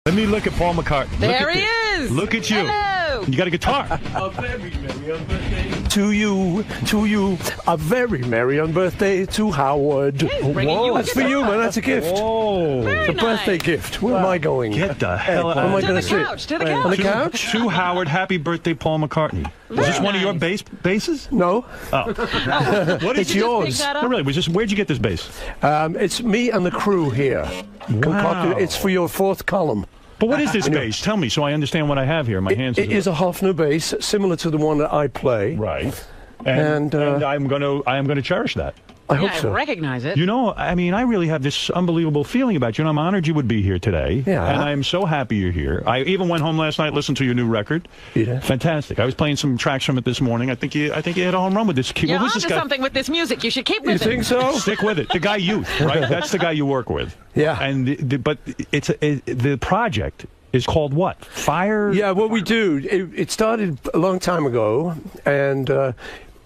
Let me look at Paul McCartney. There he is. Look at you. Hello. You got a guitar. A very merry on birthday to you, a very merry on birthday to Howard. Whoa, that's for you, man. That's a gift. Whoa. Very It's a birthday nice. gift. Where am I going? Get the hell Where am I out To going the to sit? couch. To the On the couch. couch? To Howard, happy birthday, Paul McCartney. Was this one of your basses? No, What it's is yours. Pick that up? No, really, where'd you get this bass? It's me and the crew here. Concocted. It's for your fourth column. But what is this bass? Tell me so I understand what I have here in my hands. It is a Hofner bass, similar to the one that I play. Right. And And, I'm gonna cherish that. I hope Yeah, I so. recognize it. You know, I mean, I really have this unbelievable feeling about you, and I'm honored you would be here today. Yeah. And I'm so happy you're here. I even went home last night, listened to your new record. You did? Fantastic. I was playing some tracks from it this morning. I think you hit a home run with this. You're What was onto this guy? something with this music. You should keep You with think it. so? Stick with it. The guy Youth, right? That's the guy you work with. Yeah. And but the project is called what? Fire? Yeah, what we do, it started a long time ago, and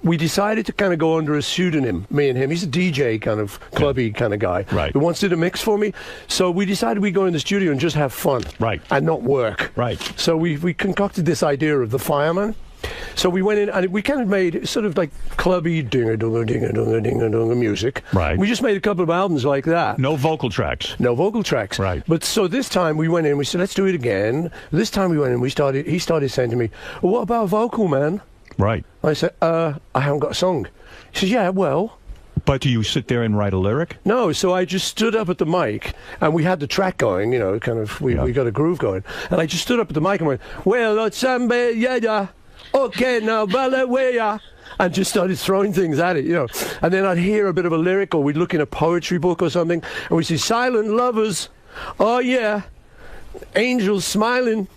we decided to kind of go under a pseudonym, me and him. He's a DJ kind of clubby kind of guy. Right. Who once did a mix for me. So we decided we'd go in the studio and just have fun. Right. And not work. Right. So we concocted this idea of the fireman. So we went in and we kind of made sort of like clubby ding-a-dong-a-ding-a-dong-a-ding-a-dong music. Right. We just made a couple of albums like that. No vocal tracks. No vocal tracks. Right. But so this time we went in, we said, let's do it again. This time we went in, he started saying to me, well, what about vocal, man? Right. I said, I haven't got a song. He says, yeah, well. But do you sit there and write a lyric? No, so I just stood up at the mic, and we had the track going, you know, kind of, we got a groove going. And I just stood up at the mic and went, well, 𝗘𝗵𝗲, okay, now, ballet, and just started throwing things at it, you know. And then I'd hear a bit of a lyric, or we'd look in a poetry book or something, and we'd say, silent lovers, oh yeah, angels smiling.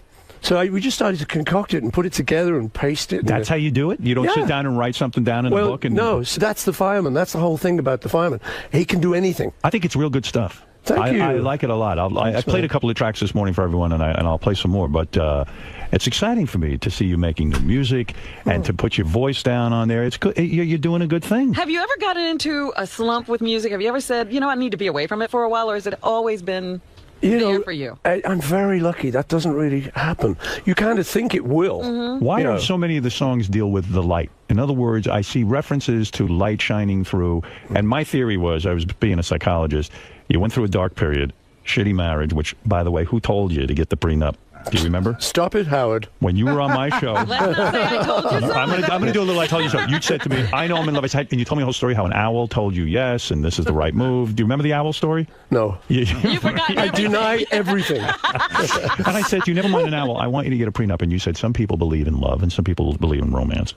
So we just started to concoct it and put it together and paste it. That's how you do it? You don't sit Yeah. down and write something down in a book? And no, so that's the fireman. That's the whole thing about the fireman. He can do anything. I think it's real good stuff. Thank you. I like it a lot. I played a couple of tracks this morning for everyone, and I'll play some more. But it's exciting for me to see you making new music and to put your voice down on there. It's good. You're doing a good thing. Have you ever gotten into a slump with music? Have you ever said, you know, I need to be away from it for a while, or has it always been there for you? I'm very lucky. That doesn't really happen. You kind of think it will. Why You do know. so many of the songs deal with the light? In other words, I see references to light shining through. And my theory was, I was being a psychologist, you went through a dark period, shitty marriage, which, by the way, who told you to get the prenup? Do you remember? Stop it, Howard. When you were on my show, Let's not say I told you so. I'm gonna do a little I told you so. You said to me, I know I'm in love. And you told me a whole story how an owl told you yes, and this is the right move. Do you remember the owl story? No. You forgot I everything. deny everything. And I said, you never mind an owl. I want you to get a prenup. And you said, some people believe in love and some people believe in romance.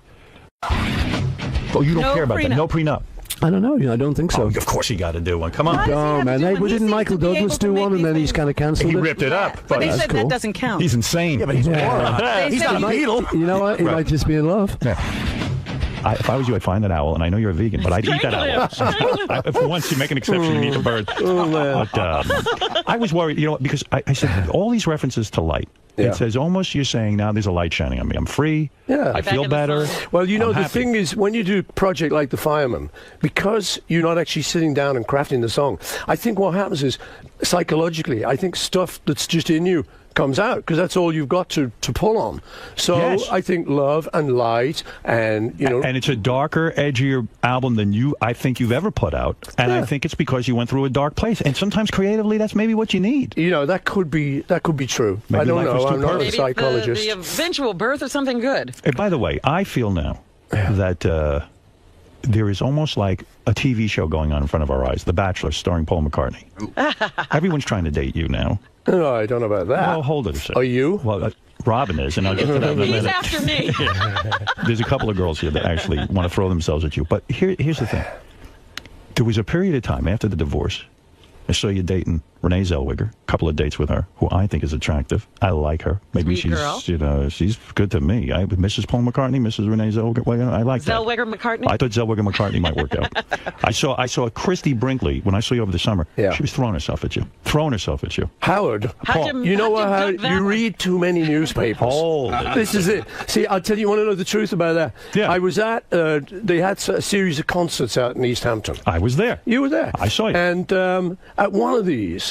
Oh, you don't No care about that. prenup. No prenup. I don't know. I don't think so. Oh, of course you got to do one. Come on. Why does he Oh, have to man. do Hey, one? He didn't seems Michael to be Douglas able to do make one and these then he's things. kind of cancelled He it? ripped it up. But they That's said cool. that doesn't count. He's insane. Yeah, but he's a moron. They He's said not a he- Beatle. You know what? He might just be in love. If I was you, I'd find that owl, and I know you're a vegan, but I'd eat that owl. For once, you make an exception and eat the bird. But I was worried, you know, because I said all these references to light. Yeah. It says almost you're saying now there's a light shining on me. I'm free. Yeah. I Back feel in the better. sun. Well, you know, I'm the happy. thing is, when you do a project like The Fireman, because you're not actually sitting down and crafting the song, I think what happens is, psychologically, I think stuff that's just in you comes out, because that's all you've got to pull on. So Yes. I think love and light and, you know... And it's a darker, edgier album than I think you've ever put out. And I think it's because you went through a dark place. And sometimes creatively, that's maybe what you need. You know, that could be true. Maybe I don't life was know. too I'm not a perfect. Maybe psychologist. the eventual birth of something good. And by the way, I feel now that there is almost like a TV show going on in front of our eyes, The Bachelor, starring Paul McCartney. Everyone's trying to date you now. No, I don't know about that. Well, hold it a second. Are you? Well, Robin is, and I'll get to that in a He's minute. after me. There's a couple of girls here that actually want to throw themselves at you. But here's the thing. There was a period of time after the divorce, I saw you dating Renee Zellweger, a couple of dates with her, who I think is attractive. I like her. Maybe Sweet girl. she's, you know, she's good to me. Mrs. Paul McCartney, Mrs. Renee Zellweger, I like that. Zellweger McCartney. I thought Zellweger McCartney might work out. I saw Christy Brinkley when I saw you over the summer. Yeah. She was throwing herself at you. Howard, How'd you know what? how'd Howard, duck that you one? read too many newspapers. Oh. This is it. See, I'll tell you, you want to know the truth about that? Yeah. I was at, they had a series of concerts out in East Hampton. I was there. You were there. I saw you. And at one of these,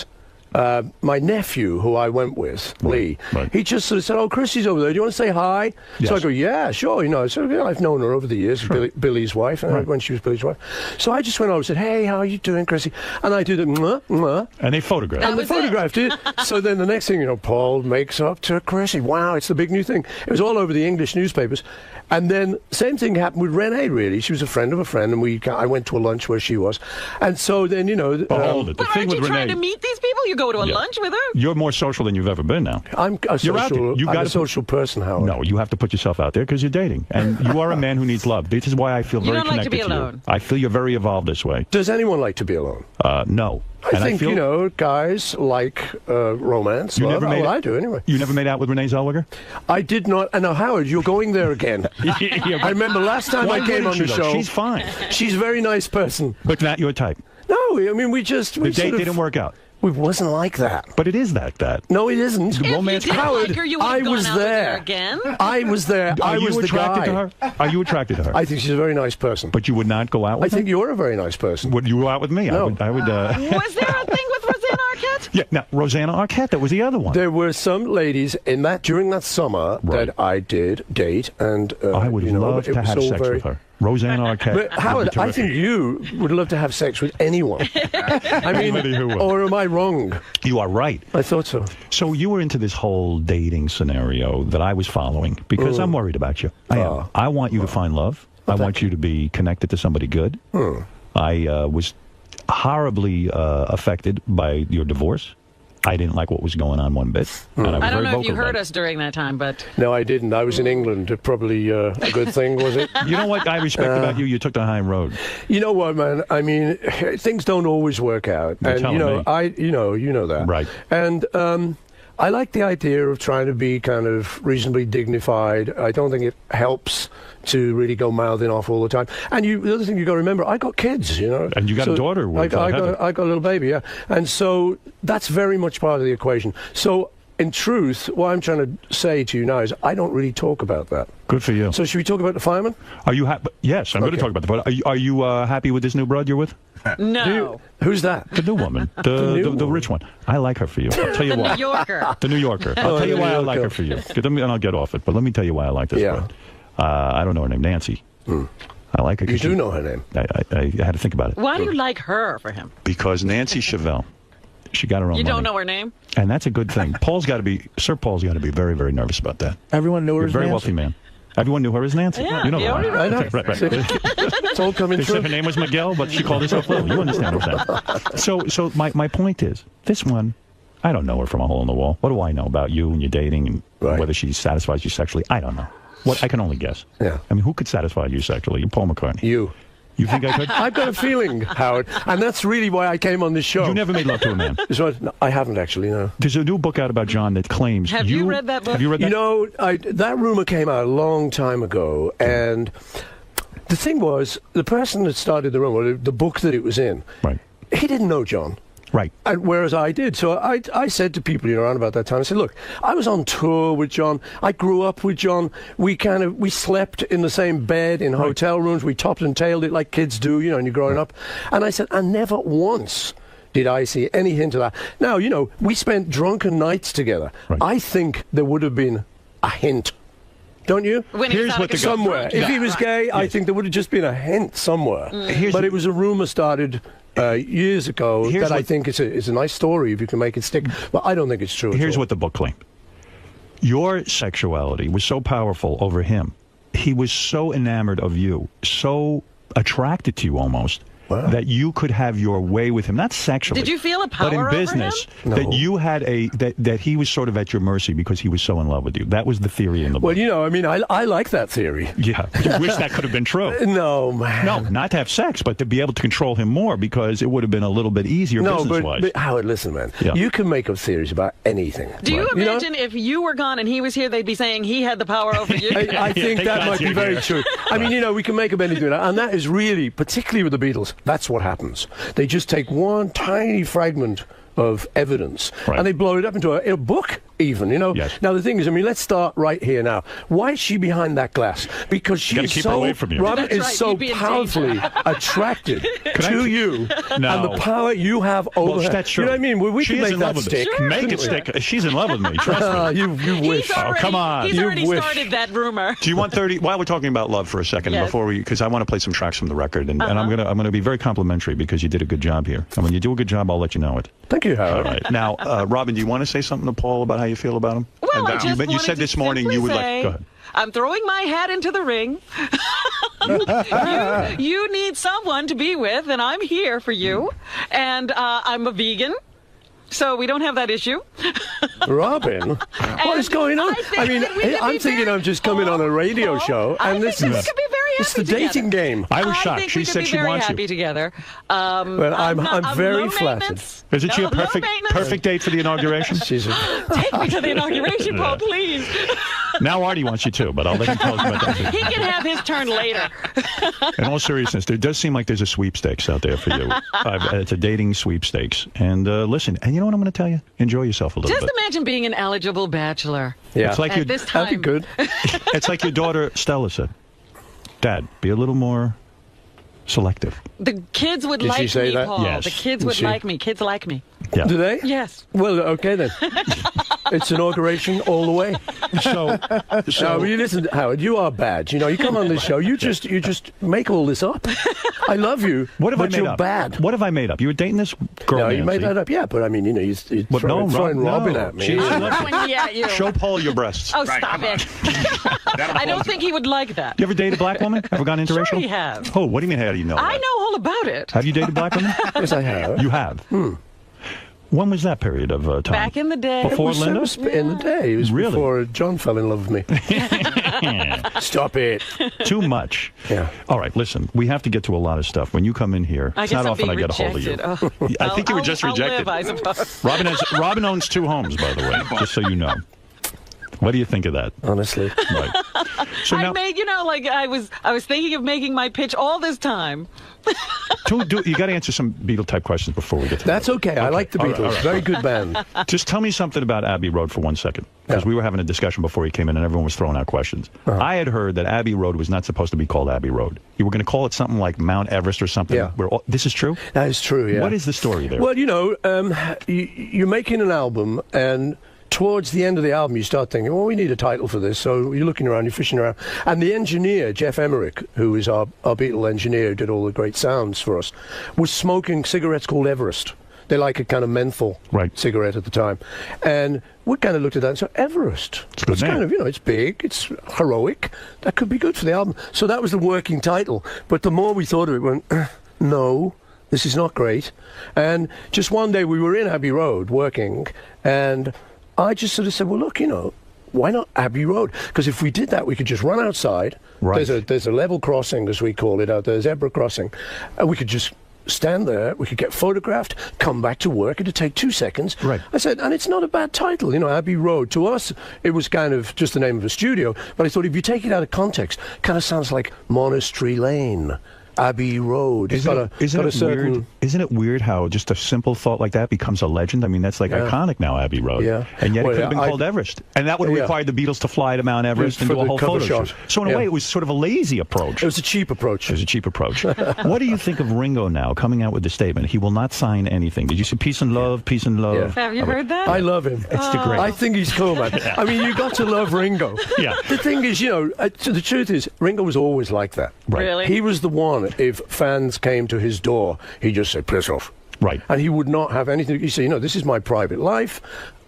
my nephew, who I went with, Lee, he just sort of said, "Oh, Chrissy's over there. Do you want to say hi?" Yes. So I go, "Yeah, sure." You know, so I've known her over the years, Billy's wife, when she was Billy's wife. So I just went over and said, "Hey, how are you doing, Chrissy?" And I did it, mwah, mwah. And they photographed. And they photographed it. So then the next thing you know, Paul makes up to Chrissy. Wow, it's the big new thing. It was all over the English newspapers. And then same thing happened with Renee, really. She was a friend of a friend, and I went to a lunch where she was. And so then, you know... hold it. The but thing aren't with you trying Renee, to meet these people? You go to a lunch with her? You're more social than you've ever been now. I'm a social person, Howard. No, you have to put yourself out there because you're dating. And you are a man who needs love. This is why I feel very connected to you. You don't like to be alone. I feel you're very evolved this way. Does anyone like to be alone? No. I think, you know, guys like romance. You never made I do, anyway. You never made out with Renee Zellweger? I did not. And now, Howard, you're going there again. I remember last time I came on the show. She's fine. She's a very nice person. But not your type. No, I mean, the date didn't work out. It wasn't like that. But it is like that. No, it isn't. If romance. you didn't Howard, like her, you I would have was gone out with there. her again? I was there. I was the guy. Are you attracted to her? Are you attracted to her? I think she's a very nice person. But you would not go out with her? I think you're a very nice person. Would you go out with me? No. I would. Was there a thing with Rosanna Arquette? Yeah, now, Rosanna Arquette, that was the other one. There were some ladies during that summer that I did date, and I would love to have sex with her. Rosanna Arquette. But Howard, I think you would love to have sex with anyone. I mean, or am I wrong? You are right. I thought so. So you were into this whole dating scenario that I was following because I'm worried about you. I am. I want you to find love. I want you to be connected to somebody good. I was horribly affected by your divorce. I didn't like what was going on one bit. And I don't know if you heard us during that time, but... No, I didn't. I was in England. Probably a good thing, was it? You know what I respect about you? You took the high road. You know what, man? I mean, things don't always work out. You're and, you know that. Right. And I like the idea of trying to be kind of reasonably dignified. I don't think it helps to really go mouthing off all the time. And the other thing you got to remember, I got kids, you know. And you got a daughter with I got a little baby, yeah. And so that's very much part of the equation. So in truth, what I'm trying to say to you now is I don't really talk about that. Good for you. So should we talk about the fireman? Are you happy? Yes, I'm going to talk about the fireman. Are you happy with this new broad you're with? No. Who's that? The new woman. The rich one. I like her for you. I'll tell you why. The New Yorker. The New Yorker. I'll tell you why I like her for you. And I'll get off it. But let me tell you why I like this broad. I don't know her name. Nancy. I like her. You do know her name. I had to think about it. Why do you like her for him? Because Nancy 𝗘𝗿𝗶. She got her own You money. don't know her name? And that's a good thing. Sir Paul's got to be very, very nervous about that. Everyone knew her as You're a very Nancy. wealthy man. Everyone knew her as Nancy. Yeah, you know you already I know. Right. It's all coming They said true. her name was Miguel, but she called herself Lil. You understand what I'm saying? So my point is, this one, I don't know her from a hole in the wall. What do I know about you and your dating and whether she satisfies you sexually? I don't know. I can only guess. Yeah. I mean, who could satisfy you sexually? You're Paul McCartney. You. You think I could? I've got a feeling, Howard, and that's really why I came on this show. You never made love to a man. No, I haven't actually, no. There's a new book out about John that claims Have you read that book? Have you read that? You know, that rumor came out a long time ago, and the thing was, the person that started the rumor, the book that it was in, he didn't know John. Right. And whereas I did. So I said to people, around about that time, I said, look, I was on tour with John. I grew up with John. We slept in the same bed in hotel rooms. We topped and tailed it like kids do, and you're growing up. And I said, and never once did I see any hint of that. Now, we spent drunken nights together. Right. I think there would have been a hint. Don't you? When he Here's what the somewhere. If he was gay, I think there would have just been a hint somewhere. But it was a rumor started years ago that I think it's a nice story if you can make it stick. But I don't think it's true. Here's what the book claimed. Your sexuality was so powerful over him. He was so enamored of you, so attracted to you almost, that you could have your way with him. Not sexually. Did you feel a power But in business, that you had that he was sort of at your mercy because he was so in love with you. That was the theory in the book. Well, I mean, I like that theory. Yeah. You wish that could have been true. No, man. No, not to have sex, but to be able to control him more because it would have been a little bit easier business-wise. But Howard, listen, man. Yeah. You can make up theories about anything. Do you imagine if you were gone and he was here, they'd be saying he had the power over you? I think that might be very true. I mean, we can make up anything. And that is really, particularly with the Beatles, that's what happens. They just take one tiny fragment of evidence and they blow it up into a book. even, you know. Yes. Now the thing is, I mean, let's start right here now. Why is she behind that glass? Because she's keep her away from you. Robin That's is right, so you'd be in powerfully attracted to you, No. and the power you have over her. That's true. You know what I mean? We She can is make in that love with stick. me. Make it stick. She's in love with me. Trust me. You wish. Come on. He's You already wish. started that rumor. Do you want 30? While we're talking about love for a second, Yes. before because I want to play some tracks from the record, and I'm gonna be very complimentary because you did a good job here. And when you do a good job, I'll let you know it. Thank you, All Howard. right. Now, Robin, do you want to say something to Paul about how you feel about him? Well, And, I just you wanted said to this morning simply you would say, like. Go ahead. I'm throwing my hat into the ring. you need someone to be with, and I'm here for you. And I'm a vegan, so we don't have that issue. Robin, what is going on? I think I mean, that we could I'm be thinking very- I'm just coming on a radio show, I and think this that we is could be very it's the happy dating together. game. I was I shocked. think She we could said be she very wants happy you. together. Well, I'm very low flattered. maintenance. Isn't she a Low perfect maintenance. date for the inauguration? She's Take me to the inauguration, Paul, please. Now Artie wants you too, but I'll let him tell us about that. He can have his turn later. In all seriousness, there does seem like there's a sweepstakes out there for you. It's a dating sweepstakes. And listen, and you know what I'm going to tell you? Enjoy yourself a little Just bit. imagine being an eligible bachelor. yeah. It's like your, At this time. That'd be good. it's like your daughter Stella said. Dad, be a little more selective. The kids would Did she like say me, that? Paul. Yes. The kids Did would she? like me. Kids like me. Yeah. Do they? Yes. Well, okay then. It's inauguration all the way. So No, you listen, Howard. You are bad. You know, you come on this show. You just make all this up. I love you. what have but I made you're up? bad. What have I made up? You were dating this girl. No, you made Nancy. that up. Yeah, but I mean, you know, you're But no, throwing Rob- Robin no. at me. She's- I'm throwing at you. Show Paul your breasts. Oh, stop it. I don't think he would like that. You ever dated a black woman? Ever gone interracial? Sure he has. Oh, what do you mean? How do you know? I that? know all about it. Have you dated black women? Yes, I have. You have. When was that period of time? Back in the day. Before It Linda? was in the day. It was Really? before John fell in love with me. Stop it. Too much. Yeah. All right, listen, we have to get to a lot of stuff. When you come in here, I it's guess not I'm often I being get a hold of you. rejected. Oh. I think you were just I'll rejected. live, I suppose. Robin owns 2 homes, by the way, just so you know. What do you think of that? Honestly. Right. So I now, made, you know, like I was thinking of making my pitch all this time. you got to answer some Beatle type questions before we get to That's that. okay. I like the All right, Beatles. all right. Very good band. Just tell me something about Abbey Road for 1 second, because Yeah. we were having a discussion before he came in, and everyone was throwing out questions. I had heard that Abbey Road was not supposed to be called Abbey Road. You were going to call it something like Mount Everest or something. Yeah. This is true? That is true, yeah. What is the story there? Well, you know, you're making an album, and towards the end of the album, you start thinking, well, we need a title for this. So you're looking around, you're fishing around. And the engineer, Jeff Emmerich, who is our Beatle engineer who did all the great sounds for us, was smoking cigarettes called Everest. They like a kind of menthol cigarette at the time. And we kind of looked at that and said, Everest. It's a good name. kind of, you know, it's big, it's heroic. That could be good for the album. So that was the working title. But the more we thought of it, we went, no, this is not great. And just one day we were in Abbey Road working, and I just sort of said, well, look, you know, why not Abbey Road? Because if we did that, we could just run outside. Right. There's a level crossing, as we call it out there, zebra crossing. And we could just stand there, we could get photographed, come back to work. It'd take 2 seconds. Right. I said, and it's not a bad title, you know, Abbey Road. To us, it was kind of just the name of a studio. But I thought if you take it out of context, it kind of sounds like Monastery Lane. Abbey Road. Isn't it weird how just a simple thought like that becomes a legend? I mean, that's like iconic now, Abbey Road. Yeah. And yet Well, it could have been called Everest. And that would have required the Beatles to fly to Mount Everest and for do a the whole cover photo shot. shoot. So in a way, it was sort of a lazy approach. It was a cheap approach. It was a cheap approach. What do you think of Ringo now coming out with the statement? He will not sign anything. Did you see peace and love, peace and love? Yeah. Have you heard that? I love him. It's the great. I think he's cool, man. I mean, you got to love Ringo. Yeah. The thing is, you know, the truth is, Ringo was always like that. Right. Really? He was the one, if fans came to his door, he'd just say, piss off. Right. And he would not have anything. He'd say, you know, this is my private life.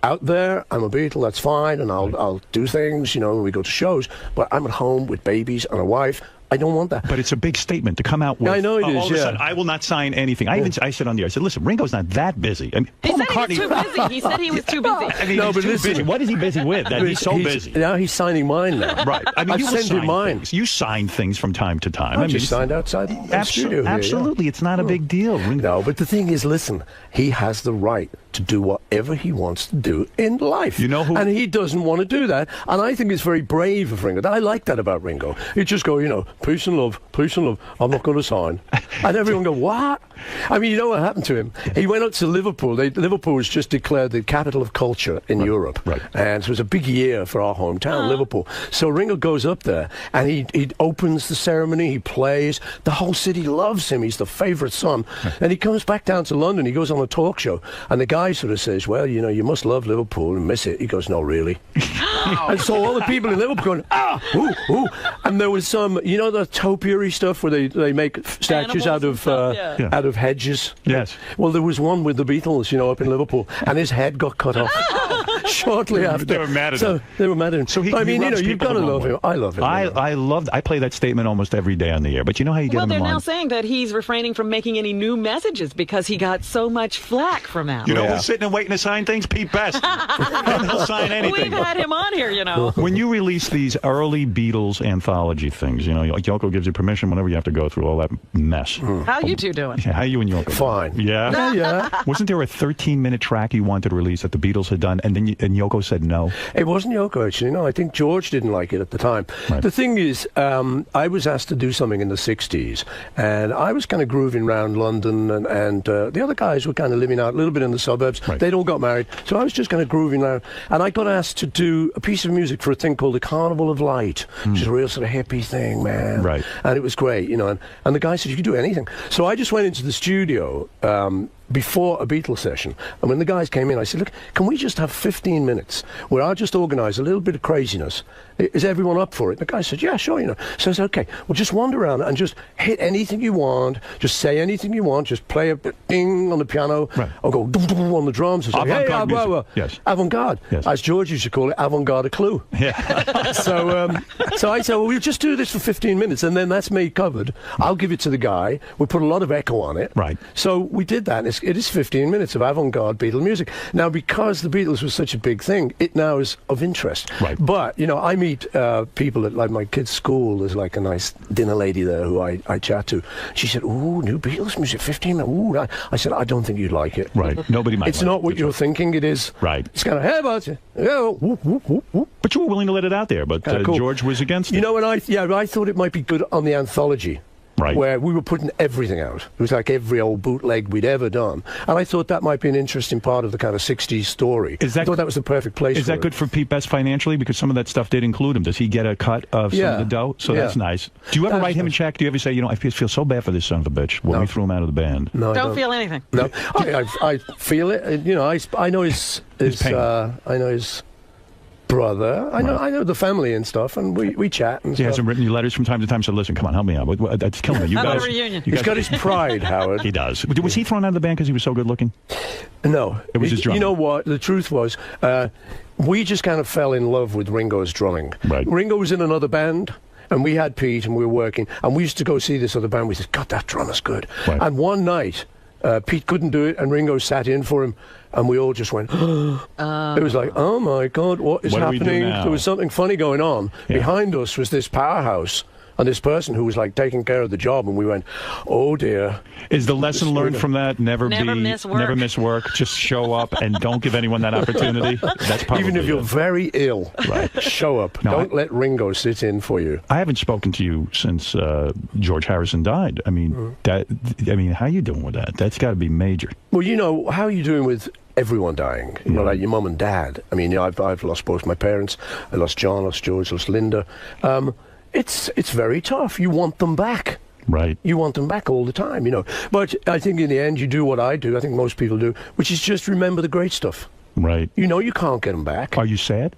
Out there, I'm a Beatle, that's fine, and I'll do things, you know, when we go to shows, but I'm at home with babies and a wife. I don't want that. But it's a big statement to come out with. I know it is, all of a yeah. sudden, I will not sign anything. I said on the air, I said, listen, Ringo's not that busy. I mean, He Paul said McCartney. he was too busy. He said he was too busy. I mean, No, he's but too listen- busy. What is he busy with? That he's so busy. Now he's signing mine now. Right. I mean, I've you will sent sign him mine. things. You sign things from time to time. I I mean, just it's- signed outside the studio here, yeah. Absolutely. It's not a big deal. Ringo. No, but the thing is, listen, he has the right to do whatever he wants to do in life. You know who- And he doesn't want to do that. And I think it's very brave of Ringo. I like that about Ringo. He'd just go, you know, peace and love, I'm not going to sign. And everyone go, what? I mean, you know what happened to him? He went up to Liverpool. Liverpool was just declared the capital of culture in Europe. Right. And so it was a big year for our hometown, Liverpool. So Ringo goes up there, and he opens the ceremony, he plays. The whole city loves him. He's the favourite son. And he comes back down to London. He goes on a talk show, and the guy sort of says, well, you know, you must love Liverpool and miss it. He goes, no, really. And so all the people in Liverpool going, ooh, ooh. And there was some, you know, the topiary stuff where they make statues out of out of hedges. Yes. Well, there was one with the Beatles, you know, up in Liverpool, and his head got cut off shortly after. They were mad at him. They were mad at him. So I mean, you know, you've got to love him. I love him. I play that statement almost every day on the air. But you know how you get Well, him they're in line? now saying that he's refraining from making any new messages because he got so much flack from Apple. You know who's sitting and waiting to sign things? Pete Best. He'll sign anything. We've had him on here, you know. When you release these early Beatles anthology things, you know, like Yoko gives you permission whenever you have to go through all that mess. How you two doing? How you and Yoko? Fine. Yeah? Yeah. Wasn't there a 13-minute track you wanted to release that the Beatles had done, and then and Yoko said no? It wasn't Yoko, actually. No, I think George didn't like it at the time. Right. The thing is, I was asked to do something in the 60s, and I was kind of grooving around London, and the other guys were kind of living out a little bit in the suburbs. Right. They'd all got married, so I was just kind of grooving around, and I got asked to do a piece of music for a thing called the Carnival of Light, which is a real sort of hippie thing, man. Right. And it was great, you know, and the guy said, you can do anything. So I just went into the studio before a Beatles session, and when the guys came in, I said, look, can we just have 15 minutes where I'll just organise a little bit of craziness? Is everyone up for it? And the guy said, yeah, sure, you know. So I said, okay, well, just wander around and just hit anything you want, just say anything you want, just play a bit ding on the piano, or go on the drums, and say, Avant-garde music. Yes. Avant-garde, yes. As George used to call it, avant-garde a clue. Yeah. So I said, well, we'll just do this for 15 minutes, and then that's me covered. I'll give it to the guy. We put a lot of echo on it. Right. So we did that, and it is 15 minutes of avant-garde Beatle music. Now, because the Beatles was such a big thing, it now is of interest. Right. But, you know, I meet people at, like, my kid's school. There's, like, a nice dinner lady there who I chat to. She said, ooh, new Beatles music, 15 minutes. Ooh. I said, I don't think you'd like it. Right. Nobody might It's like not it. what you're thinking it is. Right. It's kind of, hey, about you. Yeah, whoop, whoop, whoop, whoop. But you were willing to let it out there, but Cool. George was against it. You know, and I thought it might be good on the anthology. Right. Where we were putting everything out. It was like every old bootleg we'd ever done. And I thought that might be an interesting part of the kind of 60s story. I thought that was the perfect place for it. Is that good for Pete Best financially? Because some of that stuff did include him. Does he get a cut of some of the dough? So that's nice. Do you ever write him a check? Do you ever say, you know, I feel so bad for this son of a bitch when we threw him out of the band? No, Don't feel anything. No. I feel it. You know, I know his pain. I know his brother. I know the family and stuff, and we chat and He stuff. hasn't written you letters from time to time, said, listen, come on, help me out. That's killing me. You How about guys, a reunion? He's got his pride, Howard. He does. Was he thrown out of the band because he was so good looking? No. It was his drumming. You know what? The truth was, we just kind of fell in love with Ringo's drumming. Right. Ringo was in another band, and we had Pete, and we were working, and we used to go see this other band. We said, God, that drummer's good. Right. And one night, Pete couldn't do it, and Ringo sat in for him, and we all just went, it was like, oh my God, what is What do we do happening? now? There was something funny going on. Yeah. Behind us was this powerhouse, and this person who was like taking care of the job, and we went, oh dear. Is the lesson learned from that never miss work. Never miss work. Just show up and don't give anyone that opportunity. That's probably Even if you're it. very ill, show up. No, Don't let Ringo sit in for you. I haven't spoken to you since George Harrison died. I mean, how you doing with that? That's got to be major. Well, you know, how are you doing with everyone dying? You know, like your mum and dad. I mean, you know, I've lost both my parents. I lost John, lost George, lost Linda. It's very tough. You want them back. Right. You want them back all the time, you know. But I think in the end, you do what I do. I think most people do, which is just remember the great stuff. Right. You know you can't get them back. Are you sad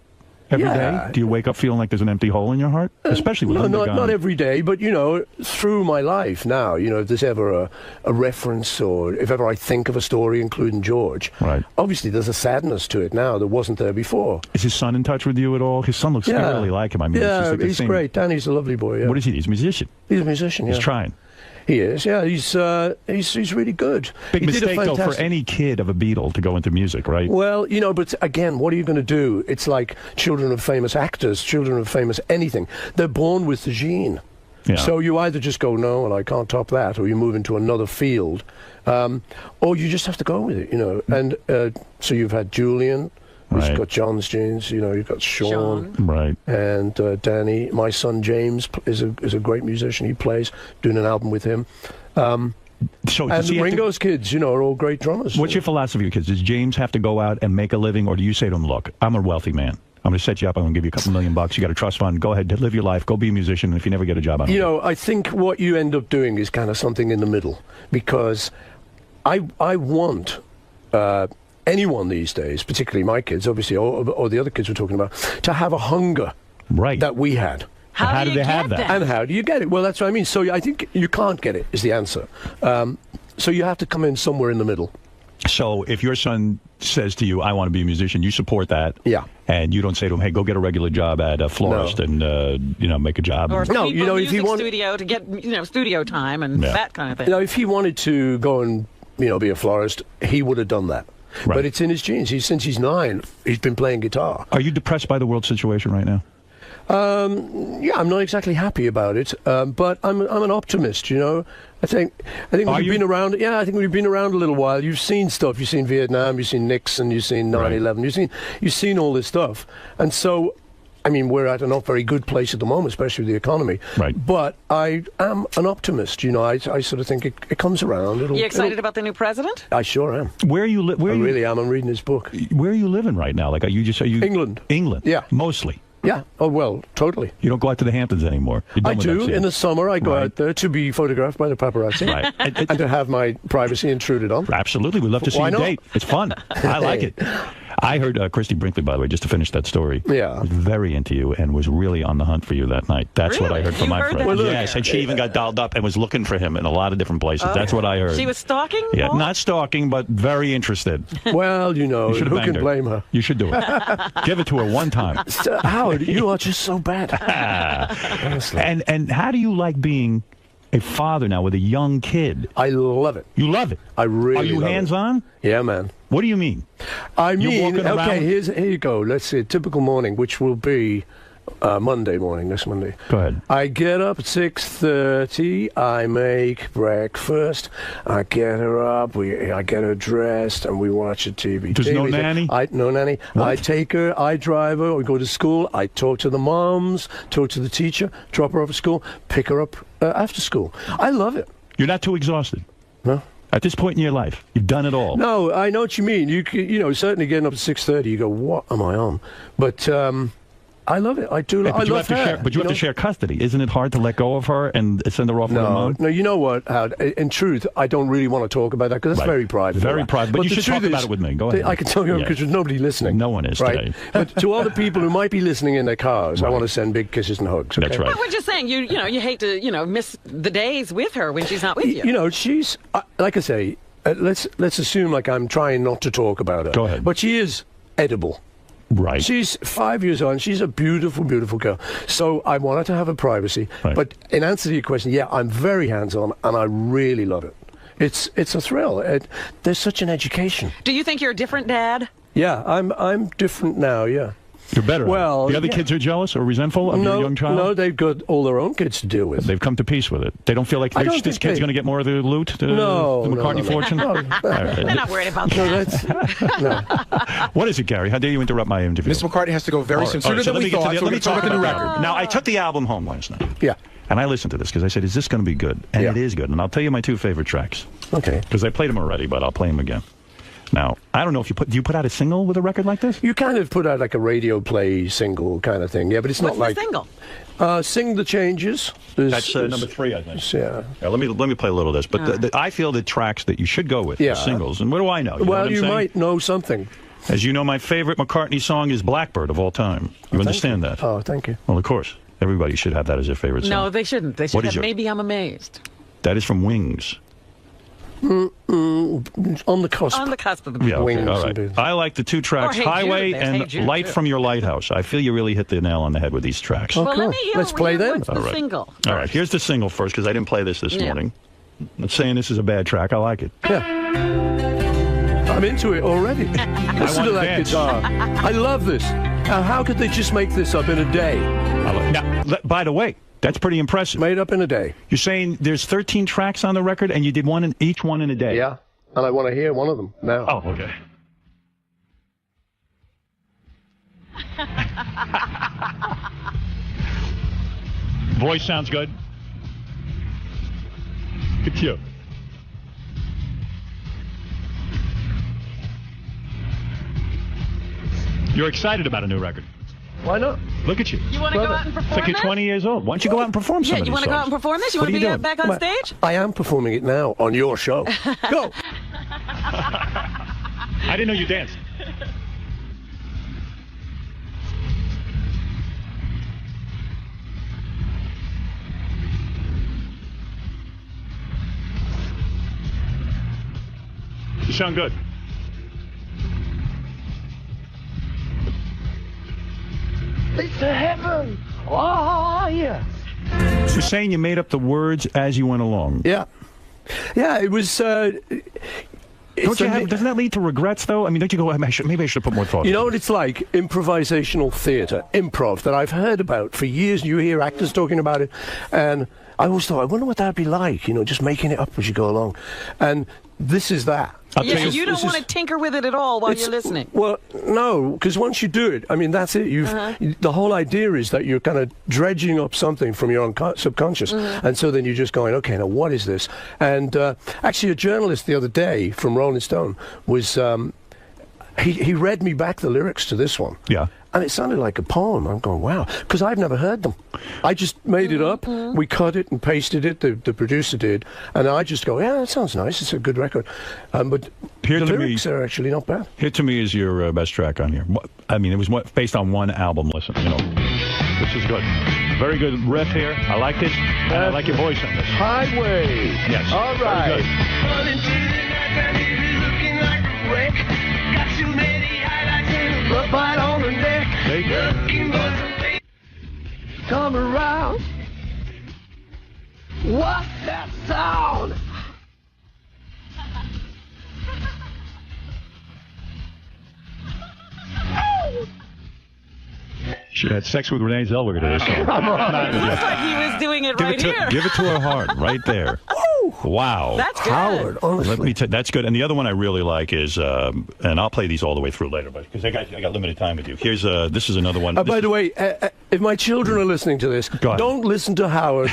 every day? Do you wake up feeling like there's an empty hole in your heart? Especially with Linda gone. Not every day, but, you know, through my life now, you know, if there's ever a reference or if ever I think of a story, including George, obviously there's a sadness to it now that wasn't there before. Is his son in touch with you at all? His son looks scarily like him. I mean, it's just like he's great. Danny's a lovely boy. Yeah. What is he? He's a musician. He's a musician, yeah. He's trying. He is, yeah. He's really good. Big He did a mistake, though, for fantastic- any kid of a Beatle to go into music, right? Well, you know, but again, what are you going to do? It's like children of famous actors, children of famous anything. They're born with the gene. Yeah. So you either just go, no, and I can't top that, or you move into another field, or you just have to go with it, you know. And so you've had Julian, who's got John's genes, you know, you've got Sean. Right. And Danny. My son James is a great musician. He plays, doing an album with him. So And does he have to- Ringo's kids, you know, are all great drummers. What's your philosophy, kids? Does James have to go out and make a living, or do you say to him, look, I'm a wealthy man. I'm going to set you up. I'm going to give you a couple $1 million. You got a trust fund. Go ahead, live your life. Go be a musician. And if you never get a job, I don't care. I think what you end up doing is kind of something in the middle, because I want anyone these days, particularly my kids, obviously, or the other kids we're talking about, to have a hunger that we had. How do do you they have get that? And how do you get it? Well, that's what I mean. So I think you can't get it is the answer. So you have to come in somewhere in the middle. So if your son says to you, I want to be a musician, you support that. Yeah. And you don't say to him, hey, go get a regular job at a florist and, make a job. Or No, people if he music wanted- studio to get, studio time and that kind of thing. If he wanted to go and, be a florist, he would have done that. Right. But it's in his genes. Since he's 9, he's been playing guitar. Are you depressed by the world situation right now? Yeah, I'm not exactly happy about it, but I'm an optimist. I think we've been around. Yeah, I think we've been around a little while. You've seen stuff. You've seen Vietnam. You've seen Nixon. You've seen 9/11. You've seen all this stuff, and so. I mean, we're at a not very good place at the moment, especially with the economy. Right. But I am an optimist. I sort of think it comes around. You excited about the new president? I sure am. Where are you? I really am. I'm reading his book. Where are you living right now? Like, are you England. England. Yeah. Mostly. Yeah. Oh well, totally. You don't go out to the Hamptons anymore. You're done I with do. that scene. In the summer, I go Right. out there to be photographed by the paparazzi. Right. And to have my privacy intruded on. Absolutely. We'd love to see Why you not? date. It's fun. I like it. I heard Christy Brinkley, by the way, just to finish that story. Yeah. Was very into you and was really on the hunt for you that night. That's what I Really? heard from You my heard friend. that? Well, look, Yes, and she even got dialed up and was looking for him in a lot of different places. That's what I heard. She was stalking? Yeah, Paul? not stalking, but very interested. Well, You should have who banged can her. blame her? You should do it. Give it to her one time. Howard, you are just so bad. Honestly. And how do you like being a father now with a young kid? I love it. You love it. I really Are you love it. hands-on? Yeah, man. What do you mean? I You're mean, walking around- okay, here you go. Let's see, a typical morning, which will be Monday morning, next Monday. Go ahead. I get up at 6:30. I make breakfast. I get her up. I get her dressed, and we watch a TV. There's no nanny? No nanny. What? I take her. I drive her. We go to school. I talk to the moms. Talk to the teacher. Drop her off at school. Pick her up after school. I love it. You're not too exhausted? No. At this point in your life, you've done it all. No, I know what you mean. Certainly getting up at 6:30, you go, what am I on? But I love it. I do. Hey, I but you love have to her. share. But you have to share custody. Isn't it hard to let go of her and send her off with her mom? No, you know what, Howard? In truth, I don't really want to talk about that because that's Right. very private. Very private, but you the should talk truth about is, it with me. Go ahead. I can tell you Yeah. because there's nobody listening. No one is right? today. But to all the people who might be listening in their cars, I Right. want to send big kisses and hugs. Okay? That's right. But we're just saying, you hate to, miss the days with her when she's not with you. She's like I say. Let's assume like I'm trying not to talk about her. Go ahead. But she is edible. Right. She's 5 years old. She's a beautiful, beautiful girl. So I want her to have her privacy. Right. But in answer to your question, yeah, I'm very hands-on, and I really love it. It's a thrill. There's such an education. Do you think you're a different dad? Yeah, I'm different now. Yeah. You're better. Well, the other yeah. kids are jealous or resentful of your young child. No, they've got all their own kids to deal with. They've come to peace with it. They don't feel like I don't this think kid's they- going to get more of the loot, the McCartney fortune. No, All right. They're not worried about no, that. no. What is it, Gary? How dare you interrupt my interview? Mr. McCartney has to go very soon. All right, Sooner so than we thought. So let me we're going to talk about the new record. Now, I took the album home last night. Yeah. And I listened to this because I said, is this going to be good? And Yeah. it is good. And I'll tell you my 2 favorite tracks. Okay. Because I played them already, but I'll play them again. Now, I don't know if do you put out a single with a record like this? You kind of put out like a radio play single kind of thing. Yeah, but it's What's not like the single? Sing the Changes. That's number 3, I think. Yeah. Yeah, let me play a little of this. But I feel the tracks that you should go with, Yeah. the singles. And what do I know? You know what Well, I'm you saying? might know something. As you know, my favorite McCartney song is Blackbird of all time. You understand that? Oh, thank you. Well, of course. Everybody should have that as their favorite song. No, they shouldn't. They should What is have your- Maybe I'm Amazed. That is from Wings. On the cusp. On the cusp of the Yeah, okay, Wings all and right. Boots. I like the 2 tracks, Or Hey Jude. Highway There's and Hey Jude, Light too. from Your Lighthouse. I feel you really hit the nail on the head with these tracks. Oh, Well, cool. let me hear. Let's play them. What's the All right. single? All right, here's the single first, because I didn't play this Yeah. morning. I'm not saying this is a bad track. I like it. I'm into it already. Listen to wanna that dance. guitar. I love this. Now, how could they just make this up in a day? Now, by the way, that's pretty impressive. Made up in a day. You're saying there's 13 tracks on the record, and you did each one in a day? Yeah. And I want to hear one of them now. Oh, okay. Voice sounds good. Good cue. You're excited about a new record. Why not? Look at you. You want to go out and perform It's like you're this? 20 years old. Why don't you go out and perform some of Yeah, these you want to go out and songs? perform this? You What want are to you be doing? back on stage? I am performing it now on your show. Go. I didn't know you danced. You sound good. It's to heaven. Oh, yeah. You're saying you made up the words as you went along. Yeah. Yeah, it was... Don't you have, doesn't that lead to regrets, though? I mean, don't you go, maybe I should have put more thought You know into what it's like? Improvisational theatre, improv, that I've heard about for years. You hear actors talking about it. And I always thought, I wonder what that'd be like, you know, just making it up as you go along. And this is that. Yeah, you don't want to tinker with it at all while you're listening. Well, no, because once you do it, I mean, that's it. The whole idea is that you're kind of dredging up something from your subconscious. And so then you're just going, okay, now what is this? And actually, a journalist the other day from Rolling Stone was, he read me back the lyrics to this one. Yeah. And it sounded like a poem. I'm going, wow, because I've never heard them. I just made it up. We cut it and pasted it. The producer did, and I just go, yeah, that sounds nice. It's a good record. But Here the to lyrics are actually not bad. Here to me is your best track on here. I mean, it was based on one album. Listen, you know, this is good. Very good riff here. I liked it. And I like your voice on this. Highway. Yes. All right. Running to the night and it is looking like a wreck. Got too many highlights and a bite on the neck. Looking for some pain. Come around. What's that sound? She had sex with Renee Zellweger to this song. Looks like he was doing it right here. Give it to her hard, right there. Wow. That's good. Howard, honestly. Let me tell that's good. And the other one I really like is, and I'll play these all the way through later, but because I got limited time with you. Here's this is another one. By the way, if my children are listening to this, don't listen to Howard.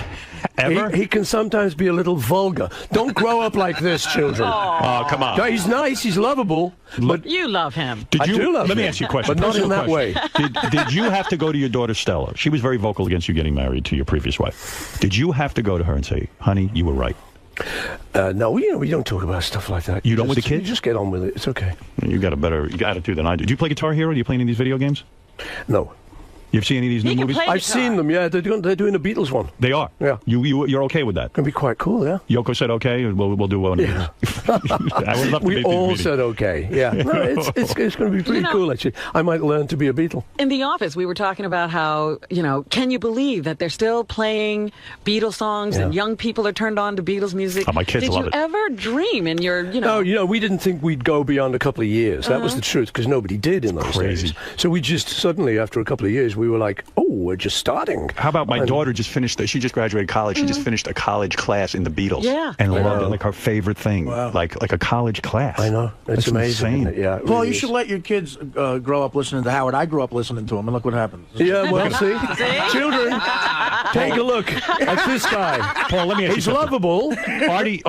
Ever? He can sometimes be a little vulgar. Don't grow up like this, children. Oh, come on. He's nice, he's lovable, but You love him. Did I you, do love let me him, ask you a question. but not in Personal that way. question. Did you have to go to your daughter Stella? She was very vocal against you getting married to your previous wife. Did you have to go to her and say, honey, you were right? No, we don't talk about stuff like that. You don't with the kids? You just get on with it. It's okay. You got a better attitude than I do. Do you play Guitar Hero? Do you play any of these video games? No. You've seen any of these new He can movies? play I've guitar. seen them, yeah. They're doing a Beatles one. They are. Yeah. You're okay with that? Can be quite cool, yeah. Yoko said okay, and we'll do one. Yeah. I would love to We meet all these said okay. Yeah. No, it's going to be pretty cool, actually. I might learn to be a Beatle. In the office, we were talking about how, can you believe that they're still playing Beatles songs and young people are turned on to Beatles music? Oh, my kids love it. Did you ever dream in your, No, we didn't think we'd go beyond a couple of years. That was the truth, because nobody did in those crazy. days. So we just suddenly, after a couple of years, we were like, oh, we're just starting. How about my daughter just finished, she just graduated college, she just finished a college class in the Beatles. Yeah. And loved it, like her favorite thing. Wow. Like a college class. I know. It's That's amazing. insane. Isn't it? Yeah. it Paul, really you is. should let your kids grow up listening to Howard. I grew up listening to him, and look what happens. Yeah, well, see? See? Children, take a look at this guy. Paul, let me ask He's you something. lovable. Artie,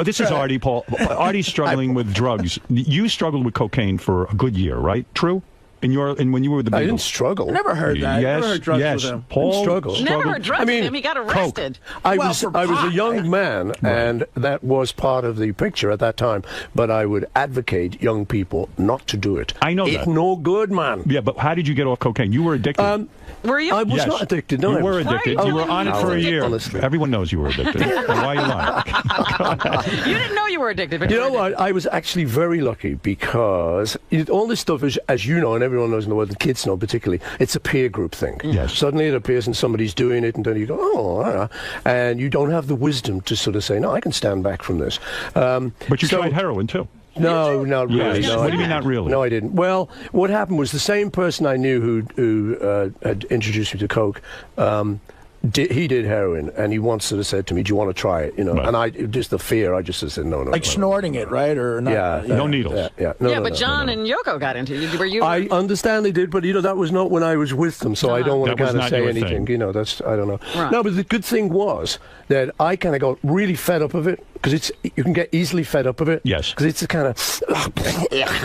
this is Artie, Paul. Artie's struggling with drugs. You struggled with cocaine for a good year, right? True? And when you were with the Beatles. I didn't struggle. I never heard that. I Yes, never heard drugs yes. with him. Paul Struggle. Never heard drugs I mean, with him. He got arrested. I Well, was for a pot, young man, and that was part of the picture at that time. But I would advocate young people not to do it. I know it's that. no good, man. Yeah, but how did you get off cocaine? You were addicted. Were you? I was Yes. not addicted. No, You I were was- addicted. Why are You you were on it telling for a me? year. Honestly. Everyone knows you were addicted. Then why are you lying? You didn't know you were addicted. But You were know addicted. what? I was actually very lucky because all this stuff is, as you know, and everyone knows in the world, the kids know particularly, it's a peer group thing. Yes. Suddenly it appears and somebody's doing it, and then you go, oh, all right. And you don't have the wisdom to sort of say, no, I can stand back from this. But you tried heroin, too. No, not really. Yes. No, What I do you mean didn't. not really? No, I didn't. Well, what happened was the same person I knew who had introduced me to coke. He did heroin, and he once sort of said to me, "Do you want to try it?" Right. And I just the fear. I just said, "No, no." Like no. snorting it, right? Or not? Yeah, No needles. Yeah, no, yeah, no, but no, John no, no. and Yoko got into it. Were you? I understand they did, but that was not when I was with them, so I don't want That to was kind of not say your anything. thing. That's I don't know. Right. No, but the good thing was that I kind of got really fed up of it because you can get easily fed up of it. Yes. Because it's a kind of.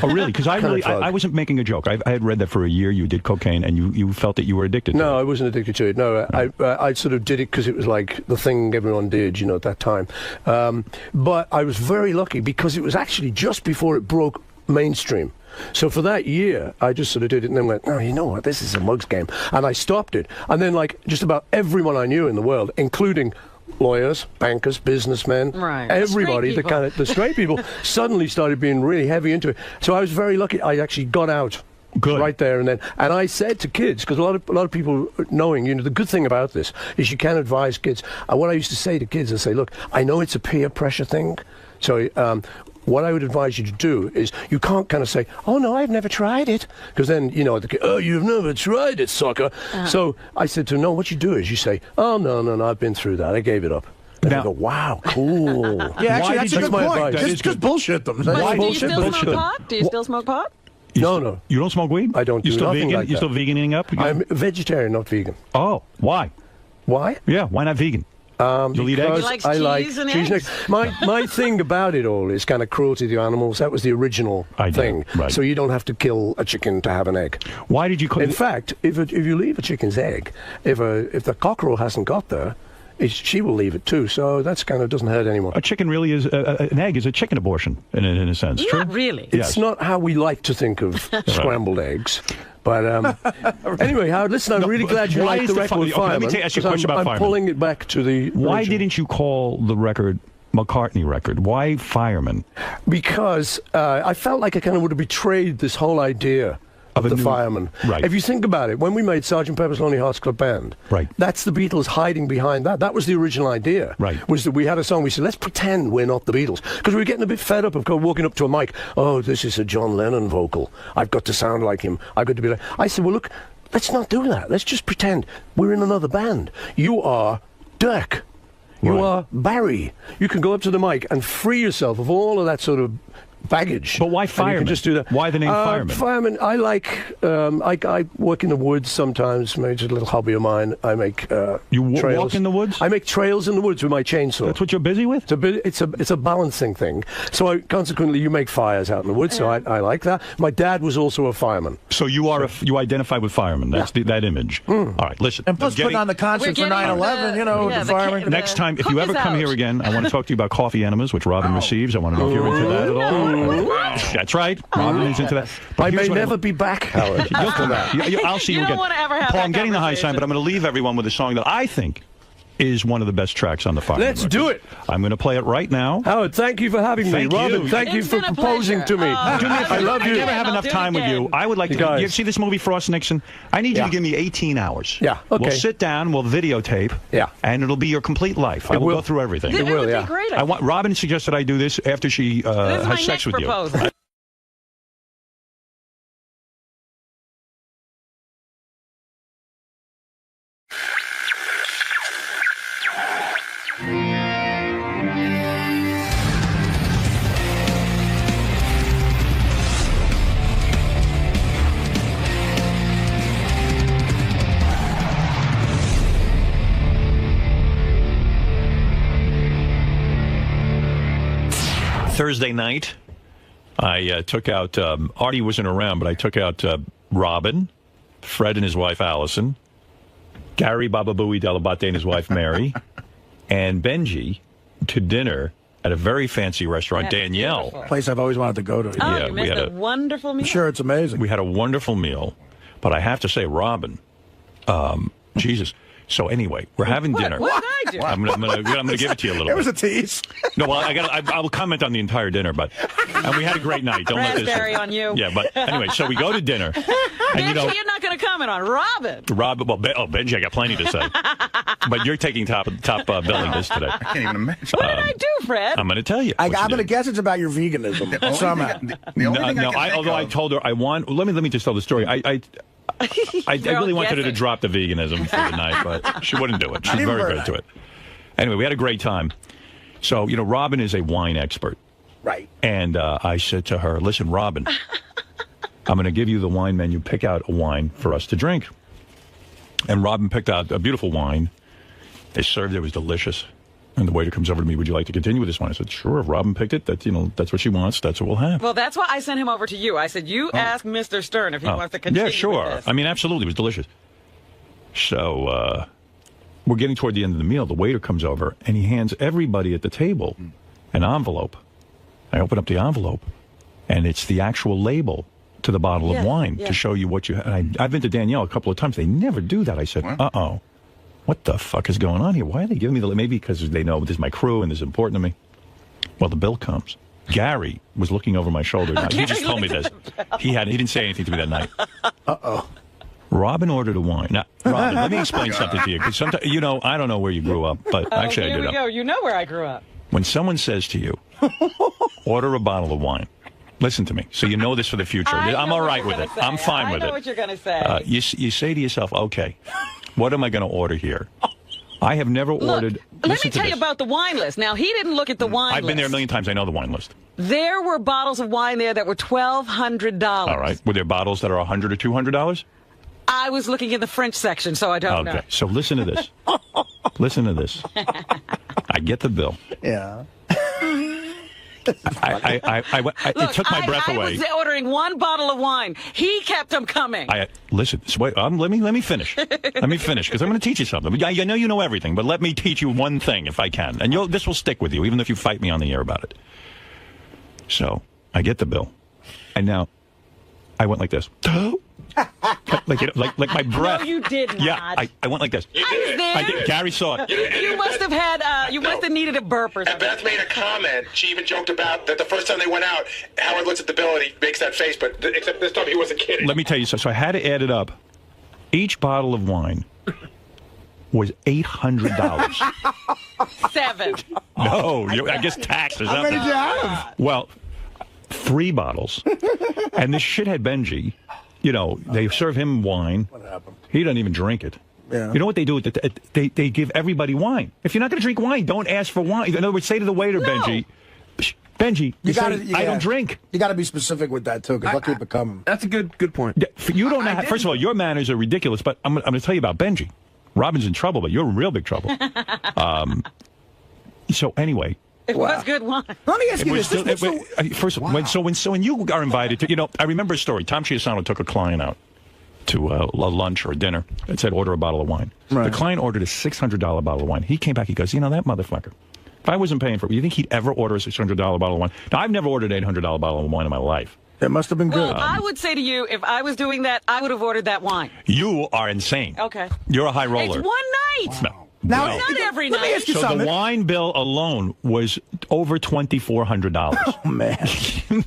Oh, really? Because I wasn't making a joke. I had read that for a year you did cocaine and you felt that you were addicted to it. No, I wasn't addicted to it. No, I sort of did it because it was like the thing everyone did, at that time. But I was very lucky because it was actually just before it broke mainstream. So for that year, I just sort of did it and then went, oh, you know what, this is a mug's game. And I stopped it. And then, like, just about everyone I knew in the world, including lawyers, bankers, businessmen, right. everybody, the straight people, suddenly started being really heavy into it. So I was very lucky. I actually got out. Good. Right there and then. And I said to kids, because a lot of people knowing, the good thing about this is you can advise kids. What I used to say to kids, I say, look, I know it's a peer pressure thing. So what I would advise you to do is you can't kind of say, oh, no, I've never tried it. Because then, the kid, oh, you've never tried it, sucker. So I said to him, no, what you do is you say, oh, no, I've been through that. I gave it up. And I go, wow, cool. Yeah, actually, that's a good point. Just bullshit them. But do you still smoke pot? Do you still smoke pot? No. You don't smoke weed? I don't do nothing like that. You still veganing up? I'm vegetarian, not vegan. Oh, why? Why? Yeah, why not vegan? You eat eggs? I like cheese and eggs? My thing about it all is kind of cruelty to animals. That was the original thing. Right. So you don't have to kill a chicken to have an egg. Why did you In fact, if you leave a chicken's egg, if the cockerel hasn't got there, she will leave it too. So that's kind of doesn't hurt anymore. A chicken really is an egg is a chicken abortion in a sense. Not true? Really. It's not how we like to think of scrambled eggs. But anyway, Howard, listen, I'm really glad you like the record Fireman. Let me ask you a question about Fireman. I'm pulling it back to the Why original. didn't you call the record McCartney record? Why Fireman? Because I felt like I kind of would have betrayed this whole idea of the Fireman. Right. If you think about it, when we made 𝗬𝗵𝗲 𝗦𝗵𝐻𝗬𝗿𝗱 Band, right. That's the Beatles hiding behind that. That was the original idea. Right. Was that we had a song, we said, let's pretend we're not the Beatles. Because we were getting a bit fed up of walking up to a mic, oh, this is a John Lennon vocal. I've got to sound like him. I've got to be like... I said, well, look, let's not do that. Let's just pretend we're in another band. You are Dirk. You are Barry. You can go up to the mic and free yourself of all of that sort of baggage. But why Fireman? You can just do that. Why the name Fireman? Fireman, I like... I work in the woods sometimes. Maybe it's a little hobby of mine. I make trails. Walk in the woods? I make trails in the woods with my chainsaw. That's what you're busy with? It's a balancing thing. So consequently, you make fires out in the woods, so I like that. My dad was also a fireman. So you identify with fireman. That's that image. All right, listen. And plus putting on the concert for 9/11, the fireman. Next time, if you ever come here again, I want to talk to you about coffee enemas, which Robin receives. I want to know if you're into that at all. That's right. Robin is into that. I may never be back, Howard. You'll come back. I'll see you again. You don't want to ever have Paul, that I'm getting the high sign, but I'm going to leave everyone with a song that I think is one of the best tracks on the Fireman Let's record. do it. I'm going to play it right now. Howard, thank you for having me. Robin, thank you for proposing to me. I love you. I never have enough time with you. I would like to... You see this movie, Frost Nixon? I need you to give me 18 hours. Yeah, okay. We'll sit down, we'll videotape, and it'll be your complete life. I will go through everything. It would be great. Robin suggested I do this after she has sex with you. Thursday night, I took out, Artie wasn't around, but I took out Robin, Fred and his wife Allison, 𝗘𝗿𝗶𝗰 the Midget and his wife Mary, and Benjy to dinner at a very fancy restaurant, Danielle. Place I've always wanted to go to. Oh, you missed a wonderful meal. I'm sure it's amazing. We had a wonderful meal, but I have to say, Robin, Jesus. So anyway, we're having dinner. What did I do? I'm gonna give it to you a little bit. It was a tease. No, well, I will comment on the entire dinner, and we had a great night. Don't let this. Raspberry on you. Yeah, but anyway, so we go to dinner. And Benjy, you're not going to comment on Robin. Robin, well, Benjy, I got plenty to say. But you're taking top billing this today. I can't even imagine. What did I do, Fred? I'm going to tell you. I'm going to guess it's about your veganism. Somehow. Although I told her I want. Let me just tell the story. I really wanted her to drop the veganism for the night, but she wouldn't do it. She's very good to it. Anyway, we had a great time. So, Robin is a wine expert. Right. And I said to her, listen, Robin, I'm going to give you the wine menu. Pick out a wine for us to drink. And Robin picked out a beautiful wine. They served it. It was delicious. And the waiter comes over to me, would you like to continue with this wine? I said, sure, if Robin picked it, that's what she wants, that's what we'll have. Well, that's why I sent him over to you. I said, you ask Mr. Stern if he wants to continue. Yeah, sure. With this. I mean, absolutely. It was delicious. So we're getting toward the end of the meal. The waiter comes over, and he hands everybody at the table an envelope. I open up the envelope, and it's the actual label to the bottle of wine to show you what you have. I've been to Danielle a couple of times. They never do that. I said, uh-oh. What the fuck is going on here? Why are they giving me the... Maybe because they know this is my crew and this is important to me. Well, the bill comes. Gary was looking over my shoulder. Now, he just told me this. He didn't say anything to me that night. Uh-oh. Robin ordered a wine. Now, Robin, let me explain something to you. Because sometimes, I don't know where you grew up, but actually I did. Here we go. You know where I grew up. When someone says to you, order a bottle of wine, listen to me. So you know this for the future. I'm all right with it. I'm fine with it. I know what you're going to say. You say to yourself, okay, what am I going to order here? I have never ordered... Let me tell you about the wine list. Now, he didn't look at the wine list. I've been there a million times. I know the wine list. There were bottles of wine there that were $1,200. All right. Were there bottles that are $100 or $200? I was looking in the French section, so I don't know. Okay. So listen to this. Listen to this. I get the bill. Yeah. It took my breath away. I was ordering one bottle of wine. He kept them coming. Listen, wait, let me finish. Let me finish, because I'm going to teach you something. I know you know everything, but let me teach you one thing if I can. And this will stick with you, even if you fight me on the air about it. So, I get the bill. And now, I went like this. like my breath. No, you did not. Yeah, I went like this. I was there. I did. Gary saw it. You must have had. You must have needed a burp or And something. Beth made a comment. She even joked about that the first time they went out, Howard looks at the bill and he makes that face, but except this time he wasn't kidding. Let me tell you something. So I had to add it up. Each bottle of wine was $800. 7. No, I guess taxes. How many did you have? Well, 3 bottles. And this shithead Benjy, they serve him wine. What happened? He doesn't even drink it. Yeah. You know what they do? They give everybody wine. If you're not going to drink wine, don't ask for wine. In other words, say to the waiter, Benjy, I don't drink. You got to be specific with that, too, because they'll keep it coming. That's a good point. You don't know. First of all, your manners are ridiculous, but I'm going to tell you about Benjy. Robin's in trouble, but you're in real big trouble. So anyway... It was good wine. Let me ask you this. First, when you are invited to, I remember a story. Tom Chiasano took a client out to a lunch or a dinner and said, order a bottle of wine. Right. The client ordered a $600 bottle of wine. He came back, he goes, that motherfucker. If I wasn't paying for it, you think he'd ever order a $600 bottle of wine? Now, I've never ordered an $800 bottle of wine in my life. It must have been good. Well, I would say to you, if I was doing that, I would have ordered that wine. You are insane. Okay. You're a high roller. It's one night. No. Now, Not every night. Let me ask you So something. the wine bill alone was over $2,400. Oh, man.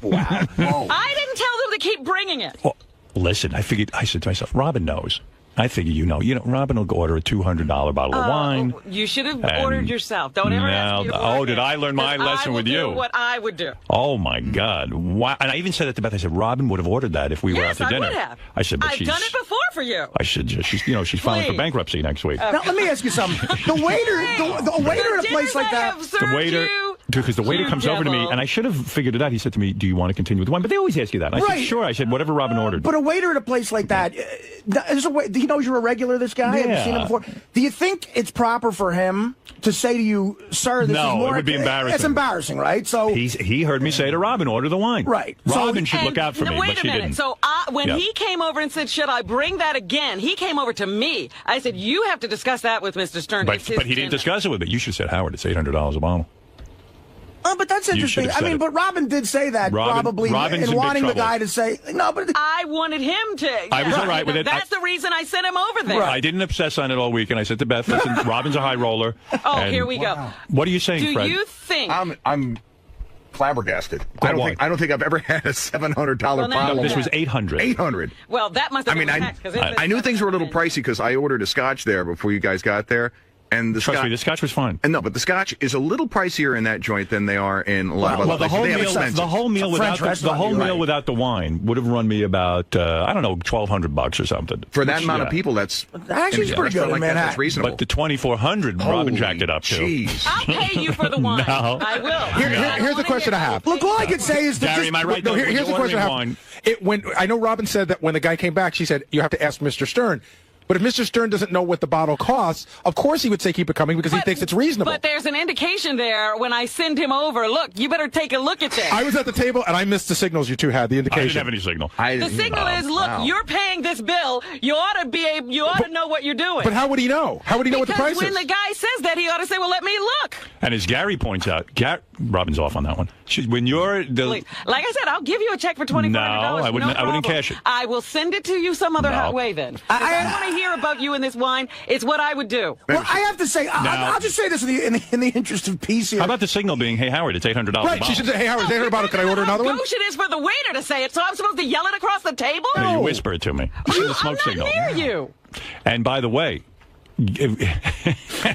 Wow. Whoa. I didn't tell them to keep bringing it. Well, listen, I said to myself, Robin knows. I figure Robin will go order a $200 bottle of wine. You should have ordered yourself. Don't ever ask me to order. Oh, did I learn my lesson with you? I will do what I would do. Oh, my God. Wow. And I even said that to Beth. I said, Robin would have ordered that if we were out to dinner. I would have. I said, but I've done it before for you. I said, she's filing for bankruptcy next week. Now, let me ask you something. The waiter at a place like that. The waiter... Because the waiter comes over to me, and I should have figured it out. He said to me, do you want to continue with the wine? But they always ask you that. And I said, sure. I said, whatever Robin ordered. But a waiter at a place like that, he knows you're a regular, this guy? Yeah. Have you seen him before? Do you think it's proper for him to say to you, sir, this is more... No, it would be embarrassing. It's embarrassing, right? So he heard me say to Robin, order the wine. Right. Robin should look out for me, but she didn't. So when he came over and said, should I bring that again? He came over to me. I said, you have to discuss that with Mr. Stern. But he didn't discuss it with me. You should have said, Howard, it's $800 a bottle. Oh, but that's interesting. I mean, but Robin did say that probably in wanting the guy to say, no, but... I wanted him to. I was all right with it. That's the reason I sent him over there. I didn't obsess on it all week, and I said to Beth, listen, Robin's a high roller. Oh, here we go. What are you saying, Fred? Do you think... I'm flabbergasted. I don't think I've ever had a $700 bottle. No, this was $800. $800. Well, that must have been tax. I knew things were a little pricey because I ordered a scotch there before you guys got there. And Trust me, the scotch was fine. And no, but the scotch is a little pricier in that joint than they are in a lot of other places. The whole meal without the wine would have run me about $1,200 or something. For that amount of people, that's actually pretty good in Manhattan. That's reasonable. But the $2,400, Robin jacked it up too. Jeez. I'll pay you for the wine. No. I will. Here's the question I have. Look, all I can say is that Gary, am I right? No, here's the question I have. I know Robin said that when the guy came back, she said, you have to ask Mr. Stern. But if Mr. Stern doesn't know what the bottle costs, of course he would say keep it coming because he thinks it's reasonable. But there's an indication there when I send him over. Look, you better take a look at this. I was at the table and I missed the signals you two had. The indication. I didn't have any signal. The signal is, look, you're paying this bill. You ought to know what you're doing. But how would he know? How would he know what the price is? Because when the guy says that, he ought to say, well, let me look. And as Gary points out, Robin's off on that one. When you're like I said, I'll give you a check for $2,400. No, I wouldn't cash it. I will send it to you some other way then. I don't want to hear about you and this wine. It's what I would do. Well, I have to say, I'll just say this in the interest of peace here. How about the signal being, hey, Howard, it's $800 Right, she should say, hey, Howard, it's $800. Can I order another one? How it is for the waiter to say it, so I'm supposed to yell it across the table? No, you whisper it to me. The smoke I'm not near you. And by the way,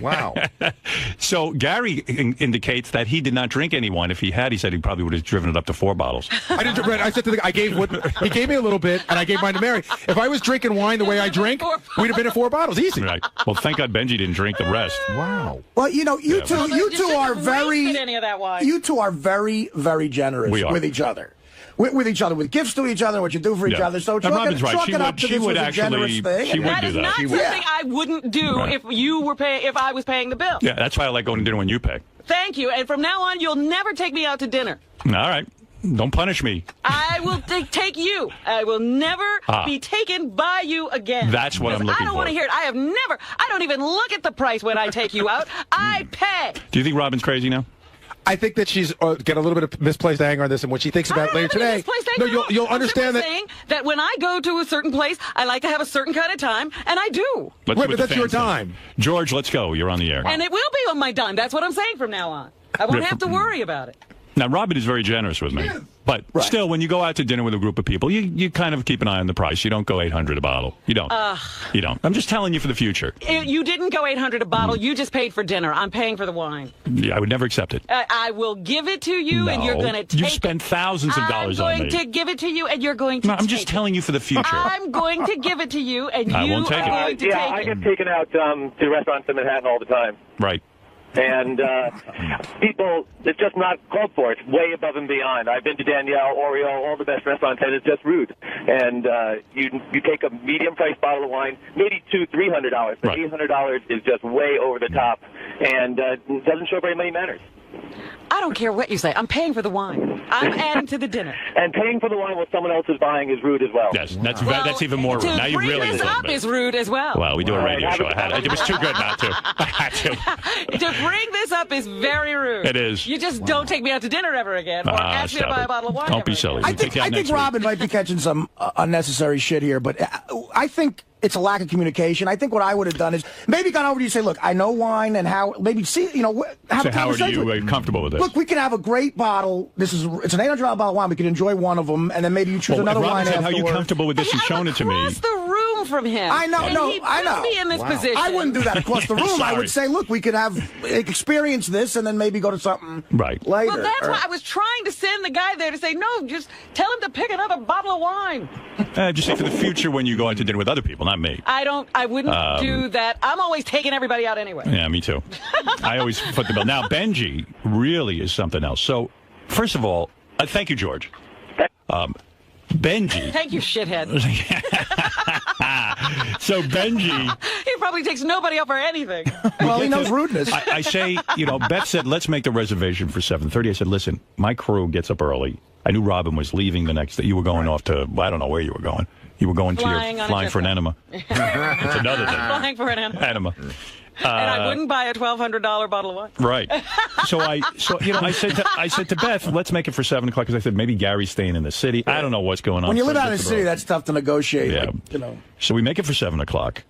wow. So Gary indicates that he did not drink any wine. If he had, he said he probably would have driven it up to 4 bottles. I didn't. I said to the guy, he gave me a little bit, and I gave mine to Mary. If I was drinking wine the way I drink, we'd have been at 4 bottles, easy. Right. Well, thank God Benjy didn't drink the rest. Wow. Well, you two are very. Any of that wine. You two are very, very generous with each other. With each other, with gifts to each other, what you do for each other. So Robin's right. She would actually. She would that do is that. not something I wouldn't do if I was paying the bill. Yeah, that's why I like going to dinner when you pay. Thank you. And from now on, you'll never take me out to dinner. All right. Don't punish me. I will take you. I will never be taken by you again. That's what I'm looking for. I don't want to hear it. I don't even look at the price when I take you out. I pay. Do you think Robin's crazy now? I think that she's get a little bit of misplaced anger on this, and what she thinks about later today. No, you'll understand that. Saying that when I go to a certain place, I like to have a certain kind of time, and I do. Right, but that's your time. George, let's go. You're on the air. And it will be on my dime. That's what I'm saying from now on. I won't have to worry about it. Now, Robin is very generous with me. But still, when you go out to dinner with a group of people, you kind of keep an eye on the price. You don't go $800 a bottle. You don't. You don't. I'm just telling you for the future. You didn't go $800 a bottle. You just paid for dinner. I'm paying for the wine. Yeah, I would never accept it. I will give it to you, and you're going to take it. You spent thousands of dollars on me. I'm going to give it to you, and you're going to take it. I'm just telling you for the future. I'm going to give it to you, and you are going to take it. Yeah, I get taken out to restaurants in Manhattan all the time. Right. And people, it's just not called for. It's way above and beyond. I've been to Danielle, Oreo, all the best restaurants, and it's just rude. And you take a medium-priced bottle of wine, maybe $200-300, but $800 is just way over the top, and doesn't show very many manners. I don't care what you say. I'm paying for the wine. I'm adding to the dinner. And paying for the wine while someone else is buying is rude as well. Yes, that's even more rude. Now you really this up is rude as well. Well, we do a radio show. It was too good not to. I had to. To bring this up is very rude. It is. You just don't take me out to dinner ever again, or ask me to buy a bottle of wine. Don't be silly. I think Robin might be catching some unnecessary shit here, but I think it's a lack of communication. I think what I would have done is maybe gone over to you and say, look, I know wine, and how maybe have a conversation. Howard, are you comfortable with this? Look, we can have a great bottle. It's an $800 bottle of wine. We can enjoy one of them, and then maybe you choose another wine afterwards. How are you comfortable with this? You've shown it to me. Across the room from him. I know. I know. Me in this position. I wouldn't do that across the room. I would say, look, we could experience this, and then maybe go to something later. Well, that's why I was trying to send the guy there to say, no, just tell him to pick another bottle of wine. Just say for the future when you go out to dinner with other people, not me. I wouldn't do that. I'm always taking everybody out anyway. Yeah, me too. I always foot the bill. Now, Benjy really is something else. So, first of all, thank you, George. Benjy. Thank you, shithead. So Benjy. He probably takes nobody up for anything. Well, he knows rudeness. I say, Beth said, let's make the reservation for 7:30. I said, listen, my crew gets up early. I knew Robin was leaving the next day. You were going off to, I don't know where you were going. You were going flying for an enema. It's another thing. Flying for an enema. And I wouldn't buy a $1,200 bottle of wine. Right. So I said to Beth, let's make it for 7 o'clock because I said maybe Gary's staying in the city. I don't know what's going on. When you live out in the city, that's tough to negotiate. Yeah. So we make it for 7 o'clock.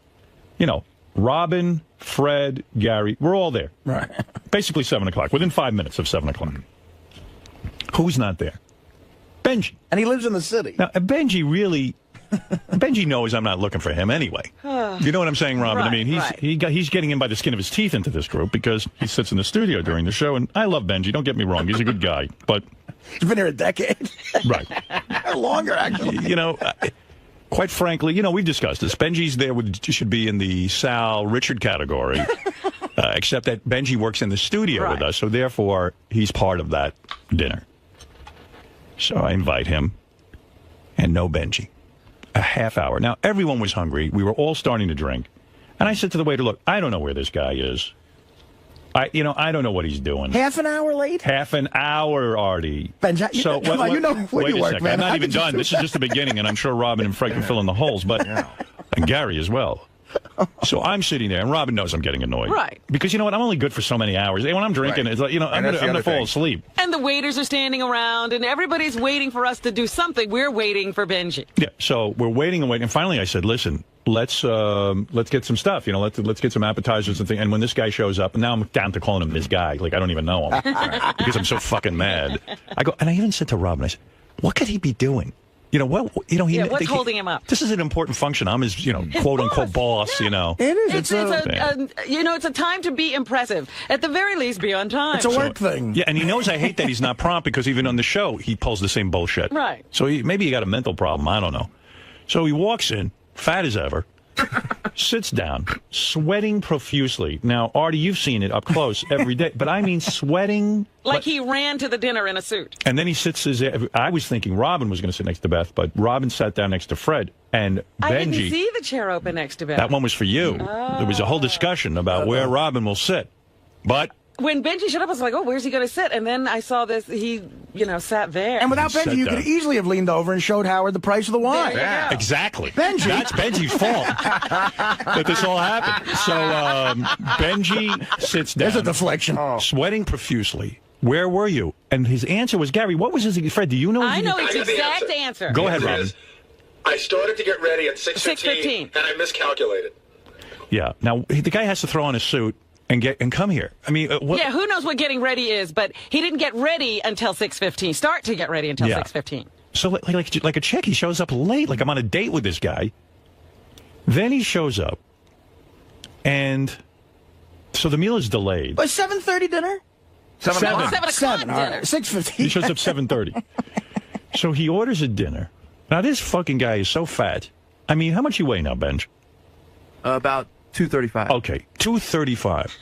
Robin, Fred, Gary, we're all there. Right. Basically 7 o'clock. Within 5 minutes of 7 o'clock. Who's not there? Benjy. And he lives in the city. Now, Benjy knows I'm not looking for him anyway. You know what I'm saying, Robin? Right, I mean, he's getting in by the skin of his teeth into this group because he sits in the studio during the show, and I love Benjy. Don't get me wrong; he's a good guy, but he's been here a decade, right? Longer, actually. Quite frankly, we've discussed this. Benjy's there should be in the Sal Richard category, except that Benjy works in the studio with us, so therefore he's part of that dinner. So I invite him, and no Benjy. half hour. Now, everyone was hungry. We were all starting to drink. And I said to the waiter, look, I don't know where this guy is. I don't know what he's doing. Half an hour late? Half an hour, Artie. Benjy, come on, you know where you work, man. I'm not even done. This is just the beginning, and I'm sure Robin and Fred can fill in the holes, but and Gary as well. So I'm sitting there, and Robin knows I'm getting annoyed. Right. Because you know what? I'm only good for so many hours. When I'm drinking, it's like, I'm going to fall asleep. And the waiters are standing around, and everybody's waiting for us to do something. We're waiting for Benjy. Yeah, so we're waiting and waiting. And finally I said, listen, let's get some stuff. Let's get some appetizers and things. And when this guy shows up, and now I'm down to calling him this guy. Like, I don't even know him. Because I'm so fucking mad. And I even said to Robin, I said, what could he be doing? What's holding him up? This is an important function. I'm his, quote unquote boss. Yeah. It is. It's a time to be impressive. At the very least, be on time. It's a work thing. Yeah, and he knows I hate that he's not prompt because even on the show he pulls the same bullshit. Right. So maybe he got a mental problem. I don't know. So he walks in, fat as ever, sits down, sweating profusely. Now, Artie, you've seen it up close every day, but I mean sweating. Like he ran to the dinner in a suit. And then he sits I was thinking Robin was going to sit next to Beth, but Robin sat down next to Fred. And Benjy. I didn't see the chair open next to Beth. That one was for you. Oh. There was a whole discussion about where Robin will sit. But when Benjy showed up, I was like, oh, where's he going to sit? And then I saw this, he, sat there. And without Benjy, you could easily have leaned over and showed Howard the price of the wine. Yeah. Exactly. Benjy. That's Benjy's fault that this all happened. So Benjy sits down. There's a deflection. Sweating profusely. Where were you? And his answer was, Gary, what was his... Fred, do you know... I know his exact answer. Go ahead, Robin. I started to get ready at 6:15, and I miscalculated. Yeah. Now, the guy has to throw on a suit and come here. I mean, yeah, who knows what getting ready is, but he didn't get ready until 6:15. Start to get ready until 6:15. So like a chick, he shows up late, like I'm on a date with this guy. Then he shows up, and so the meal is delayed. Was 7:30 dinner? 7 o'clock dinner. 6:15. He shows up 7:30. So he orders a dinner. Now this fucking guy is so fat. I mean, how much you weigh now, Benj? About 235. Okay, 235.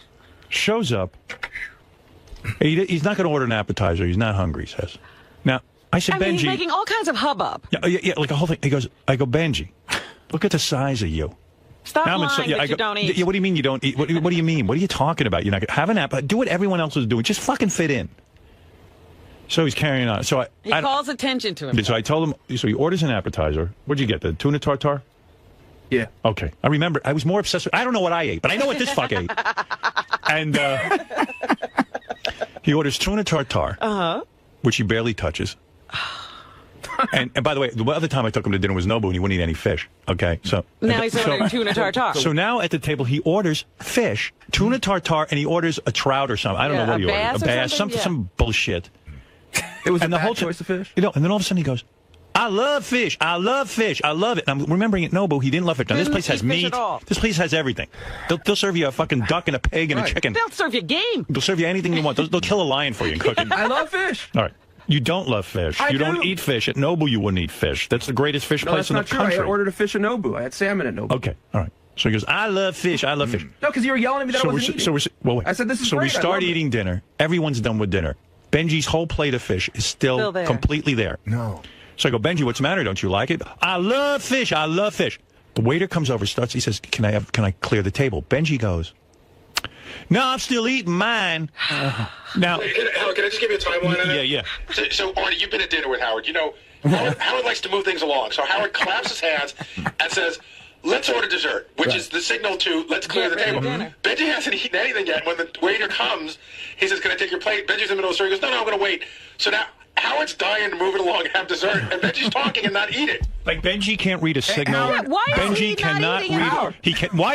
Shows up. He's not going to order an appetizer. He's not hungry, he says. Now, I said, Benjy... he's making all kinds of hubbub. Yeah, like a whole thing. I go, Benjy, look at the size of you. Stop lying that you don't eat. Yeah, what do you mean you don't eat? What do you mean? What are you talking about? You're not going to have an appetizer. Do what everyone else is doing. Just fucking fit in. So he's carrying on. So he calls attention to him. So I told him, so he orders an appetizer. What'd you get, the tuna tartare? Yeah. Okay. I remember, I was more obsessed with, I don't know what I ate, but I know what this fuck ate. And he orders tuna tartare, which he barely touches. And by the way, the other time I took him to dinner was Nobu, and he wouldn't eat any fish. Okay, so now he's ordering tuna tartare. So now at the table, he orders fish, tuna tartare, and he orders a trout or something. I don't know what he ordered. A bass, some bullshit. It was a bad choice of fish. And then all of a sudden he goes, I love fish. I love fish. I love it. And I'm remembering it. No, but he didn't love it. Now, this place has meat. This place has everything. They'll serve you a fucking duck and a pig and a chicken. They'll serve you game. They'll serve you anything you want. They'll kill a lion for you and cook it. I love fish. All right. You don't love fish. You don't eat fish. At Nobu, you wouldn't eat fish. That's the greatest fish place in the country. That's not true. I ordered a fish at Nobu. I had salmon at Nobu. Okay. All right. So he goes, I love fish. I love fish. No, because you were yelling at me that I wasn't eating. I said, this is So great. we start eating dinner. Everyone's done with dinner. Benji's whole plate of fish is still there. completely there. No. So I go, Benjy, what's the matter? Don't you like it? I love fish. I love fish. The waiter comes over, he says, can I clear the table? Benjy goes, no, I'm still eating mine. Now, Howard, can I just give you a timeline on that? Yeah. So, Artie, you've been at dinner with Howard. You know, Howard likes to move things along. So Howard claps his hands and says, let's order dessert, which is the signal to let's clear the table. Benjy hasn't eaten anything yet. When the waiter comes, he says, can I take your plate? Benji's in the middle of the story. He goes, no, I'm going to wait. So now Howard's dying to move it along and have dessert, and Benji's talking and not eat it. Like Benjy can't read a signal. Why is Benjy he cannot not eating? read. He can. Why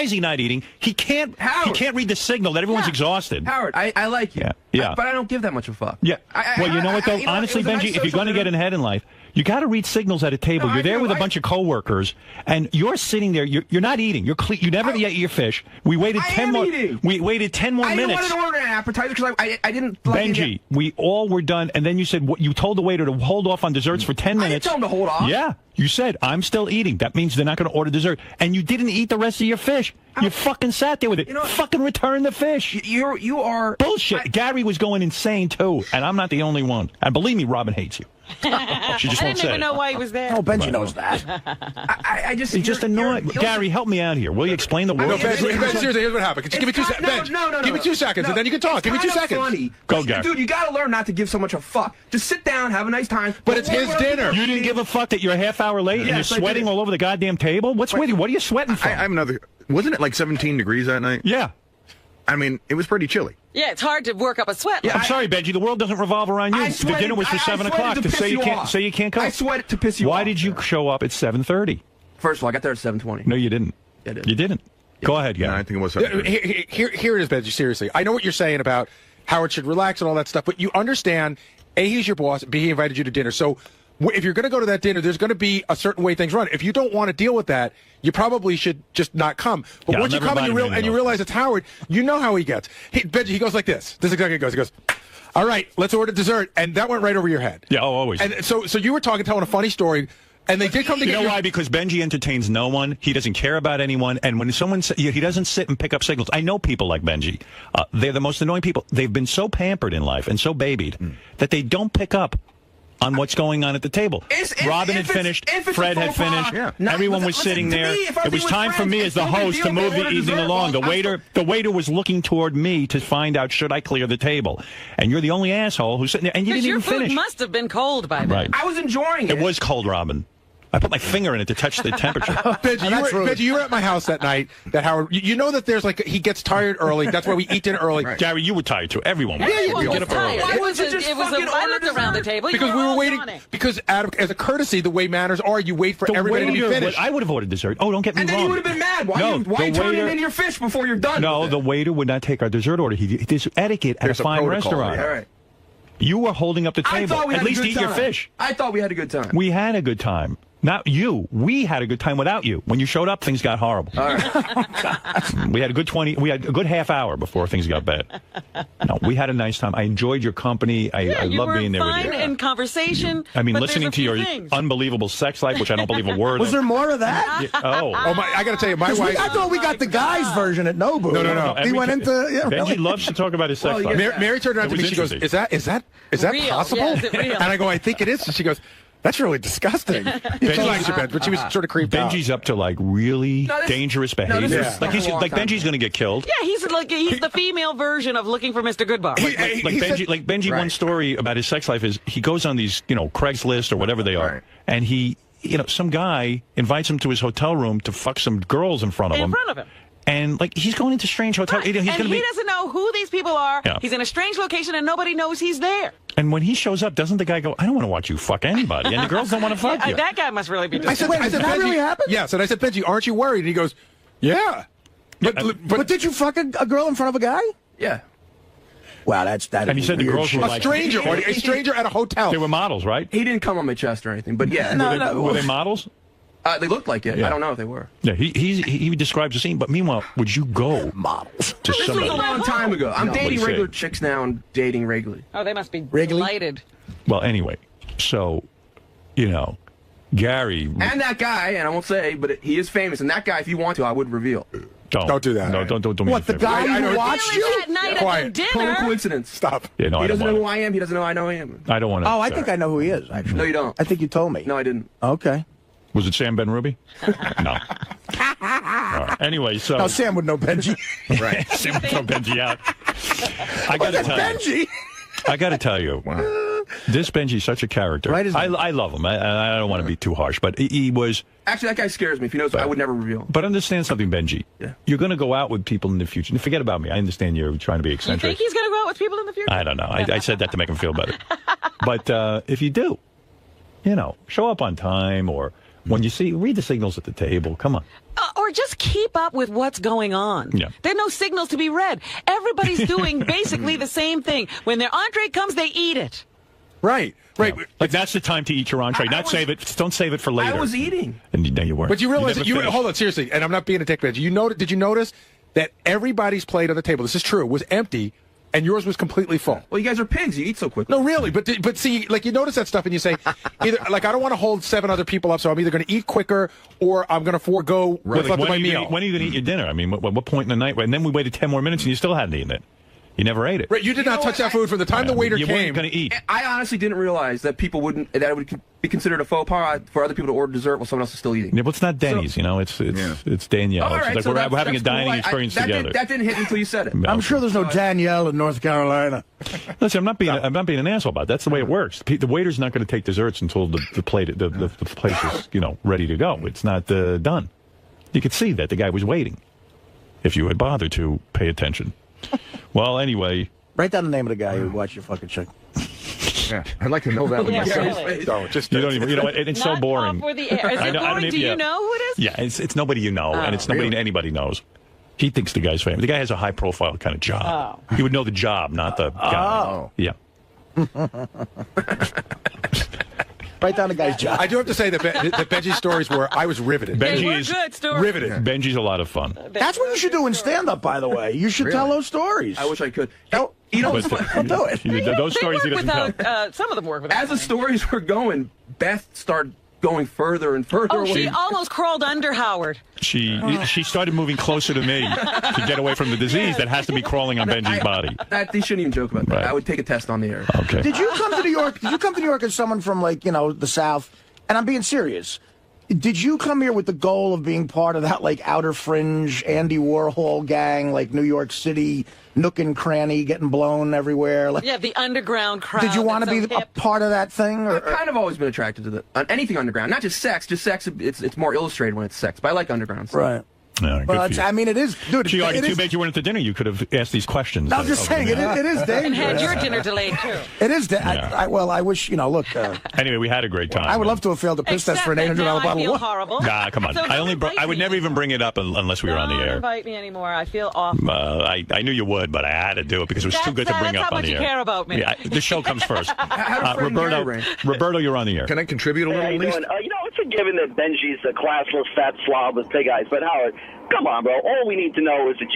is he not eating? He can't. He can't read the signal that everyone's exhausted. Howard, I like you. Yeah. But I don't give that much of a fuck. Yeah. Well, you know what though? Honestly, Benjy, if you're going to get ahead in life, you got to read signals at a table. You're there with a bunch of coworkers, and you're sitting there. You're not eating. You never eat your fish. We waited 10 more. We waited 10 more minutes. I didn't want to order an appetizer because I didn't. Benjy, we all were done, and then you said you told the waiter to hold off on desserts for 10 minutes. I didn't tell him to hold off. Yeah, you said I'm still eating. That means they're not going to order dessert, and you didn't eat the rest of your fish. You fucking sat there with it. Fucking return the fish. You are bullshit. Gary was going insane too, and I'm not the only one. And believe me, Robin hates you. She just I won't didn't say even it. know why he was there. Oh, Benji knows that. I just. He's just annoying. Gary, help me out here. Will you explain the No, word? seriously, here's what happened. Just give me 2 seconds. No. Give me 2 seconds, and then you can talk. Give me 2 seconds. Funny. Go, Gary. Dude, you gotta learn not to give so much a fuck. Just sit down, have a nice time. But it's his dinner. You didn't give a fuck that you're a half hour late and you're Yes, I sweating did. all over the goddamn table? What's with you? What are you sweating from? I have another. Wasn't it like 17 degrees that night? Yeah. I mean, it was pretty chilly. Yeah, it's hard to work up a sweat. I'm sorry, Benji. The world doesn't revolve around you. The dinner was for 7 o'clock. To say you can't come. I sweated to piss you off. Why did you show up at 7:30? First of all, I got there at 7:20. No, you didn't. I did. You didn't. Go ahead, Gary. No, I think it was 7:30. Here it is, Benji. Seriously, I know what you're saying about Howard should relax and all that stuff, but you understand, A, he's your boss, B, he invited you to dinner. So if you're going to go to that dinner, there's going to be a certain way things run. If you don't want to deal with that, you probably should just not come. But Yeah, once you I'll come never and invite him you realize it's Howard, you know how he gets. Benji, he goes like this. This is exactly how he goes. He goes, all right, let's order dessert. And that went right over your head. Yeah, always. And so you were telling a funny story, and they did come You together. know why? Because Benji entertains no one. He doesn't care about anyone. And when someone he doesn't sit and pick up signals. I know people like Benji. They're the most annoying people. They've been so pampered in life and so babied that they don't pick up on what's going on at the table. Robin had finished. Fred had finished. Everyone was sitting there. It was time for me as the host to move the evening along. The waiter was looking toward me to find out should I clear the table. And you're the only asshole who's sitting there, and you didn't even finish. Your food must have been cold by then. Right. I was enjoying it. It was cold, Robin. I put my finger in it to touch the temperature. Benji, you were at my house that night. That Howard, you know that there's like he gets tired early. That's why we eat dinner early. Right. Gary, you were tired too. Everyone was. Everyone You was get up tired. early. It was I looked around the table. Because you we were all waiting. yawning. Because as a courtesy, the way manners are, you wait for everybody to be finished. I would have ordered dessert. Oh, don't get me And wrong. then you would have been mad. Why you turning in your fish before you're done? No, with the it? waiter would not take our dessert order. There's etiquette at There's a a fine protocol, restaurant. yeah. All right. You were holding up the I table. thought we had At least a good eat time. your fish. I thought we had a good time. We had a good time. Not you. We had a good time without you. When you showed up, things got horrible. All right. We had a good We had a good half hour before things got bad. No, we had a nice time. I enjoyed your company. I love being there with you. You were fine in conversation. I mean, but listening there's a to your few things. unbelievable sex life, which I don't believe a word Was of. there more of that? Yeah, oh, I got to tell you, my wife. I thought we got the guys' version at Nobu. No. He went into. Yeah, Benji really? loves to talk about his sex life. Mary turned around to It me. was She goes, interesting. "Is that Real. possible?" Yeah, is it real? And I go, "I think it is." And she goes, "That's really disgusting." She likes your bed, but she was sort of creeped out. Benji's up to like really dangerous behavior. this is Like a long time Benji's going to get killed. Yeah, he's the female version of looking for Mr. Goodbar. Like Benji, one story about his sex life is he goes on these, Craigslist or whatever they are, and he, some guy invites him to his hotel room to fuck some girls in front of him. In front of him. And like he's going into strange hotels. Right. He doesn't know who these people are. Yeah. He's in a strange location and nobody knows he's there. And when he shows up, doesn't the guy go, "I don't want to watch you fuck anybody," and the girls don't want to fuck you? That guy must really be. I said, Wait, did that Benji, really happen? Yes, and I said, "Benji, aren't you worried?" And he goes, "Yeah." But did you fuck a girl in front of a guy? Yeah. Wow, that. And he said the girls were A like stranger, or a stranger at a hotel. they were models, right? He didn't come on my chest or anything, but yeah. Were they models? They looked like it. Yeah. I don't know if they were. Yeah, he describes the scene. But meanwhile, would you go Models. to This was somebody? a long time ago. I'm dating What'd he regular say? chicks now and dating regularly. Oh, they must be Wrigley? delighted. Well, anyway, so Gary. And that guy, and I won't say, but he is famous. And that guy, if you want to, I would reveal. Don't do that. No, don't me What, a the favor. guy I who know. watched Really, you? that night at Quiet. the Total dinner. coincidence. Stop. Yeah, no, He I don't doesn't know want who I am. He doesn't know I know him. I don't want to. Oh, I think I know who he is, actually. No, you don't. I think you told me. No, I didn't. Okay. Was it Sam Ben Ruby? No. All right. Anyway, so Now, Sam would know Benji. right, Sam would throw Benji out. I got to That's tell you. Benji. I got to tell you. This Benji's such a character. Right, isn't he? I love him. I don't want to be too harsh, but he was. Actually, that guy scares me. If he knows, I would never reveal. But understand something, Benji. Yeah. You're going to go out with people in the future. Forget about me. I understand you're trying to be You eccentric. think he's going to go out with people in the future? I don't know. I said that to make him feel better. But if you do, show up on time, or when you read the signals at the table. Come on. Or just keep up with what's going on. Yeah. There are no signals to be read. Everybody's doing basically the same thing. When their entree comes, they eat it. Right. Like that's the time to eat your entree. Save it. Don't save it for later. I was eating. And no, you weren't. But you realize never that finished. hold on, seriously, and I'm not being a dick, Benji. Did you notice that everybody's plate on the table, this is true, was empty, and yours was completely full? Well, you guys are pigs. You eat so quickly. No, really, but see, like you notice that stuff, and you say, either like I don't want to hold 7 other people up, so I'm either going to eat quicker or I'm going to forego what's left of my meal. When are you going to eat your dinner? I mean, what point in the night? And then we waited 10 more minutes, and you still hadn't eaten it. You never ate it. Right, you did not touch that food from the time the waiter you came. weren't going to eat. I honestly didn't realize that people wouldn't, that it would be considered a faux pas for other people to order dessert while someone else is still eating. Yeah, but it's not Denny's, you know. It's Danielle. All right, it's so like we're having a that's dining cool. experience that together. That didn't hit me until you said it. I'm sure there's no Danielle in North Carolina. Listen, I'm not being an asshole about it. That's the way it works. The waiter's not going to take desserts until the place is, you know, ready to go. It's not done. You could see that the guy was waiting. If you had bothered to pay attention. Well, anyway. Write down the name of the guy who watched your fucking chick. Yeah, I'd like to know that one myself. Really. No, just you don't even. You know what? It's so boring. For the air. Is it boring? Do you know who it is? Yeah, it's nobody you know, and it's nobody anybody knows. He thinks the guy's famous. The guy has a high-profile kind of job. He would know the job, not the guy. Oh. Yeah. Write down the guy's job. I do have to say that Benji's stories were, I was riveted. Benji is good stories. Riveted. Benji's a lot of fun. That's what you should do in stand-up, by the way. You should tell those stories. I wish I could. No, You know, I'll do it. Those stories he work doesn't tell. without, some of them work without. as the stories were going, Beth started going further and further Oh, away. she almost crawled under Howard. She started moving closer to me to get away from the disease that has to be crawling on Benji's body. They shouldn't even joke about that. Right. I would take a test on the air. Okay. Did you come to New York? Did you come to New York as someone from, like, you know, the South? And I'm being serious. Did you come here with the goal of being part of that, like, outer fringe Andy Warhol gang, like New York City, nook and cranny, getting blown everywhere? Like, Yeah, the underground crowd. did you want to be a part of that thing? Or, I've kind of always been attracted to anything underground. Not just sex. Just sex, it's more illustrated when it's sex. But I like underground stuff. right. Yeah, good Well, for you. I mean, it is, dude. Gee, It too is, bad you weren't at the dinner. You could have asked these questions. I'm just saying, it is dangerous. And had your dinner delayed, too. It is. Yeah. Well, I wish, you know, look. Anyway, we had a great time. I would love to have failed the piss test for an $800 now I bottle feel of wine. horrible. Nah, come on. So I would never even bring it up unless we were on the Don't air. invite me anymore. I feel awful. I knew you would, but I had to do it because it was too good to bring that's up how on much the you air. care about me. Yeah, the show comes first. Roberto, Roberto, you're on the air. Can I contribute a little How at you least? doing? You know, it's a given that Benji's a classless fat slob with pig eyes, but Howard, come on, bro. All we need to know is that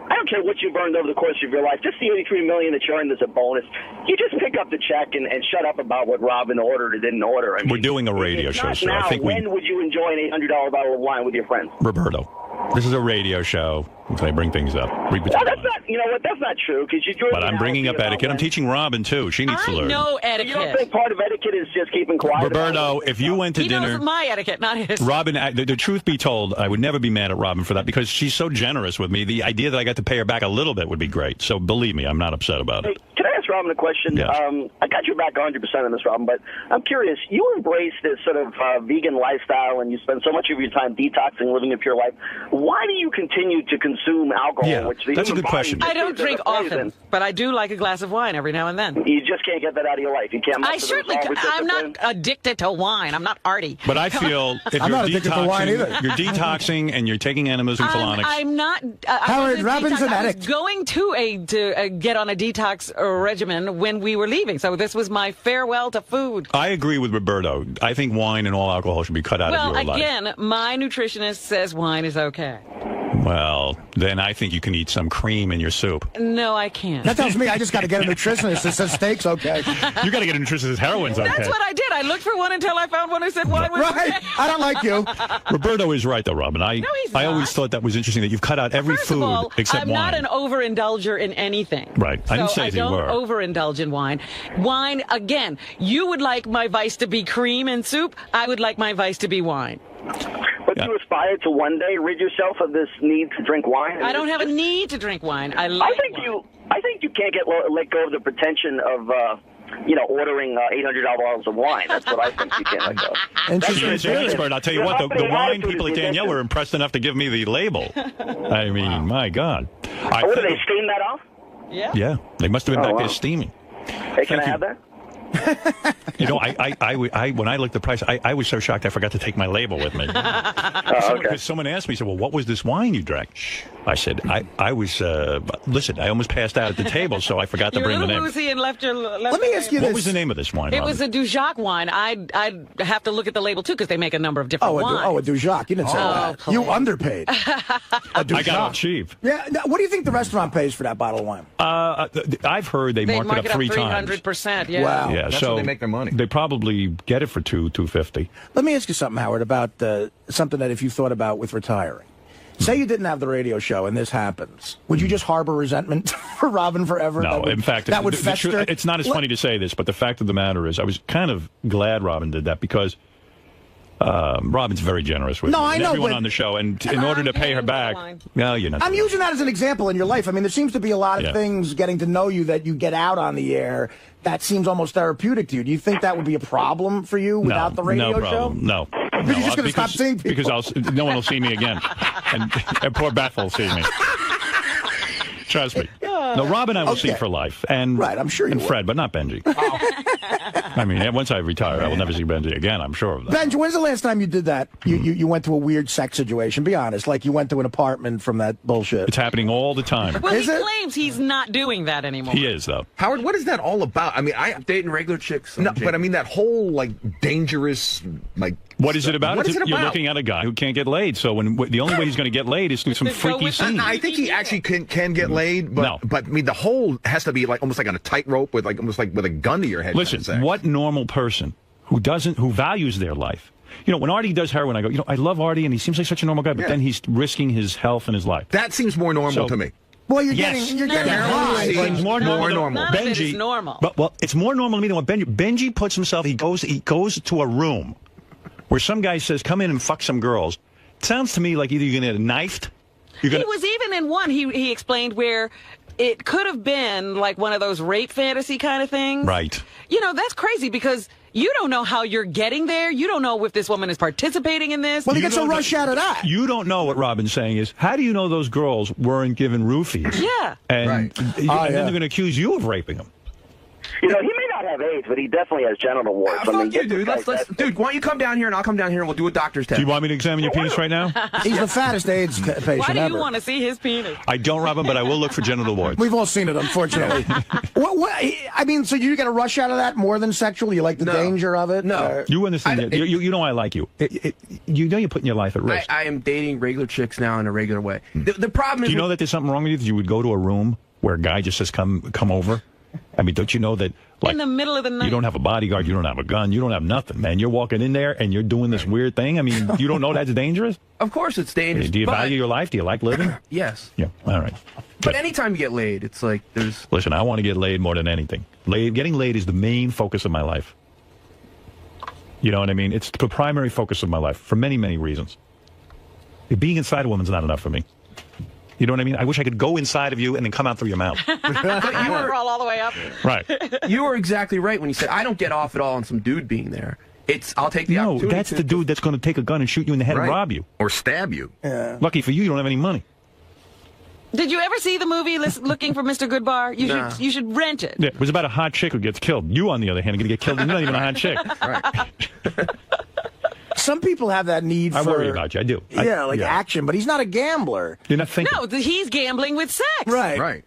I don't care what you've earned over the course of your life. Just the $83 million that you earned as a bonus. You just pick up the check and shut up about what Robin ordered or didn't order. I mean, We're doing a radio if show, not sir. now, I think when would you enjoy an $800 bottle of wine with your friends? Roberto, this is a radio show. Can I bring things up? Read between No, that's the lines. not. You know what? That's not true. Because you. But I'm bringing up etiquette. I'm teaching Robin too. She needs to I learn. know You don't etiquette. think part of etiquette is just keeping quiet? Roberto, if you went to He dinner, knows my etiquette, not his. Robin, the truth be told, I would never be mad at Robin for that because she's so generous with me. The idea that I got to pay her back a little bit would be great. So believe me, I'm not upset about it. Can I ask Robin a question? Yes. I got your back 100% on this, Robin, but I'm curious. You embrace this sort of vegan lifestyle and you spend so much of your time detoxing, living a pure life. Why do you continue to consume alcohol? Yeah, which the that's a human good question. body I don't just drink isn't often, amazing? but I do like a glass of wine every now and then. You just can't get that out of your life. You can't. I certainly. I'm not addicted to wine. I'm not arty. But I feel if I'm you're not addicted to wine either. you're detoxing and you're taking enemas and colonics. I'm not. Howard, I Robin's was an addict. going to get on a detox regimen when we were leaving, so this was my farewell to food. I agree with Roberto. I think wine and all alcohol should be cut out of Well, your life. again, my nutritionist says wine is okay. Well, then I think you can eat some cream in your soup. No, I can't. That tells me I just got to get a nutritionist that says steak's okay. You got to get a nutritionist. Heroin's okay. That's what I did. I looked for one until I found one who said wine was Right. okay. I don't like you. Roberto is right, though, Robin. No, he's I always not. thought that was interesting that you've cut out every First food of all, except I'm wine. not an overindulger in anything. Right. I didn't So say they don't were. overindulge in wine. Wine, again, you would like my vice to be cream and soup. I would like my vice to be wine. But you aspire to one day rid yourself of this need to drink wine. I don't have a need to drink wine. I like wine. I think you can't let go of the pretension of ordering $800 bottles of wine. That's what I think you can't let go. As an expert, I'll tell you what, the wine people at Danielle were impressed enough to give me the label. I mean, my God. What do they steam that off? Yeah. Yeah, they must have been back wow. there steaming. Hey, can I have that? You know, I when I looked at the price, I was so shocked I forgot to take my label with me. Because someone asked me, said, "Well, what was this wine you drank?" I said, "I was listen, I almost passed out at the table, so I forgot to bring the name." Woozy and left your. Let me ask you this. What was the name of this wine? It was a Dujac wine. I'd have to look at the label too because they make a number of different wines. A Dujac. You didn't say that. please. You underpaid. I got it cheap. Yeah. What do you think the restaurant pays for that bottle of wine? I've heard they mark it up 3 times. 300%. Yeah. Wow. Yeah, That's so how they make their money. They probably get it for $250. Let me ask you something, Howard, about something that if you thought about with retiring. Say you didn't have the radio show and this happens. Would you just harbor resentment for Robin forever? No, in fact, that would fester. It's not as funny to say this, but the fact of the matter is I was kind of glad Robin did that because Robin's very generous with everyone on the show, and in order to pay her back, no, you're not. I'm using that as an example in your life. I mean, there seems to be a lot of things getting to know you that you get out on the air that seems almost therapeutic to you. Do you think that would be a problem for you without the radio show? No. You're just going to stop seeing people. Because no one will see me again, and poor Beth will see me. Trust me. No, Robin I will see for life. And right, I'm sure you and Fred, but not Benjy. I mean, once I retire, I will never see Benjy again, I'm sure of that. Benjy, when's the last time you did that? You went to a weird sex situation, be honest. Like you went to an apartment from that bullshit. It's happening all the time. Well, he claims he's not doing that anymore. He is, though. Howard, what is that all about? I mean, I'm dating regular chicks. No, but I mean that whole, like, dangerous, like... What is it about? What is it about? You're looking at a guy who can't get laid, so the only way he's going to get laid is through some freaky scene. I think he actually can get laid, but I mean the whole has to be like almost like on a tightrope with almost like with a gun to your head. Listen, what normal person who values their life? You know, when Artie does heroin, I go, I love Artie, and he seems like such a normal guy, but then he's risking his health and his life. That seems more normal to me. Well, you're getting It's more normal. None of it is normal. Well, it's more normal to me than what Benjy puts himself. He goes to a room where some guy says, "Come in and fuck some girls." It sounds to me like either you're going to get knifed. He was even in one. He explained where it could have been like one of those rape fantasy kind of things. Right. You know, that's crazy because you don't know how you're getting there. You don't know if this woman is participating in this. Well, he gets a rush out of that. You don't know what Robin's saying is, how do you know those girls weren't given roofies? Yeah. And, and then they're going to accuse you of raping them. You know, he may not have AIDS, but he definitely has genital warts. Fuck you, dude. Dude, why don't you come down here and I'll come down here and we'll do a doctor's test. Do you want me to examine your penis right now? He's the fattest AIDS patient ever. Why do you want to see his penis? I don't, Robin, but I will look for genital warts. We've all seen it, unfortunately. I mean, so you get a rush out of that more than sexual? You like the danger of it? No. You understand. You know I like you. You know you're putting your life at risk. I am dating regular chicks now in a regular way. The problem is... Do you know that there's something wrong with you? That you would go to a room where a guy just says, come over? I mean, don't you know that... Like, in the middle of the night. You don't have a bodyguard. You don't have a gun. You don't have nothing, man. You're walking in there and you're doing this weird thing. I mean, you don't know that's dangerous? Of course it's dangerous. Do you value your life? Do you like living? Yes. Yeah. All right. But anytime you get laid, it's like there's... Listen, I want to get laid more than anything. Getting laid is the main focus of my life. You know what I mean? It's the primary focus of my life for many, many reasons. Being inside a woman's not enough for me. You know what I mean? I wish I could go inside of you and then come out through your mouth. But you crawl all the way up. Right. You were exactly right when you said, I don't get off at all on some dude being there. I'll take the opportunity. No, that's the dude that's going to take a gun and shoot you in the head and rob you. Or stab you. Yeah. Lucky for you, you don't have any money. Did you ever see the movie Looking for Mr. Goodbar? You should rent it. Yeah, it was about a hot chick who gets killed. You, on the other hand, are going to get killed and you're not even a hot chick. Right. Some people have that need I worry about you. I do. Action, but he's not a gambler. You're not thinking. No, he's gambling with sex. Right.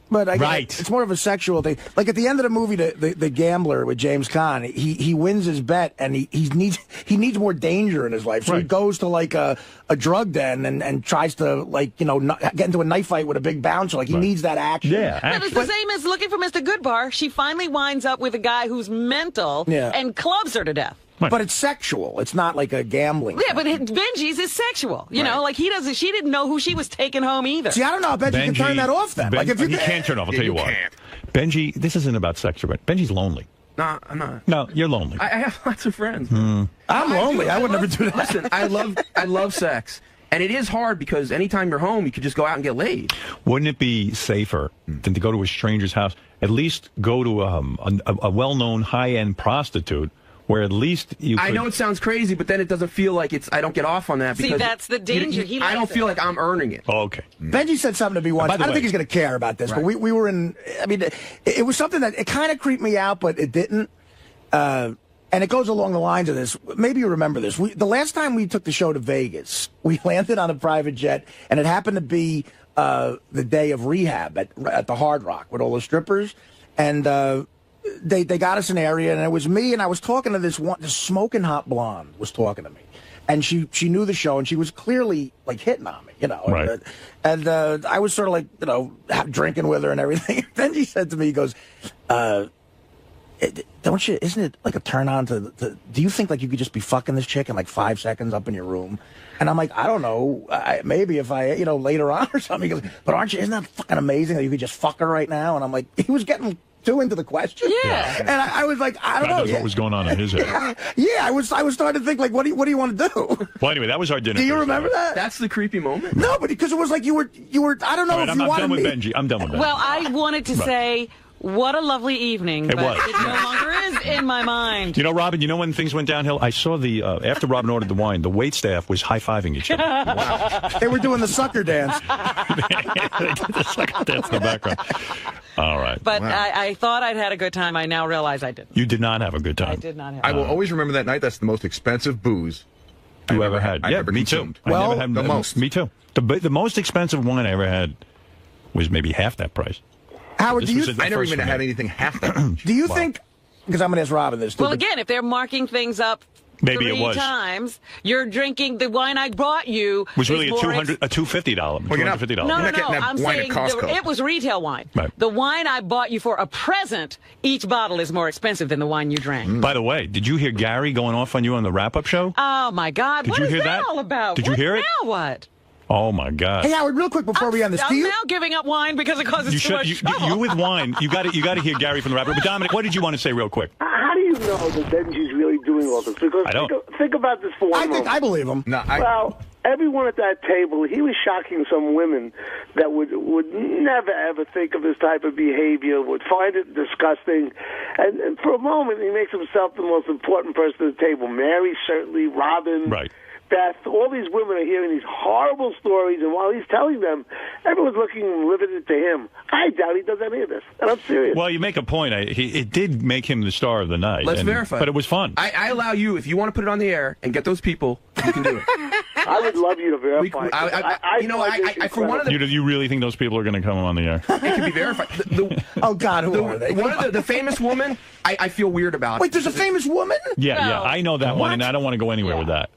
But it's more of a sexual thing. Like at the end of the movie, the Gambler with James Caan, he wins his bet and he needs more danger in his life. So he goes to like a drug den and tries to get into a knife fight with a big bouncer. Like he needs that action. Yeah, but it's the same as Looking for Mr. Goodbar. She finally winds up with a guy who's mental and clubs her to death. Right. But it's sexual. It's not like a gambling thing. But Benjy's is sexual. You know, like she didn't know who she was taking home either. See, I don't know. I bet you can turn that off then. Like if you can't turn it off, I'll tell you what. Benjy, this isn't about sex. Benjy's lonely. No, I'm not. No, you're lonely. I have lots of friends. I'm lonely. I would never do that. Listen, I love sex. And it is hard because anytime you're home, you could just go out and get laid. Wouldn't it be safer than to go to a stranger's house? At least go to a well-known high-end prostitute where at least you could... I know it sounds crazy, but then it doesn't feel like I don't get off on that. Because see, that's the danger. I don't feel like I'm earning it. Oh, okay. Benjy said something to me once. I don't think he's going to care about this, but we were in... I mean, it was something that it kind of creeped me out, but it didn't. And it goes along the lines of this. Maybe you remember this. The last time we took the show to Vegas, we landed on a private jet, and it happened to be the day of rehab at the Hard Rock with all the strippers. And... They got us an area, and it was me, and I was talking to this smoking hot blonde was talking to me. And she knew the show, and she was clearly, like, hitting on me, you know. Right. And I was sort of like, drinking with her and everything. Then she said to me, he goes, don't you? Isn't it like a turn on to? Do you think like you could just be fucking this chick in like 5 seconds up in your room? And I'm like, I don't know. Maybe if I, later on or something. He goes, but aren't you? Isn't that fucking amazing that you could just fuck her right now? And I'm like, he was getting too into the question. Yeah. And I was like, I don't know. That's what was going on in his head. Yeah, I was starting to think like, what do you want to do? Well, anyway, that was our dinner. Do you remember that? That's the creepy moment. No, but because it was like you were. I don't know Right, if you I'm wanted done with me. Benjy. I'm done with Benjy. Well, I wanted to say, what a lovely evening, It but was. it no longer is in my mind. You know, Robin, when things went downhill? I saw after Robin ordered the wine, the waitstaff was high-fiving each other. Wow. They were doing the sucker dance. The sucker dance in the background. All right. But I thought I'd had a good time. I now realize I didn't. You did not have a good time. I did not have I will always remember that night. That's the most expensive booze you ever had. I've Yeah, ever me consumed. too. Well, I never had the most. Me too. The most expensive wine I ever had was maybe half that price. Howard, This do was you? the I never first even for had me. anything half that much. Do you think? Because I'm going to ask Robin this too. Well, but- again, if they're marking things up Maybe it 3 was. times, you're drinking the wine I brought you. Was really is a more $250. Well, you're not- $250. No, You're no, not getting no. that I'm wine at saying Costco. it was retail wine. Right. The wine I bought you for a present, each bottle is more expensive than the wine you drank. By the way, did you hear Gary going off on you on the wrap-up show? Oh, my God. Did What you is hear that that? all about? Did you hear it? Now what? Oh my God! Hey Howard, real quick before we end this, do I'm you? now giving up wine because it causes You too much trouble. you with wine. You got to hear Gary from the wrap-up. But Dominic, what did you want to say real quick? How do you know that Benjy's really doing all this? Because I don't. think about this for one moment. I believe him. No, Well, everyone at that table, he was shocking some women that would never ever think of this type of behavior, would find it disgusting, and for a moment he makes himself the most important person at the table. Mary, certainly, Robin, Right. Beth, all these women are hearing these horrible stories, and while he's telling them, everyone's looking riveted to him. I doubt he does any of this, and I'm serious. Well, you make a point. It did make him the star of the night. Let's verify. But it was fun. I allow you, if you want to put it on the air and get those people, you can do it. I would love you to verify. For one of the, You really think those people are going to come on the air? it can be verified. Oh God, who are they? One of the famous woman, I feel weird about. Wait, there's a famous woman? Yeah, I know that one, and I don't want to go anywhere with that.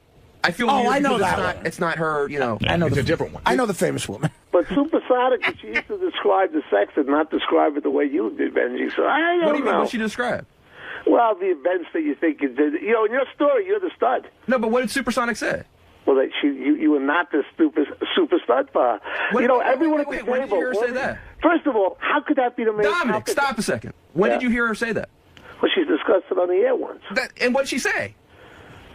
I feel Oh, weird I know because that one. it's not her, I know It's a different one. I know the famous woman. But supersonic, she used to describe the sex and not describe it the way you did, Benjy. So I don't What do you mean? know. What she describe? Well, the events that you think you did. In your story, you're the stud. No, but what did Supersonic say? Well, that you were not the super stud for her. Everyone at the table. When did you hear her say that? First of all, how could that be the main Dominic, topic? stop a second. When did you hear her say that? Well, she's discussed it on the air once. And what'd she say?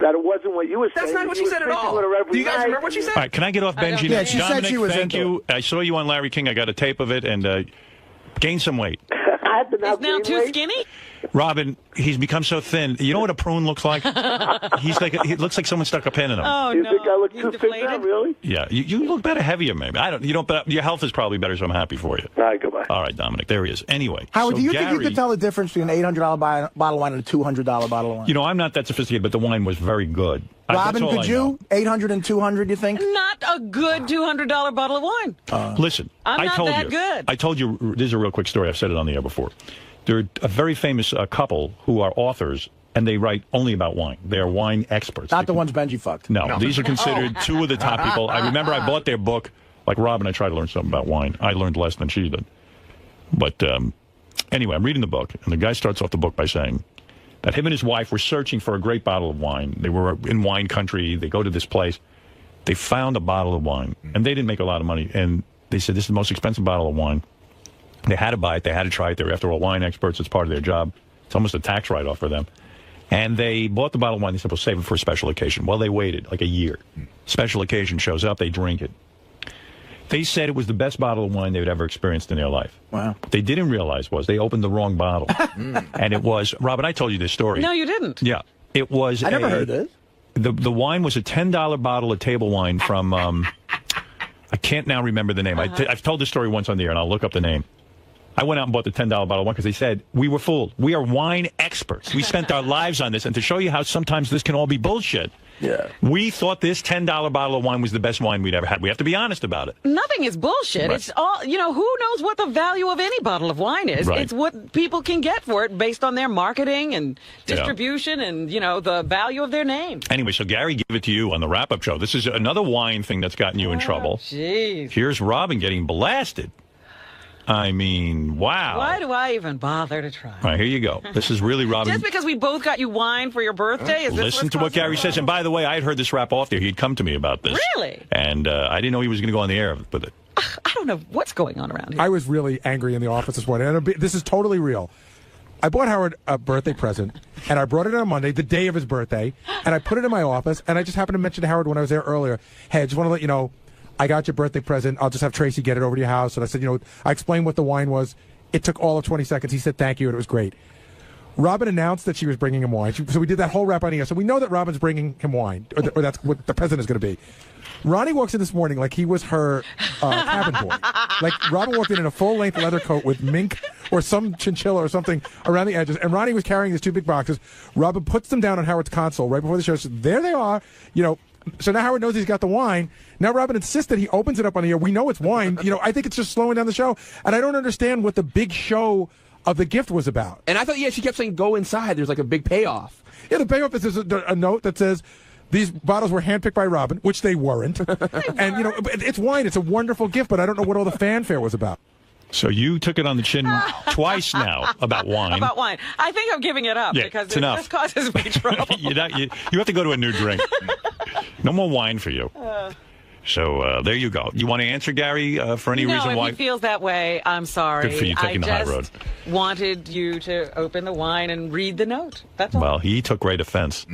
That it wasn't what you were saying. That's not what You she were said at speaking all. with her every Do you guys night. remember what she said? All right, can I get off Benjy? Yeah, she said Dominic, she was thank into you. I saw you on Larry King. I got a tape of it, and gained some weight. I have to now He's now gain too weight. skinny? Robin, he's become so thin. You know what a prune looks like? He looks like someone stuck a pin in him. Oh, You no. think I look He's too thin now, deflated? really? Yeah, you look better heavier, maybe. I don't. You don't. But your health is probably better, so I'm happy for you. All right, goodbye. All right, Dominic. There he is. Anyway, Howard, so do you think you Gary- could tell the difference between an $800 bottle of wine and a $200 bottle of wine? You know, I'm not that sophisticated, but the wine was very good. Robin, that's all could I you? know. 800 and 200, you think? Not a good $200 bottle of wine. Listen, I'm I not told that you. good. I told you. This is a real quick story. I've said it on the air before. They're a very famous couple who are authors, and they write only about wine. They are wine experts. Not the ones Benjy fucked. No, these are considered two of the top people. I remember I bought their book. Like Robin, I tried to learn something about wine. I learned less than she did. But anyway, I'm reading the book, and the guy starts off the book by saying that him and his wife were searching for a great bottle of wine. They were in wine country. They go to this place. They found a bottle of wine, and they didn't make a lot of money. And they said, this is the most expensive bottle of wine. They had to buy it. They had to try it. They were, after all, wine experts. It's part of their job. It's almost a tax write-off for them. And they bought the bottle of wine. They said, we'll save it for a special occasion. Well, they waited like a year. Special occasion shows up. They drink it. They said it was the best bottle of wine they'd ever experienced in their life. Wow. What they didn't realize was they opened the wrong bottle. And it was, Robin, I told you this story. No, you didn't. Yeah. It was I never heard this. The wine was a $10 bottle of table wine from, I can't now remember the name. I've told this story once on the air, and I'll look up the name. I went out and bought the $10 bottle of wine because they said, we were fooled. We are wine experts. We spent our lives on this. And to show you how sometimes this can all be bullshit, we thought this $10 bottle of wine was the best wine we'd ever had. We have to be honest about it. Nothing is bullshit. Right. It's all, who knows what the value of any bottle of wine is. Right. It's what people can get for it based on their marketing and distribution and, the value of their name. Anyway, so Gary gave it to you on the wrap-up show. This is another wine thing that's gotten you in trouble. Jeez. Here's Robin getting blasted I mean, wow. Why do I even bother to try? All right, here you go. This is really Robin. Just because we both got you wine for your birthday? Is this Listen to what Gary says. And by the way, I had heard this rap off there. He'd come to me about this. Really? And I didn't know he was going to go on the air with it. I don't know what's going on around here. I was really angry in the office this morning. And this is totally real. I bought Howard a birthday present, and I brought it on Monday, the day of his birthday, and I put it in my office, and I just happened to mention to Howard when I was there earlier, hey, I just want to let you know, I got your birthday present. I'll just have Tracy get it over to your house. And I said, I explained what the wine was. It took all of 20 seconds. He said thank you, and it was great. Robin announced that she was bringing him wine. So we did that whole rap on here. So we know that Robin's bringing him wine, or that's what the present is going to be. Ronnie walks in this morning like he was her cabin boy. Like Robin walked in a full-length leather coat with mink or some chinchilla or something around the edges, and Ronnie was carrying these 2 big boxes. Robin puts them down on Howard's console right before the show. So there they are. So now Howard knows he's got the wine. Now Robin insists that he opens it up on the air. We know it's wine. I think it's just slowing down the show, and I don't understand what the big show of the gift was about. And I thought, she kept saying go inside. There's like a big payoff. Yeah, the payoff is a note that says, these bottles were handpicked by Robin, which they weren't. And, it's wine. It's a wonderful gift, but I don't know what all the fanfare was about. So you took it on the chin twice now about wine. About wine. I think I'm giving it up because it's enough. Just causes me trouble. you have to go to a new drink. No more wine for you. So there you go. You want to answer, Gary, for any reason why? No, if he feels that way, I'm sorry. Good for you taking the high road. I just wanted you to open the wine and read the note. That's all. Well, he took great offense.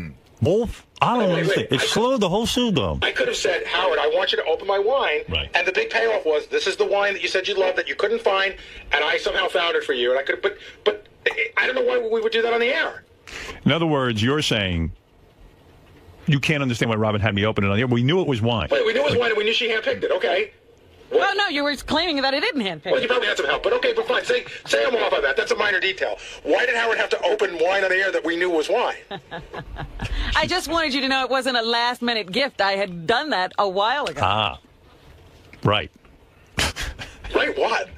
Wolf, I don't understand. It slowed the whole show down. I could have said, Howard, I want you to open my wine. Right. And the big payoff was, this is the wine that you said you loved that you couldn't find, and I somehow found it for you. And I could have, but I don't know why we would do that on the air. In other words, you're saying you can't understand why Robin had me open it on the air. We knew it was wine. Wait, we knew it was wine, and we knew she handpicked it. Okay. Well, no, you were claiming that I didn't handpick. Well, you probably had some help, but okay, but fine. Say I'm off on that. That's a minor detail. Why did Howard have to open wine on the air that we knew was wine? I just wanted you to know it wasn't a last-minute gift. I had done that a while ago. Ah, right. Right what?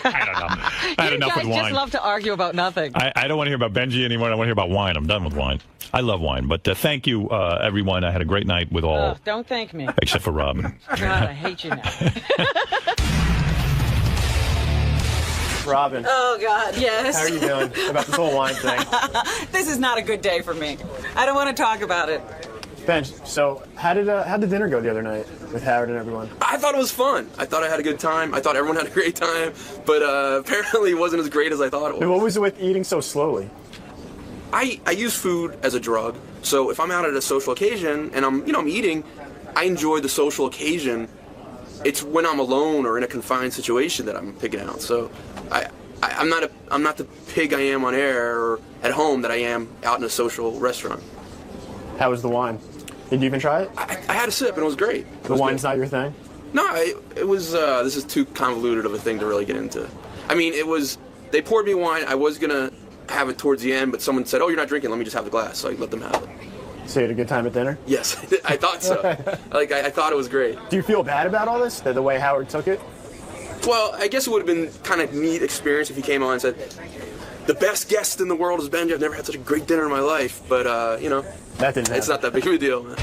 I don't know. I had enough with wine. You guys just love to argue about nothing. I don't want to hear about Benjy anymore. I want to hear about wine. I'm done with wine. I love wine. But thank you, everyone. I had a great night with all. Don't thank me. Except for Robin. God, I hate you now. Robin. Oh, God, yes. How are you doing about this whole wine thing? This is not a good day for me. I don't want to talk about it. Benj, so how'd the dinner go the other night with Howard and everyone? I thought it was fun. I thought I had a good time. I thought everyone had a great time, but apparently it wasn't as great as I thought it was. What was it with eating so slowly? I use food as a drug, so if I'm out at a social occasion and I'm eating, I enjoy the social occasion. It's when I'm alone or in a confined situation that I'm pigging out. So I'm not the pig I am on air or at home that I am out in a social restaurant. How was the wine? Did you even try it? I had a sip and it was great. The wine's not your thing? No, it was. This is too convoluted of a thing to really get into. I mean, it was. They poured me wine. I was gonna have it towards the end, but someone said, "Oh, you're not drinking. Let me just have the glass." So I let them have it. So you had a good time at dinner? Yes, I thought so. I thought it was great. Do you feel bad about all this? The way Howard took it? Well, I guess it would have been kind of neat experience if he came on and said, "The best guest in the world is Benjy. I've never had such a great dinner in my life." But that didn't happen. It's not that big of a deal, man.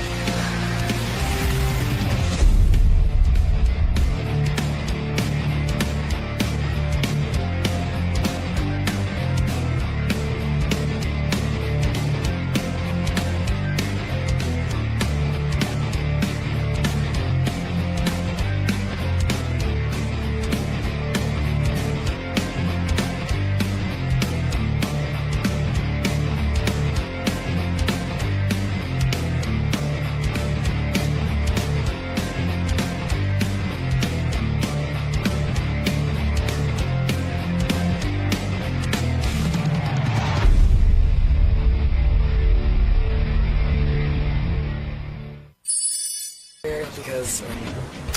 Because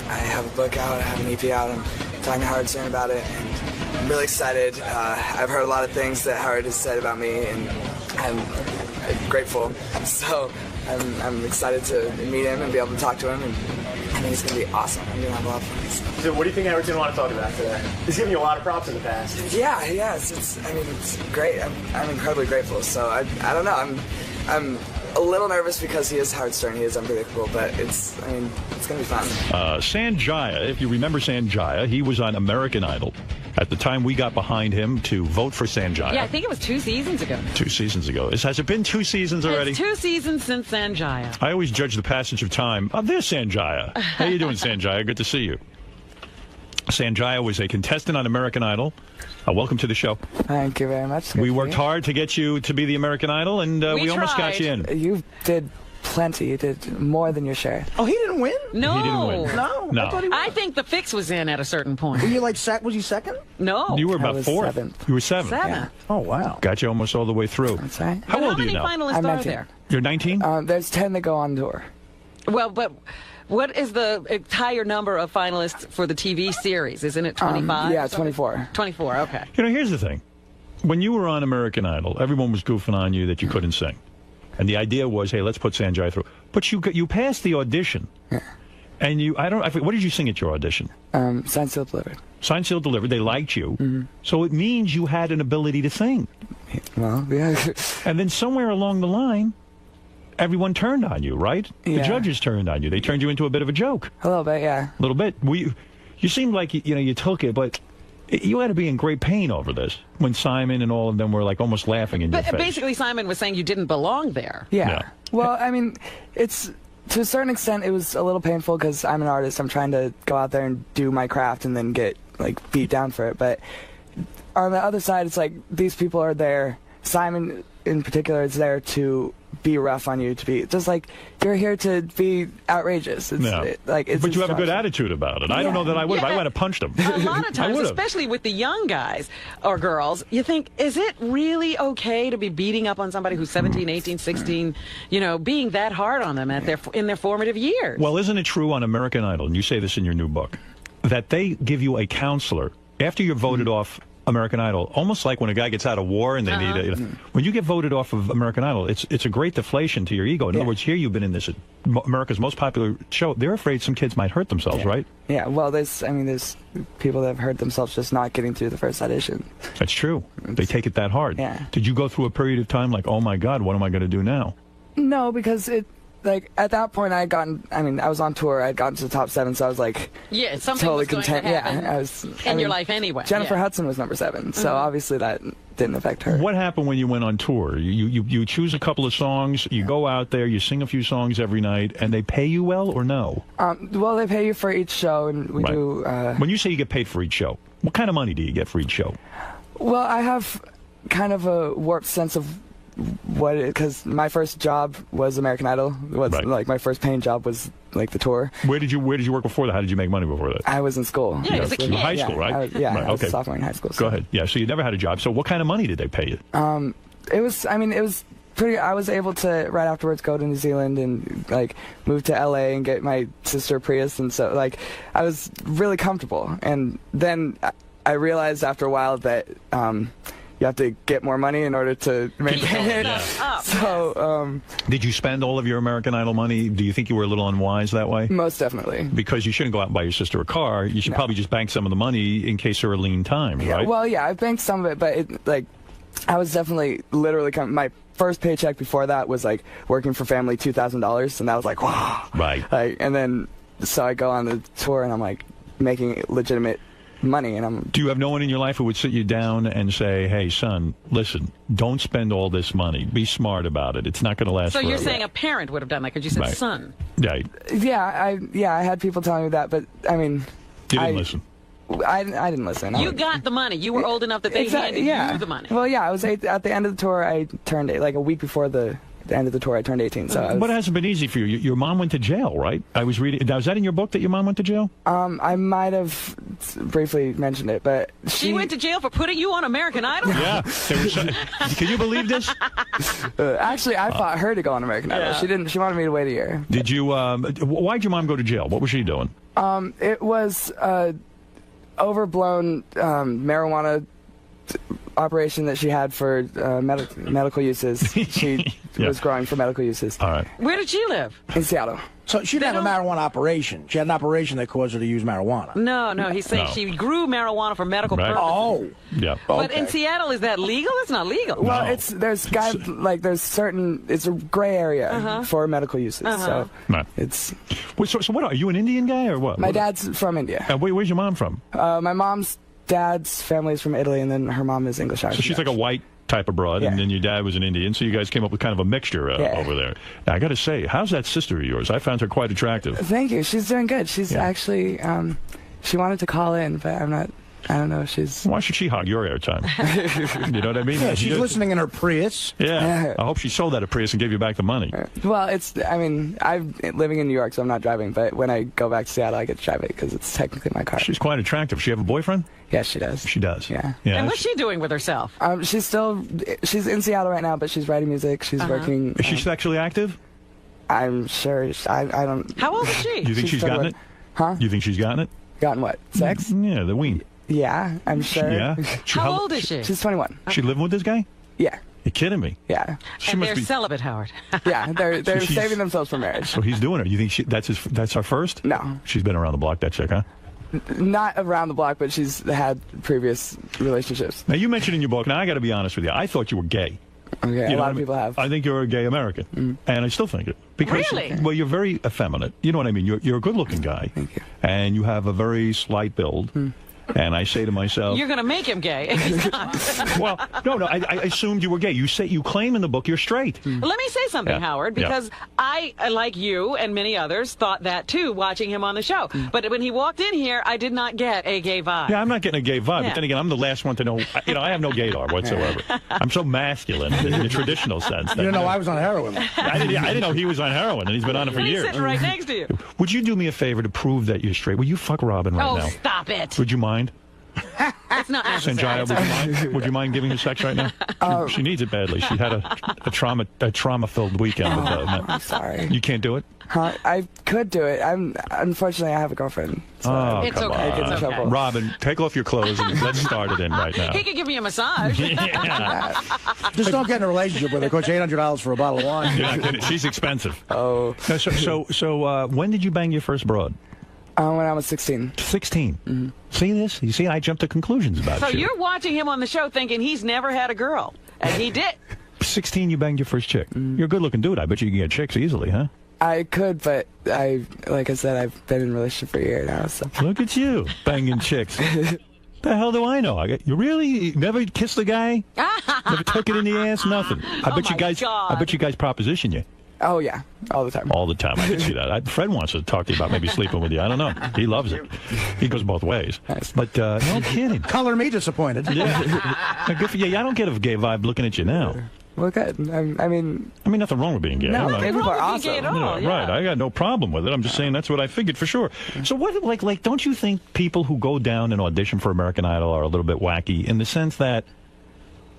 I have a book out, I have an EP out, I'm talking to Howard Stern about it, and I'm really excited. I've heard a lot of things that Howard has said about me, and I'm grateful. So I'm excited to meet him and be able to talk to him, and I think it's going to be awesome. I'm going to have a lot of fun. So what do you think Howard's going to want to talk about today? He's given you a lot of props in the past. Yeah, it's great. I'm incredibly grateful. So I don't know, I'm a little nervous because he is Howard Stern. He is unpredictable, but it's going to be fun. Sanjaya, if you remember Sanjaya, he was on American Idol. at the time we got behind him to vote for Sanjaya. Yeah, I think it was 2 seasons ago. 2 seasons ago. Has it been 2 seasons already? It's 2 seasons since Sanjaya. I always judge the passage of time. Oh, there's Sanjaya. How you doing, Sanjaya? Good to see you. Sanjaya was a contestant on American Idol. Welcome to the show. Thank you very much. We worked hard to get you to be the American Idol, and we almost got you in. You did plenty. You did more than your share. Oh, he didn't win? No. He didn't win. No. I thought he won. I think the fix was in at a certain point. Were you like was you second? No. You were about was 4th. 7th. You were 7th. 7th. Yeah. Oh, wow. Got you almost all the way through. That's right. How old are you now? How many finalists I'm are 19. there? You're 19? There's 10 that go on tour. Well, but what is the entire number of finalists for the TV series? Isn't it 25? Yeah, 24. 24, okay. You know, here's the thing. When you were on American Idol, everyone was goofing on you that you couldn't sing. And the idea was, hey, let's put Sanjaya through. But you passed the audition. Yeah. And what did you sing at your audition? Signed, Sealed, Delivered. Signed, Sealed, Delivered. They liked you. Mm-hmm. So it means you had an ability to sing. Well, yeah. And then somewhere along the line, everyone turned on you, right? Yeah. The judges turned on you. They turned you into a bit of a joke. A little bit, yeah. A little bit. You seemed like you took it, but you had to be in great pain over this when Simon and all of them were like almost laughing in your face. Basically, Simon was saying you didn't belong there. Yeah. Well, I mean, it's to a certain extent it was a little painful because I'm an artist. I'm trying to go out there and do my craft and then get like beat down for it. But on the other side, it's like these people are there. Simon in particular is there to be rough on you, to be just like you're here to be outrageous. It's, but you have a good attitude about it. I don't know that I would have. I would have punched him. A lot of times, especially with the young guys or girls, you think, is it really okay to be beating up on somebody who's 17, 18, 16, being that hard on them in their formative years? Well, isn't it true on American Idol, and you say this in your new book, that they give you a counselor after you're voted off American Idol, almost like when a guy gets out of war and they need when you get voted off of American Idol, it's a great deflation to your ego. In other words, here you've been in this America's most popular show. They're afraid some kids might hurt themselves, right? Yeah, well, there's people that have hurt themselves just not getting through the first audition. That's true. They take it that hard. Yeah. Did you go through a period of time like, oh my God, what am I going to do now? No, because at that point I was on tour, I'd gotten to the top 7, so I was like, yeah, something totally was going content. to happen I was in your life anyway. Jennifer Hudson was number 7, so obviously that didn't affect her. What happened when you went on tour? You choose a couple of songs, you go out there, you sing a few songs every night, and they pay you well or no? Well, they pay you for each show, and we do... when you say you get paid for each show, what kind of money do you get for each show? Well, I have kind of a warped sense of because my first job was American Idol. Like my first paying job was like the tour. Where did you work before that? How did you make money before that? I was in school. Yeah, you was a kid. High school, right? I was a sophomore in high school. Go ahead. Yeah, so you never had a job. So what kind of money did they pay you? It was pretty. I was able to right afterwards go to New Zealand and like move to LA and get my sister a Prius, and so like I was really comfortable. And then I realized after a while that you have to get more money in order to maintain it. So, did you spend all of your American Idol money? Do you think you were a little unwise that way? Most definitely. Because you shouldn't go out and buy your sister a car. You should probably just bank some of the money in case there are lean times, right? Well, yeah, I banked some of it, but I was definitely literally my first paycheck before that was like working for family, $2,000, and that was like, wow. Right. And then so I go on the tour and I'm like making legitimate money, and Do you have no one in your life who would sit you down and say, hey, son, listen, don't spend all this money. Be smart about it. It's not going to last forever. So you're saying a parent would have done that because you said son. Right. Yeah, I had people telling me that, but I mean... You didn't listen. I didn't listen. You got the money. You were old enough that they handed you the money. Well, yeah, I was at the end of the tour. I turned like a week before the end of the tour. I turned 18. So But it hasn't been easy for you. Your mom went to jail, right? I was reading. Was that in your book that your mom went to jail? I might have briefly mentioned it, but she went to jail for putting you on American Idol. Yeah. Can you believe this? Actually, I fought her to go on American Idol. She didn't. She wanted me to wait a year. Did you? Why'd your mom go to jail? What was she doing? It was overblown marijuana operation that she had for medical uses. She was growing for medical uses. All right. Where did she live? In Seattle. So she didn't have a marijuana operation. She had an operation that caused her to use marijuana. No, he's saying she grew marijuana for medical purposes. Oh. Yeah. But in Seattle, is that legal? It's not legal. Well, there's certain, it's a gray area for medical uses. So it's... So what, are you an Indian guy or what? My dad's from India. Where's your mom from? My mom's dad's family is from Italy, and then her mom is English. So she's like a white type of broad, and then your dad was an Indian, so you guys came up with kind of a mixture over there. Now, I got to say, how's that sister of yours? I found her quite attractive. Thank you. She's doing good. She's actually, she wanted to call in, but I don't know if she's... Why should she hog your airtime? You know what I mean? Yeah, she's listening in her Prius. Yeah. I hope she sold that a Prius and gave you back the money. Well, I'm living in New York, so I'm not driving, but when I go back to Seattle, I get to drive it because it's technically my car. She's quite attractive. She have a boyfriend? Yes, she does. She does. Yeah. And what's she doing with herself? She's in Seattle right now, but she's writing music. She's working... Is she sexually active? I'm sure. I don't... How old is she? Do you think she's gotten it? Huh? You think she's gotten it? Gotten what? Sex? Yeah, the ween. Yeah, I'm sure. Yeah? How old is she? She's 21. She living with this guy? Yeah. You're kidding me? Yeah. And they're celibate, Howard. Yeah, they're saving themselves for marriage. So he's doing it. You think that's her first? No. She's been around the block, that chick, huh? Not around the block, but she's had previous relationships. Now, you mentioned in your book, now I got to be honest with you, I thought you were gay. Okay, a lot of people have. I think you're a gay American, and I still think it. Because, really? Well, you're very effeminate. You know what I mean? You're a good-looking guy. Thank you. And you have a very slight build. And I say to myself... You're going to make him gay. Well, no, I assumed you were gay. You claim in the book you're straight. Let me say something, Howard, because I, like you and many others, thought that too, watching him on the show. But when he walked in here, I did not get a gay vibe. Yeah, I'm not getting a gay vibe, but then again, I'm the last one to know. I have no gaydar whatsoever. I'm so masculine in the traditional sense. You didn't know I was on heroin. I didn't know he was on heroin, and he's been on it for years. He's sitting right next to you. Would you do me a favor to prove that you're straight? Will you fuck Robin right now? Oh, stop it. Would you mind? It's not necessary. Sanjaya, would you mind giving her sex right now? She needs it badly. She had a trauma-filled weekend with I'm sorry. You can't do it? Huh? I could do it. Unfortunately, I have a girlfriend. So it's okay. I get in trouble. Robin, take off your clothes and let's start it in right now. He could give me a massage. Just don't get in a relationship with her. It costs $800 for a bottle of wine. You're not kidding. She's expensive. Oh. So when did you bang your first broad? When I was 16. 16? Mm-hmm. See this? You see, I jumped to conclusions about So you. you're watching him on the show thinking he's never had a girl. And he did. 16, you banged your first chick. You're a good-looking dude. I bet you can get chicks easily, huh? I could, but like I said, I've been in a relationship for a year now. So. Look at you, banging chicks. The hell do I know? You really never kissed a guy? Never took it in the ass? Nothing. I bet you guys proposition you. Oh, yeah. All the time. All the time. I can see that. Fred wants to talk to you about maybe sleeping with you. I don't know. He loves it. He goes both ways. Nice. But no kidding. Color me disappointed. Yeah. Good for you. Yeah, I don't get a gay vibe looking at you now. Well, good. I mean, nothing wrong with being gay. No, gay people are awesome. Right. I got no problem with it. I'm just saying that's what I figured for sure. So what, like, don't you think people who go down and audition for American Idol are a little bit wacky in the sense that,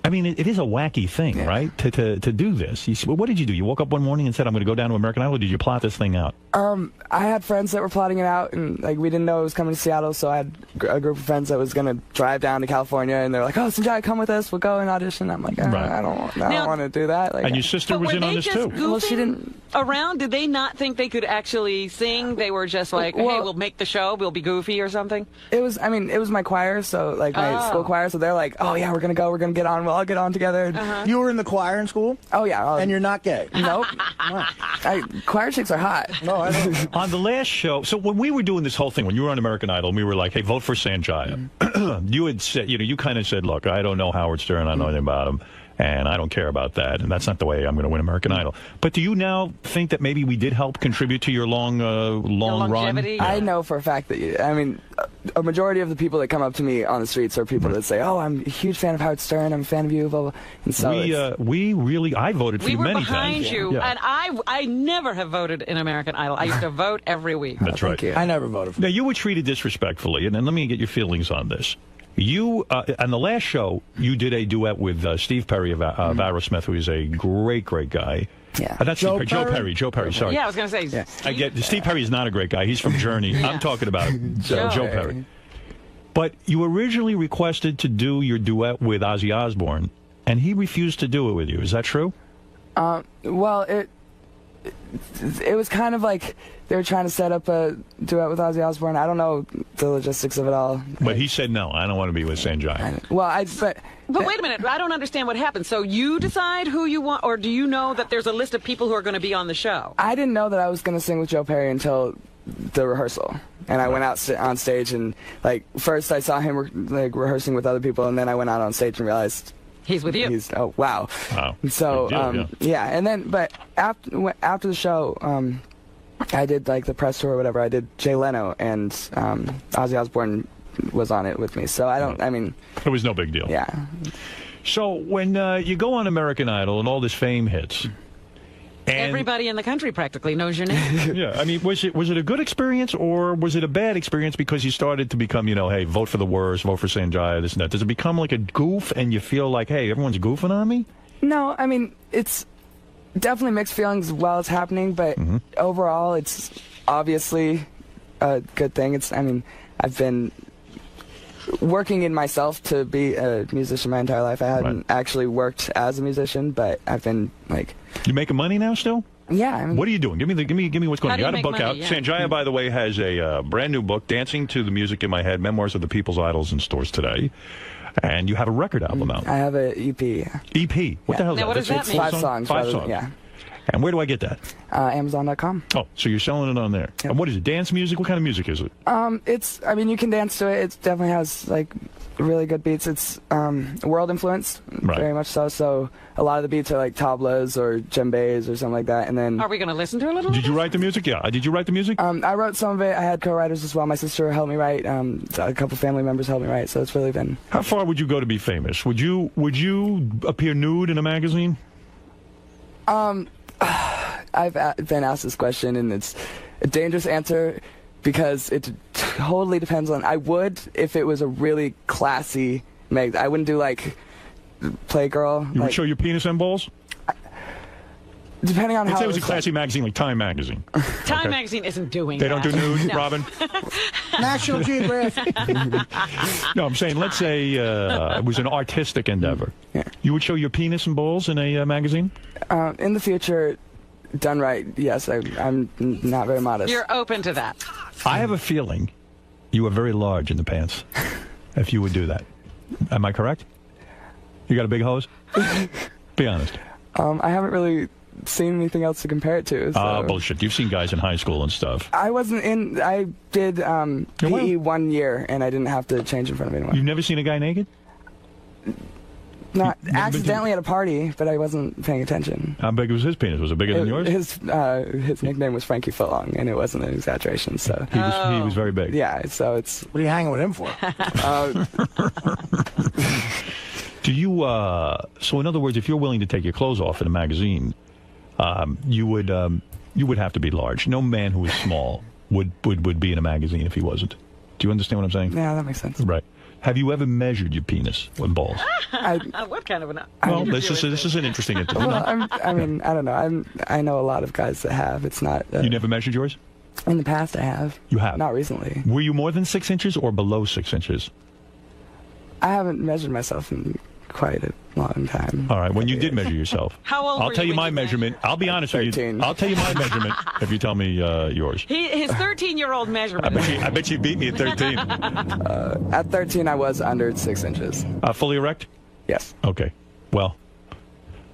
I mean, it is a wacky thing, right? To do this. What did you do? You woke up one morning and said, I'm going to go down to American Idol, or did you plot this thing out? I had friends that were plotting it out, and like we didn't know it was coming to Seattle, so I had a group of friends that was going to drive down to California, and they're like, oh, Sanjay, come with us, we'll go and audition. I'm like, I don't want to do that. Like, and your sister was in on this too. Well, she didn't. Around, did they not think they could actually sing? They were just like, hey, we'll make the show, we'll be goofy or something? It was my choir, so like my school choir, so they're like, oh yeah, we're going to get on, we'll all get on together. You were in the choir in school? Oh, yeah. And you're not gay? Nope. Choir chicks are hot. No, I don't. On the last show, so when we were doing this whole thing, when you were on American Idol, and we were like, hey, vote for Sanjaya. You had said, you kind of said, look, I don't know Howard Stern, I don't know anything about him, and I don't care about that, and that's not the way I'm going to win American Idol. But do you now think that maybe we did help contribute to your long run? Yeah. I know for a fact that a majority of the people that come up to me on the streets are people that say, oh, I'm a huge fan of Howard Stern, I'm a fan of you, blah, blah. And so I voted for you many times. We were behind you, and I never have voted in American Idol. I used to vote every week. That's right. I never voted for you. Now, you were treated disrespectfully, and then let me get your feelings on this. You, on the last show, you did a duet with Steve Perry of Aerosmith, who is a great guy. Yeah. That's Joe Perry, sorry. Yeah, I was going to say. Yeah. Steve Perry is not a great guy. He's from Journey. Yeah. I'm talking about Joe Perry. But you originally requested to do your duet with Ozzy Osbourne, and he refused to do it with you. Is that true? Well, it was kind of like they were trying to set up a duet with Ozzy Osbourne. I don't know the logistics of it all. But he said, no, I don't want to be with Sanjay. But wait a minute, I don't understand what happened. So you decide who you want, or do you know that there's a list of people who are going to be on the show? I didn't know that I was going to sing with Joe Perry until the rehearsal. And I went out on stage, and like first I saw him like rehearsing with other people, and then I went out on stage and realized he's with you. Oh wow. Wow. So yeah, and then but after the show, I did like the press tour or whatever. I did Jay Leno, and Ozzy Osbourne was on it with me. So I don't. I mean, it was no big deal. Yeah. So when you go on American Idol and all this fame hits. And everybody in the country practically knows your name. Yeah, I mean, was it a good experience or was it a bad experience because you started to become, you know, hey, vote for the worst, vote for Sanjaya, this and that? Does it become like a goof and you feel like, hey, everyone's goofing on me? No, I mean, it's definitely mixed feelings while it's happening, but overall, it's obviously a good thing. I mean, I've been working in myself to be a musician my entire life. I hadn't actually worked as a musician, but I've been like. You making money now still? Yeah. I mean, what are you doing? Give me what's going on. You got a book out. Yeah. Sanjaya, by the way, has a brand new book, Dancing to the Music in My Head, Memoirs of the People's Idols in stores today. And you have a record album out. I have an EP. EP? What the hell is that? What does that mean? 5 songs. 5 songs. Yeah. And where do I get that? Amazon.com. Oh, so you're selling it on there. Yep. And what is it? Dance music? What kind of music is it? I mean, you can dance to it. It definitely has like really good beats. It's world influenced, very much so. So a lot of the beats are like tablas or djembes or something like that. And then are we going to listen to a little? Did you write the music? Yeah. Did you write the music? I wrote some of it. I had co-writers as well. My sister helped me write. A couple family members helped me write. So it's really been. How far would you go to be famous? Would you appear nude in a magazine? I've been asked this question, and it's a dangerous answer because it totally depends on. I would if it was a really classy mag. I wouldn't do like Playgirl. You would show your penis and balls? Depending on how. Let's say it was a classy magazine like Time magazine. Time magazine isn't doing They that. don't do nude, No. Robin? National Geographic. No, I'm saying let's say it was an artistic endeavor. Yeah. You would show your penis and balls in a magazine? In the future, done right, yes. I'm not very modest. You're open to that. I have a feeling you are very large in the pants if you would do that. Am I correct? You got a big hose? Be honest. I haven't really seen anything else to compare it to. So. Bullshit. You've seen guys in high school and stuff. I wasn't in. I did PE 1 year, and I didn't have to change in front of anyone. You've never seen a guy naked? Not accidentally at a party, but I wasn't paying attention. How big was his penis? Was it bigger than yours? His nickname was Frankie Footlong, and it wasn't an exaggeration. So he was very big. Yeah. So it's. What are you hanging with him for? Do you? So in other words, if you're willing to take your clothes off in a magazine, you would have to be large. No man who is small would be in a magazine if he wasn't. Do you understand what I'm saying? Yeah, that makes sense. Right. Have you ever measured your penis with balls? What kind of an? Well, this is an interesting interview. Well, I mean, I don't know. I know a lot of guys that have. It's not. You never measured yours? In the past, I have. You have? Not recently. Were you more than 6 inches or below 6 inches? I haven't measured myself in quite a long time. All right. When you did measure yourself, how old? I'll tell you my memeasurement. I'll be honest with you. I'll tell you my measurement if you tell me yours. His 13-year-old measurement. I bet you beat me at 13. At 13, I was under 6 inches. Fully erect? Yes. Okay. Well,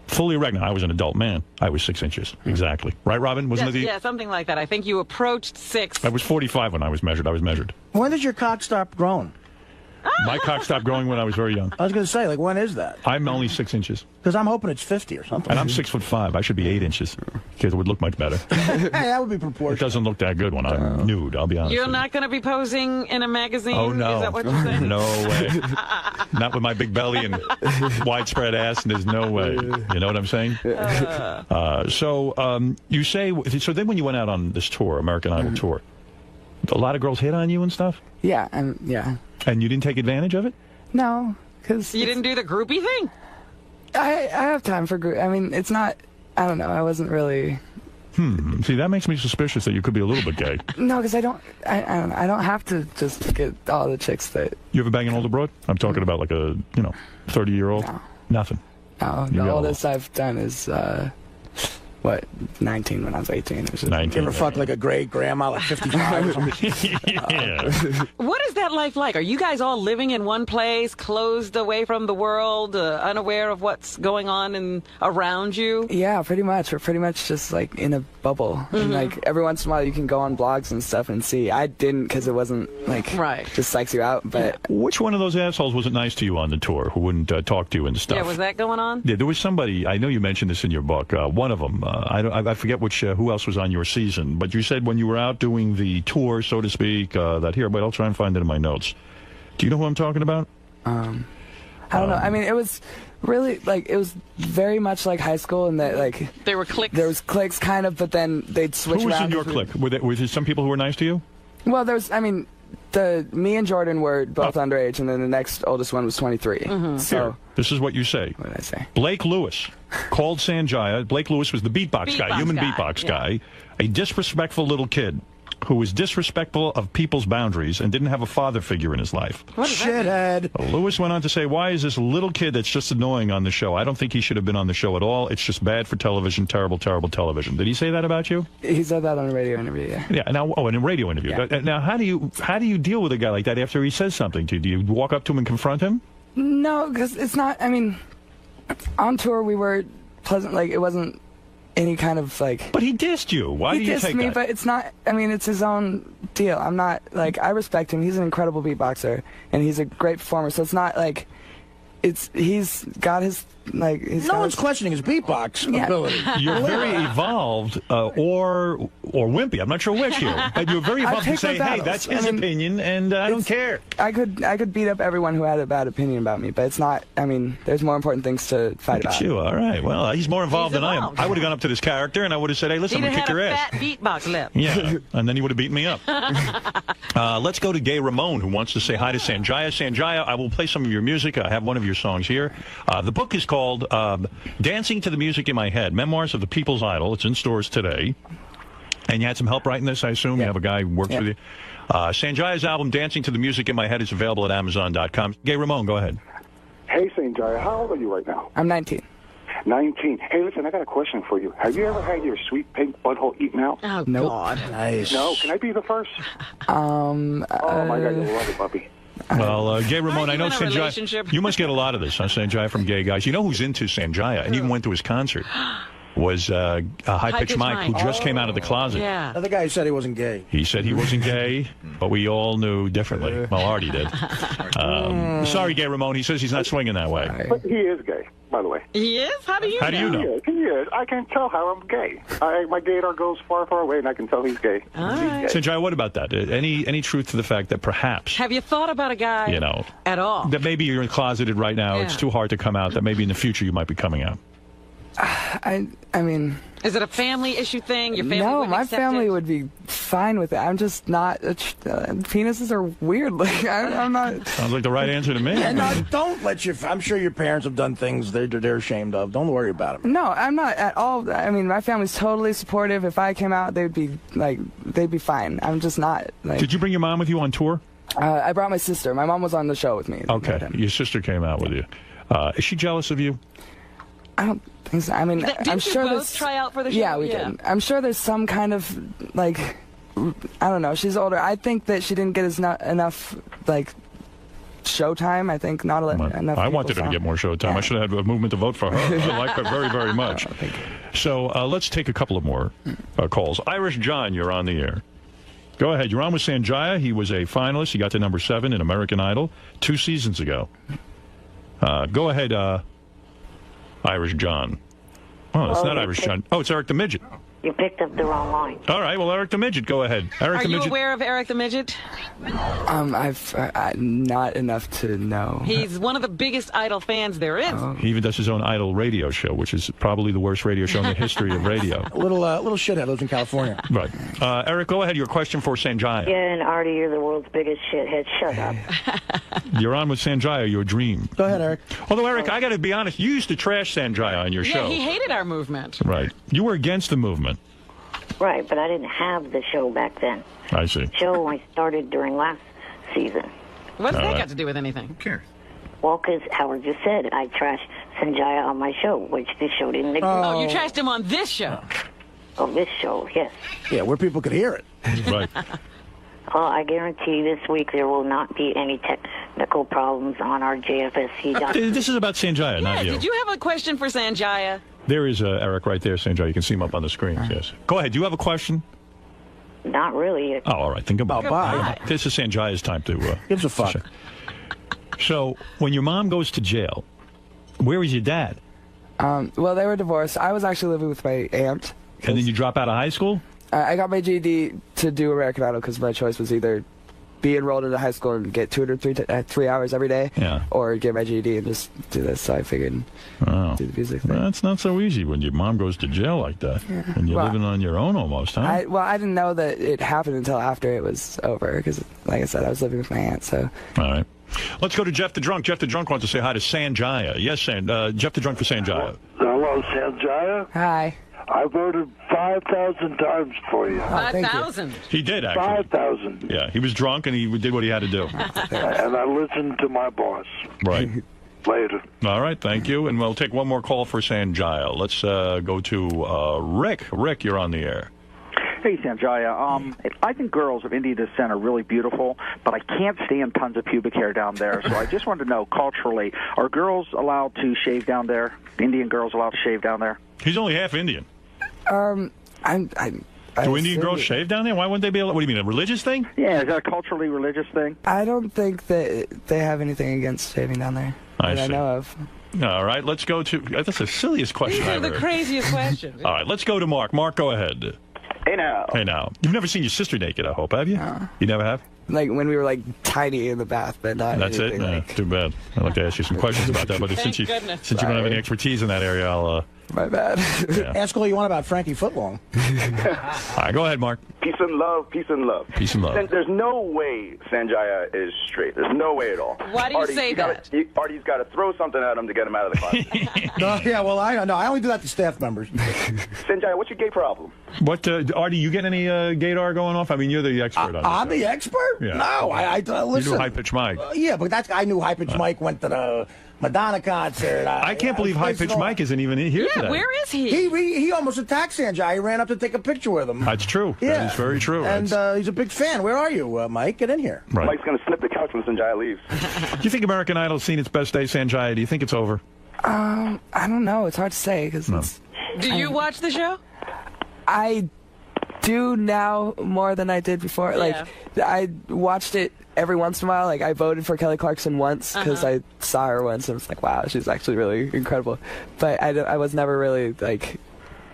fully erect. Now, I was an adult man. I was 6 inches. Exactly. Right, Robin? Wasn't it? Yeah, something like that. I think you approached 6. I was 45 when I was measured. When did your cock stop growing? My cock stopped growing when I was very young. I was going to say, like, when is that? I'm only 6 inches. Because I'm hoping it's 50 or something. And I'm 6'5". I should be 8 inches. Because it would look much better. Hey, that would be proportional. It doesn't look that good when I'm nude, I'll be honest. You're not going to be posing in a magazine? Oh, no. Is that what you're saying? No way. Not with my big belly and widespread ass, and there's no way. You know what I'm saying? So you say, so then when you went out on this tour, American Idol tour, a lot of girls hit on you and stuff? Yeah, yeah. And you didn't take advantage of it? No, because you didn't do the groupie thing. I have time for group. I mean, it's not. I don't know. I wasn't really. See, that makes me suspicious that you could be a little bit gay. No, because I don't. I don't know. I don't have to just get all the chicks that. You ever bang an older broad? I'm talking about like a 30-year-old. No. Nothing. No, the oldest I've done is what, 19 when I was 18. It was just 19. You ever fuck like a great grandma, like 55 or something? Yeah. What is that life like? Are you guys all living in one place, closed away from the world, unaware of what's going on around you? Yeah, pretty much. We're pretty much just like in a bubble. And like every once in a while you can go on blogs and stuff and see. I didn't because it wasn't like just psychs you out. But which one of those assholes wasn't nice to you on the tour who wouldn't talk to you and stuff? Yeah, was that going on? Yeah, there was somebody, I know you mentioned this in your book, one of them, I forget which, who else was on your season, but you said when you were out doing the tour, so to speak, that here, but I'll try and find it in my notes. Do you know who I'm talking about? I don't know. I mean, it was really, like, it was very much like high school in that, like... There were cliques? There was cliques, kind of, but then they'd switch around. Who was in your clique? Were there some people who were nice to you? Well, there was, I mean... me and Jordan were both underage, and then the next oldest one was 23. So here, this is what you say. What did I say? Blake Lewis called Sanjaya. Blake Lewis was the beatbox guy, human beatbox guy, a disrespectful little kid who was disrespectful of people's boundaries and didn't have a father figure in his life. Shithead. Lewis went on to say, why is this little kid that's just annoying on the show? I don't think he should have been on the show at all. It's just bad for television, terrible, terrible television. Did he say that about you? He said that on a radio interview, yeah. Yeah, now, in a radio interview. Yeah. Now, how do you deal with a guy like that after he says something to you? Do you walk up to him and confront him? No, because it's not, I mean, on tour we were pleasant, like, it wasn't any kind of, like... But he dissed you. Why do you take that? He dissed me, but it's not, I mean, it's his own deal. I'm not, like, I respect him. He's an incredible beatboxer, and he's a great performer, so it's not, like, he's got his, like... No one's questioning his beatbox ability. You're very evolved, or wimpy. I'm not sure which here. But you're very evolved to say, hey, that's his opinion, and I don't care. I could beat up everyone who had a bad opinion about me, but it's not, I mean, there's more important things to fight about. You, all right. Well, he's more involved than I am. I would have gone up to this character, and I would have said, hey, listen, I'm going to kick your ass. Fat beatbox lip. Yeah, and then he would have beaten me up. Let's go to 𝗘𝗿𝗶𝗰, who wants to say hi to Sanjaya. Sanjaya, I will play some of your music. I have one of your songs here. The book is called Dancing to the Music in My Head, Memoirs of the People's Idol. It's in stores today. And you had some help writing this, I assume? You have a guy who works with you? Sanjaya's album, Dancing to the Music in My Head, is available at Amazon.com. 𝗘𝗿𝗶𝗰, go ahead. Hey, Sanjaya, how old are you right now? I'm 19. 19. Hey, listen, I got a question for you. Have you ever had your sweet pink butthole eaten out? Oh, nope. God. Nice. No? Can I be the first? Oh, my God, you'll love it, puppy. Well, 𝗘𝗿𝗶𝗰, I know Sanjaya. You must get a lot of this, huh, Sanjaya, from gay guys. You know who's into Sanjaya, and even went to his concert, was High-Pitched Mike, who just came out of the closet. Yeah. The guy who said he wasn't gay. He said he wasn't gay, but we all knew differently. Well, Artie did. Sorry, 𝗘𝗿𝗶𝗰. He says he's not swinging that way. But he is gay, by the way. He is? How do you know? He is. I can tell how I'm gay. My gaydar goes far, far away, and I can tell he's gay. All right. Sanjaya, what about that? Any truth to the fact that perhaps... Have you thought about a guy at all? That maybe you're closeted right now, it's too hard to come out, that maybe in the future you might be coming out? I mean... Is it a family issue thing? Your family No, wouldn't my accept family it? would be fine with it. I'm just not... penises are weird. Like, I'm not... Sounds like the right answer to me. Yeah, no, don't let your... I'm sure your parents have done things they're ashamed of. Don't worry about them. No, I'm not at all. I mean, my family's totally supportive. If I came out, they'd be fine. I'm just not. Like, Did you bring your mom with you on tour? I brought my sister. My mom was on the show with me. Okay, your sister came out with you. Is she jealous of you? I don't think so. I mean, I'm sure both there's... try out for the show? Yeah, we did. I'm sure there's some kind of, like... I don't know. She's older. I think that she didn't get enough, like... showtime. I think not enough. I wanted her to get more showtime. Yeah. I should have had a movement to vote for her. I like her very, very much. So let's take a couple of more calls. Irish John, you're on the air. Go ahead. You're on with Sanjaya. He was a finalist. He got to number 7 in American Idol 2 seasons ago. Go ahead, Irish John. Oh, it's not Irish John. Oh, it's Eric the Midget. You picked up the wrong line. All right, well, Eric the Midget, go ahead. Eric Are you aware of Eric the Midget? I've not enough to know. He's one of the biggest Idol fans there is. He even does his own Idol radio show, which is probably the worst radio show in the history of radio. A little shithead lives in California. Right. Eric, go ahead. Your question for Sanjaya. Yeah, and Artie, you're the world's biggest shithead. Shut up. You're on with Sanjaya, your dream. Go ahead, Eric. Although, Eric, I got to be honest, you used to trash Sanjaya on your show. Yeah, he hated our movement. Right. You were against the movement. Right, but I didn't have the show back then. I see. The show I started during last season. What's that got to do with anything? Who cares? Well, because Howard just said I trashed Sanjaya on my show, which this show didn't exist. Oh, you trashed him on this show. Oh, this show, yes. Yeah, where people could hear it. Right. Well, I guarantee this week there will not be any technical problems on our JFSC. This is about Sanjaya, not you. Did you have a question for Sanjaya? There is Eric right there, Sanjaya. You can see him up on the screen. Yes. Go ahead. Do you have a question? Not really. Oh, all right. Think about it. This is Sanjaya's time to... Gives a fuck. So, when your mom goes to jail, where is your dad? Well, they were divorced. I was actually living with my aunt. And then you drop out of high school? I got my GED to do American Idol because my choice was either be enrolled into high school and get 3 hours every day, or get my GED and just do this. So I figured do the music thing. That's not so easy when your mom goes to jail like that. And you're living on your own almost, huh? I didn't know that it happened until after it was over because, like I said, I was living with my aunt. So. All right. Let's go to Jeff the Drunk. Jeff the Drunk wants to say hi to Sanjaya. Yes, Jeff the Drunk for Sanjaya. Hello, Sanjaya. Hi. I voted 5,000 times for you. 5,000? He did, actually. 5,000. Yeah, he was drunk and he did what he had to do. And I listened to my boss. Right. Later. All right, thank you. And we'll take one more call for Sanjaya. Let's go to Rick. Rick, you're on the air. Hey, Sanjaya. I think girls of Indian descent are really beautiful, but I can't stand tons of pubic hair down there. So I just wanted to know, culturally, are girls allowed to shave down there? Indian girls allowed to shave down there? He's only half Indian. Do Indian girls shave down there? Why wouldn't they be able? What do you mean, a religious thing? Yeah, is that a culturally religious thing? I don't think that they have anything against shaving down there that I know of. All right, let's go to... That's the silliest question These are I've the ever heard. craziest questions. All right, let's go to Mark. Mark, go ahead. Hey, now. Hey, now. You've never seen your sister naked, I hope, have you? You never have? Like when we were like tiny in the bath, but not That's it? anything like... Too bad. I'd like to ask you some questions about that, but since you don't have any expertise in that area, I'll... My bad. Ask all you want about Frankie Footlong. All right, go ahead, Mark. Peace and love, peace and love. Peace and love. There's no way Sanjaya is straight. There's no way at all. Why do you say that? Artie's got to throw something at him to get him out of the closet. No, yeah, well, I only do that to staff members. Sanjaya, what's your gay problem? What, Artie, you get any gaydar going off? I mean, you're the expert on this. I'm the expert? Yeah. No, I listen. You knew High Pitch Mike. Yeah, but I knew High Pitch Mike went to the Madonna concert. I can't believe High Pitch Mike isn't even here today. Yeah, where is he? He almost attacked Sanjay. He ran up to take a picture with him. That's true. Yeah. That is very true. And he's a big fan. Where are you, Mike? Get in here. Right. Mike's going to snip the couch when Sanjaya leaves. Do you think American Idol's seen its best day, Sanjaya? Do you think it's over? I don't know. It's hard to say because Do you watch the show? I do now more than I did before. Like I watched it every once in a while. Like I voted for Kelly Clarkson once because I saw her once and was like, wow, she's actually really incredible. But I was never really like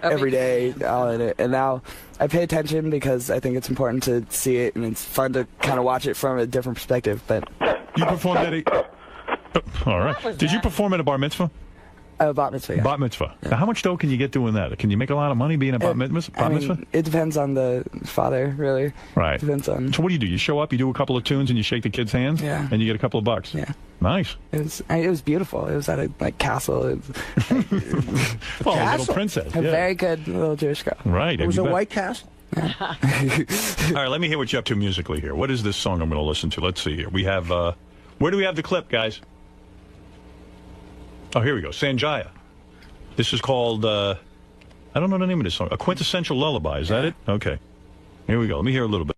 every day on it. And now I pay attention because I think it's important to see it and it's fun to kind of watch it from a different perspective. But you performed at a... all right. Did you perform at a bar mitzvah? Bat mitzvah, yeah. Bat mitzvah. Yeah. Now, how much dough can you get doing that? Can you make a lot of money being a bat mitzvah? I mean, it depends on the father, really. Right. Depends on. So what do? You show up, you do a couple of tunes, and you shake the kid's hands, and you get a couple of bucks. Yeah. Nice. It was beautiful. It was at a castle. It was, well, a little princess. A very good little Jewish girl. Right. It was a white castle. All right, let me hear what you're up to musically here. What is this song I'm going to listen to? Let's see here. We have, where do we have the clip, guys? Oh, here we go. Sanjaya. This is called, I don't know the name of this song. A Quintessential Lullaby. Is that it? Okay. Here we go. Let me hear a little bit.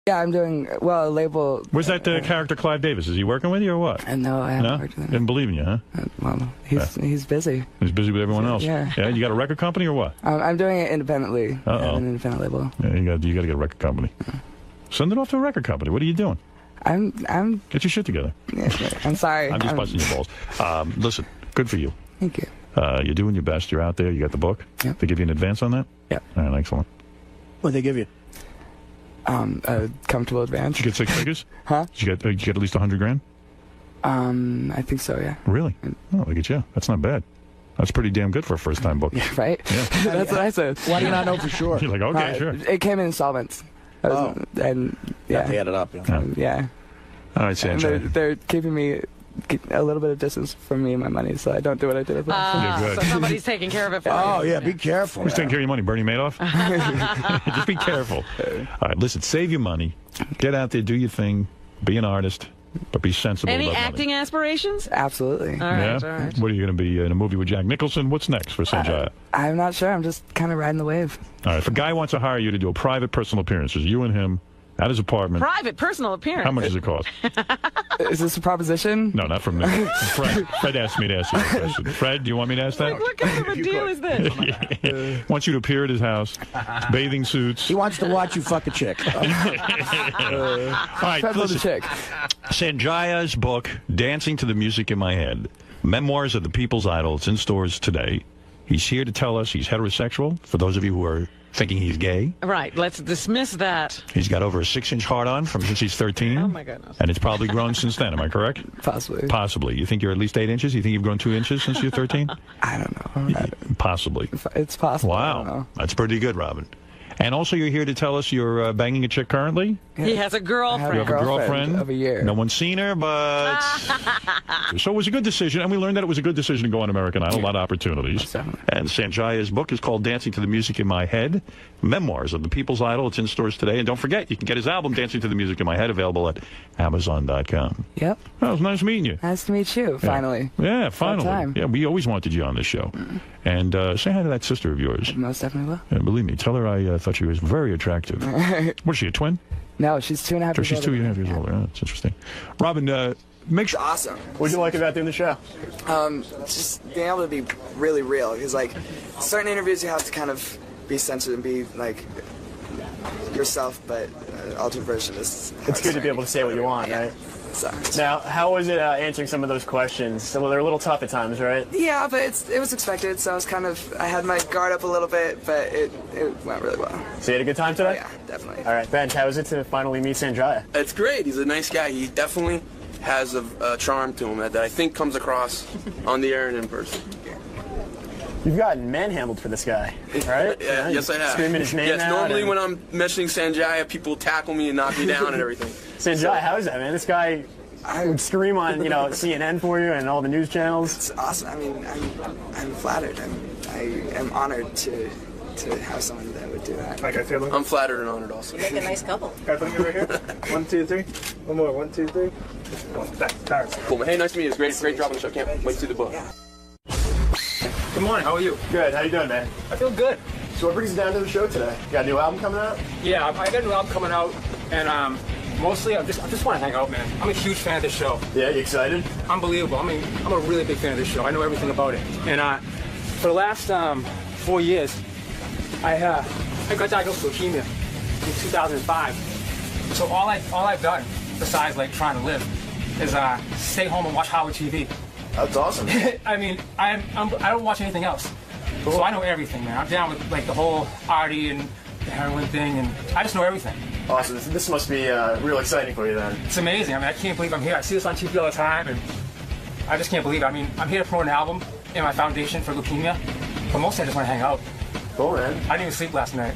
Yeah, I'm doing, well, a label. Where's that character Clive Davis? Is he working with you or what? No, I haven't worked with him. Didn't believe in you, huh? Well, he's busy. He's busy with everyone else? Yeah. Yeah, you got a record company or what? I'm doing it independently. Uh-oh. I have an independent label. Yeah, you got to get a record company. Send it off to a record company. What are you doing? I'm Get your shit together. Yeah, I'm sorry. I'm just busting your balls. Listen, good for you. Thank you. You're doing your best. You're out there. You got the book. Yep. They give you an advance on that? Yep. All right, excellent. What'd they give you? A comfortable advance. Did you get 6 figures? Huh? Did you get at least $100,000? I think so, yeah. Really? Oh, look at you. That's not bad. That's pretty damn good for a first-time book. Yeah, right? Yeah. That's what I said. Why do you not know for sure? You're like, okay, sure. It came in installments. And, yeah. They added up, yeah. Yeah. All right, Sanjay. They're keeping me a little bit of distance from me and my money, so I don't do what I did with You're good. So somebody's taking care of it for you. Oh, yeah, be careful. Who's taking care of your money? Bernie Madoff? Just be careful. All right, listen, save your money. Get out there, do your thing. Be an artist, but be sensible Any about acting money. aspirations? Absolutely. All right, Yeah? all right. What are you going to be in a movie with Jack Nicholson? What's next for Sanjaya? I'm not sure. I'm just kind of riding the wave. All right, if a guy wants to hire you to do a private personal appearance, it's you and him at his apartment. Private personal appearance. How much does it cost? Is this a proposition? No, not from me. Fred asked me to ask you that question. Fred, do you want me to ask that? Like, what kind of a deal is this? Wants you to appear at his house, bathing suits. He wants to watch you fuck a chick. All right, listen. Chick. Sanjaya's book, Dancing to the Music in My Head, Memoirs of the People's Idol. It's in stores today. He's here to tell us he's heterosexual, for those of you who are thinking he's gay. Right, let's dismiss that. He's got over a 6-inch hard-on from since he's 13. Oh, my goodness. And it's probably grown since then, am I correct? Possibly. Possibly. You think you're at least 8 inches? You think you've grown 2 inches since you're 13? I don't know. Possibly. It's possible. I don't Wow. know. That's pretty good, Robin. And also you're here to tell us you're banging a chick currently? He has a girlfriend. You have a girlfriend of a year. No one's seen her, but... So it was a good decision, and we learned that it was a good decision to go on American Idol, a lot of opportunities. And Sanjaya's book is called Dancing to the Music in My Head, Memoirs of the People's Idol. It's in stores today. And don't forget, you can get his album, Dancing to the Music in My Head, available at Amazon.com. Yep. Well, it was nice meeting you. Nice to meet you, finally. Yeah, finally. time. Yeah, we always wanted you on this show. And say hi to that sister of yours. Most definitely will. And believe me, tell her I thought she was very attractive. What is she, a twin? No, she's 2.5 years older. She's 2.5 years older. That's interesting. Robin, make sure. Awesome. What'd you like about doing the show? Just being able to be really real. Because, like, certain interviews you have to kind of be censored and be, like, yourself, but alternate version is... It's good to be able to say what you want, right? Sucks. Now, how was it answering some of those questions? Well, they're a little tough at times, right? Yeah, but it was expected, so I had my guard up a little bit, but it went really well. So you had a good time today? Oh, yeah, definitely. All right, Benj, how was it to finally meet Sanjaya? It's great. He's a nice guy. He definitely has a charm to him that I think comes across on the air and in person. You've gotten manhandled for this guy, right? Yeah, yes, I have. Screaming his name out. Normally when I'm mentioning Sanjaya, people tackle me and knock me down and everything. Sanjaya, how is that, man? This guy would scream on, CNN for you and all the news channels. It's awesome. I mean, I'm flattered. I am honored to have someone that would do that. I'm flattered and honored also. You make a nice couple. Can I put you right here? 1, 2, 3. One more. 1, 2, 3. Cool. Hey, nice to meet you. It's great dropping the show. Can't wait to see the book. Good morning. How are you? Good. How you doing, man? I feel good. So what brings you down to the show today? You got a new album coming out? Yeah, I got a new album coming out, and mostly I just want to hang out, man. I'm a huge fan of this show. Yeah, you excited? Unbelievable. I mean, I'm a really big fan of this show. I know everything about it. And for the last 4 years, I got diagnosed with leukemia in 2005. So all I've done, besides like trying to live, is stay home and watch Howard TV. That's awesome. I mean, I don't watch anything else. Cool. So I know everything, man. I'm down with like the whole Artie and the heroin thing, and I just know everything. Awesome. This must be real exciting for you then. It's amazing. I mean, I can't believe I'm here. I see this on TV all the time, and I just can't believe it. I mean, I'm here to promote an album in my foundation for leukemia, but mostly I just want to hang out. Cool, man. I didn't even sleep last night.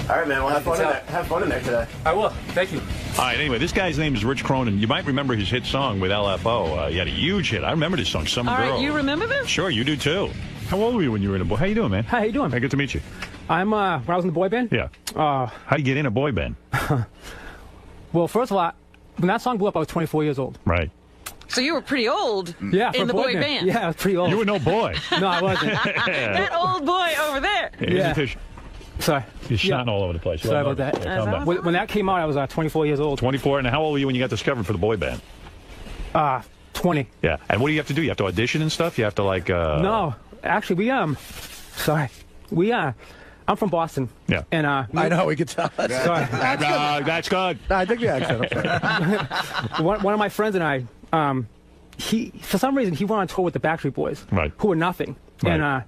All right, man. Well, have fun in there today. I will. Thank you. All right, anyway, this guy's name is Rich Cronin. You might remember his hit song with LFO. He had a huge hit. I remember this song, Some All Girl. right, you remember this? Sure, you do too. How old were you when you were in a boy? How you doing, man? Hi, how you doing? Hey, good to meet you. I'm, when I was in the boy band? Yeah. How do you get in a boy band? Well, first of all, when that song blew up, I was 24 years old. Right. So you were pretty old in the boy band. Yeah, I was pretty old. You were no boy. No, I wasn't. That old boy over there. Yeah. Sorry. You're shouting all over the place. Sorry about that. Yeah, When that came out, I was 24 years old. 24, and how old were you when you got discovered for the boy band? 20. Yeah, and what do you have to do? You have to audition and stuff? You have to like... No, actually, I'm from Boston. Yeah. And I know, we could tell. Sorry. That's good. I think the accent. One of my friends and I, he for some reason he went on tour with the Backstreet Boys, right? Who were nothing, right. And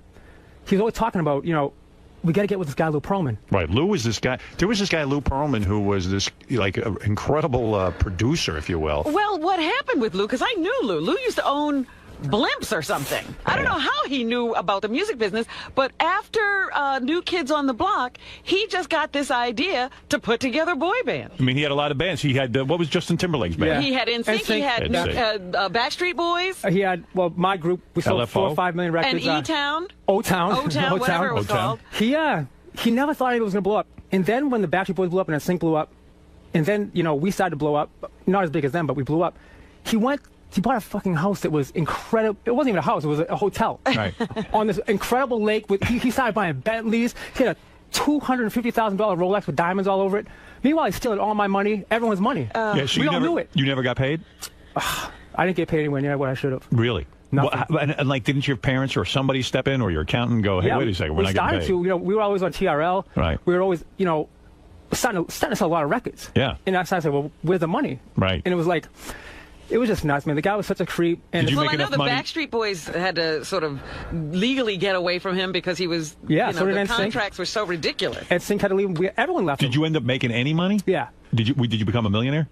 he was always talking about, we got to get with this guy Lou Pearlman. Right, Lou was this guy. There was this guy Lou Pearlman who was this like incredible producer, if you will. Well, what happened with Lou? Because I knew Lou. Lou used to own Blimps or something. I don't know how he knew about the music business, but after New Kids on the Block, he just got this idea to put together a boy band. I mean, he had a lot of bands. He had, what was Justin Timberlake's band? Yeah. He had NSYNC, he had Backstreet Boys. He had, my group, we sold LFO. 4 or 5 million records. And E-Town. O-Town. O-Town, whatever it was called. He never thought it was going to blow up. And then when the Backstreet Boys blew up and NSYNC blew up, and then, we started to blow up, not as big as them, but we blew up, he bought a fucking house that was incredible. It wasn't even a house, it was a hotel. Right. On this incredible lake. He started buying Bentleys. He had a $250,000 Rolex with diamonds all over it. Meanwhile, he's stealing all my money, everyone's money. Yeah, so we all knew it. You never got paid? I didn't get paid anywhere near what I should have. Really? Nothing. Well, and like, didn't your parents or somebody step in, or your accountant go, hey, wait a second, we're not getting paid? We were always on TRL. Right. We were always, starting to sell a lot of records. Yeah. And I started to say, well, where's the money? Right. And it was like, it was just nuts, man. The guy was such a creep. And Did you Well, make I know enough the money? Backstreet Boys had to sort of legally get away from him because he was, so did the NSYNC. contracts were so ridiculous. And NSYNC had to leave. Everyone left. Did you end up making any money? Yeah. Did you become a millionaire?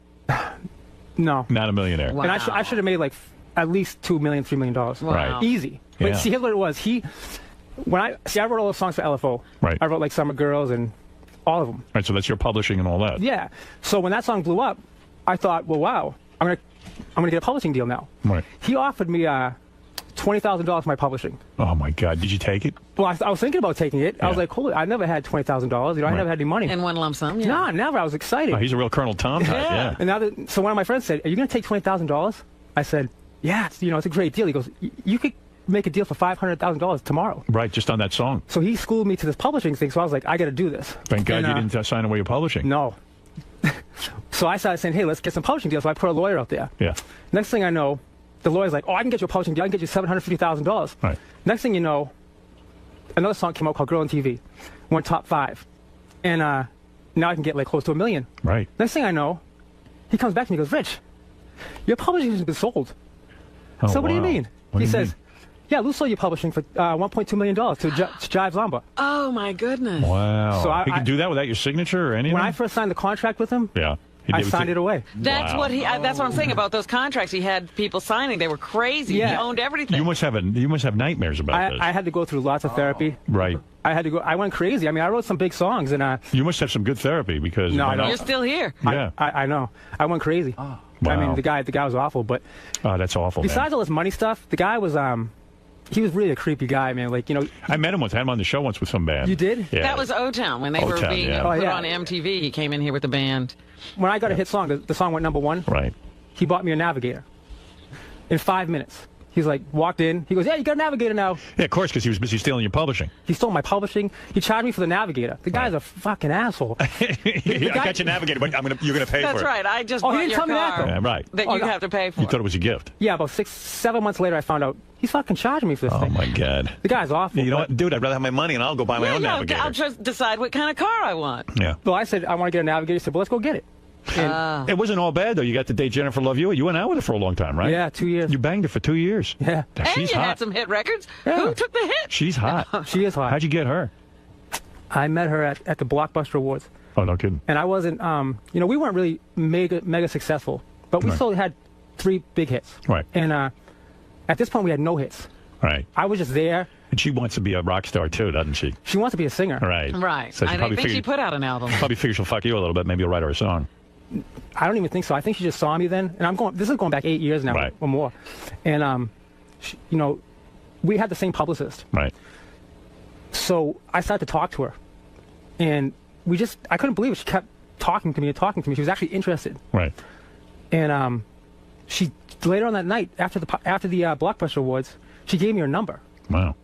No. Not a millionaire. Wow. And I should have made like at least $2 million, $3 million. Wow. Right. Easy. Yeah. But see, here's what it was. I wrote all the songs for LFO. Right. I wrote like Summer Girls and all of them. Right, so that's your publishing and all that. Yeah. So when that song blew up, I thought, well, wow, I'm gonna get a publishing deal now. Right. He offered me $20,000 for my publishing. Oh my God! Did you take it? Well, I was thinking about taking it. I was like, holy, I never had $20,000. I never had any money. In one lump sum. Yeah. No, never. I was excited. Oh, he's a real Colonel Tom type. Yeah. And now so one of my friends said, are you gonna take $20,000? I said, yeah. It's a great deal. He goes, you could make a deal for $500,000 tomorrow. Right, just on that song. So he schooled me to this publishing thing. So I was like, I got to do this. Thank God you didn't sign away your publishing. No. So I started saying, hey, let's get some publishing deals. So I put a lawyer out there. Yeah. Next thing I know, the lawyer's like, oh, I can get you a publishing deal. I can get you $750,000. Right. Next thing you know, another song came out called Girl on TV. Went top 5. And now I can get like close to $1 million. Right. Next thing I know, he comes back to me and goes, Rich, your publishing has been sold. Oh, so what do you wow. mean? What do He you says, mean? yeah, Lou sold your publishing for $1.2 million to Jive Zamba. Oh, my goodness. Wow. So he could do that without your signature or anything? When I first signed the contract with him, yeah. I signed it away. That's Wow. what that's what I'm saying about those contracts. He had people signing. They were crazy. Yeah. He owned everything. You must have nightmares about this. I had to go through lots of therapy. Right. I went crazy. I mean, I wrote some big songs, and you must have some good therapy because No, I don't. You're still here. Yeah. I know. I went crazy. Wow. I mean, the guy was awful, but that's awful. besides all this money stuff, the guy was he was really a creepy guy, man. Like, I met him once. I had him on the show once with some band. You did? Yeah. That was O-Town when they were O-Town, being yeah. put yeah. on MTV. He came in here with the band. When I got a hit song, the song went #1. Right. He bought me a Navigator in 5 minutes. He's like, walked in. He goes, yeah, you got a Navigator now. Yeah, of course, because he was busy stealing your publishing. He stole my publishing. He charged me for the Navigator. The guy's a fucking asshole. I got your Navigator, but you're going to pay That's for it. right. I just Oh, he bought didn't your tell me that, car though. Yeah, right. that you have to pay for. You thought it was a gift. Yeah, about 6-7 months later, I found out he's fucking charging me for this Oh, thing. my God. The guy's awful. You know what, dude, I'd rather have my money and I'll go buy my own Navigator. I'll just decide what kind of car I want. Yeah. Well, I said, I want to get a Navigator. He said, well, let's go get it. And It wasn't all bad, though. You got to date Jennifer Love Hewitt. You went out with her for a long time, right? Yeah, 2 years. You banged her for 2 years. Yeah. And She's you hot. had some hit records. Yeah. Who took the hit? She's hot. She is hot. How'd you get her? I met her at the Blockbuster Awards. Oh, no kidding. And I wasn't, we weren't really mega successful, but we still had 3 big hits. Right. And at this point, we had no hits. Right. I was just there. And she wants to be a rock star, too, doesn't she? She wants to be a singer. Right. Right. So she I probably think she figured, put out an album. probably figured she'll fuck you a little bit. Maybe you'll write her a song. I don't even think so. I think she just saw me then. And this is going back 8 years now Right. or more. And, we had the same publicist. Right. So I started to talk to her. And I couldn't believe it. She kept talking to me and talking to me. She was actually interested. Right. And she later on that night, after the Blockbuster Awards, she gave me her number. Wow.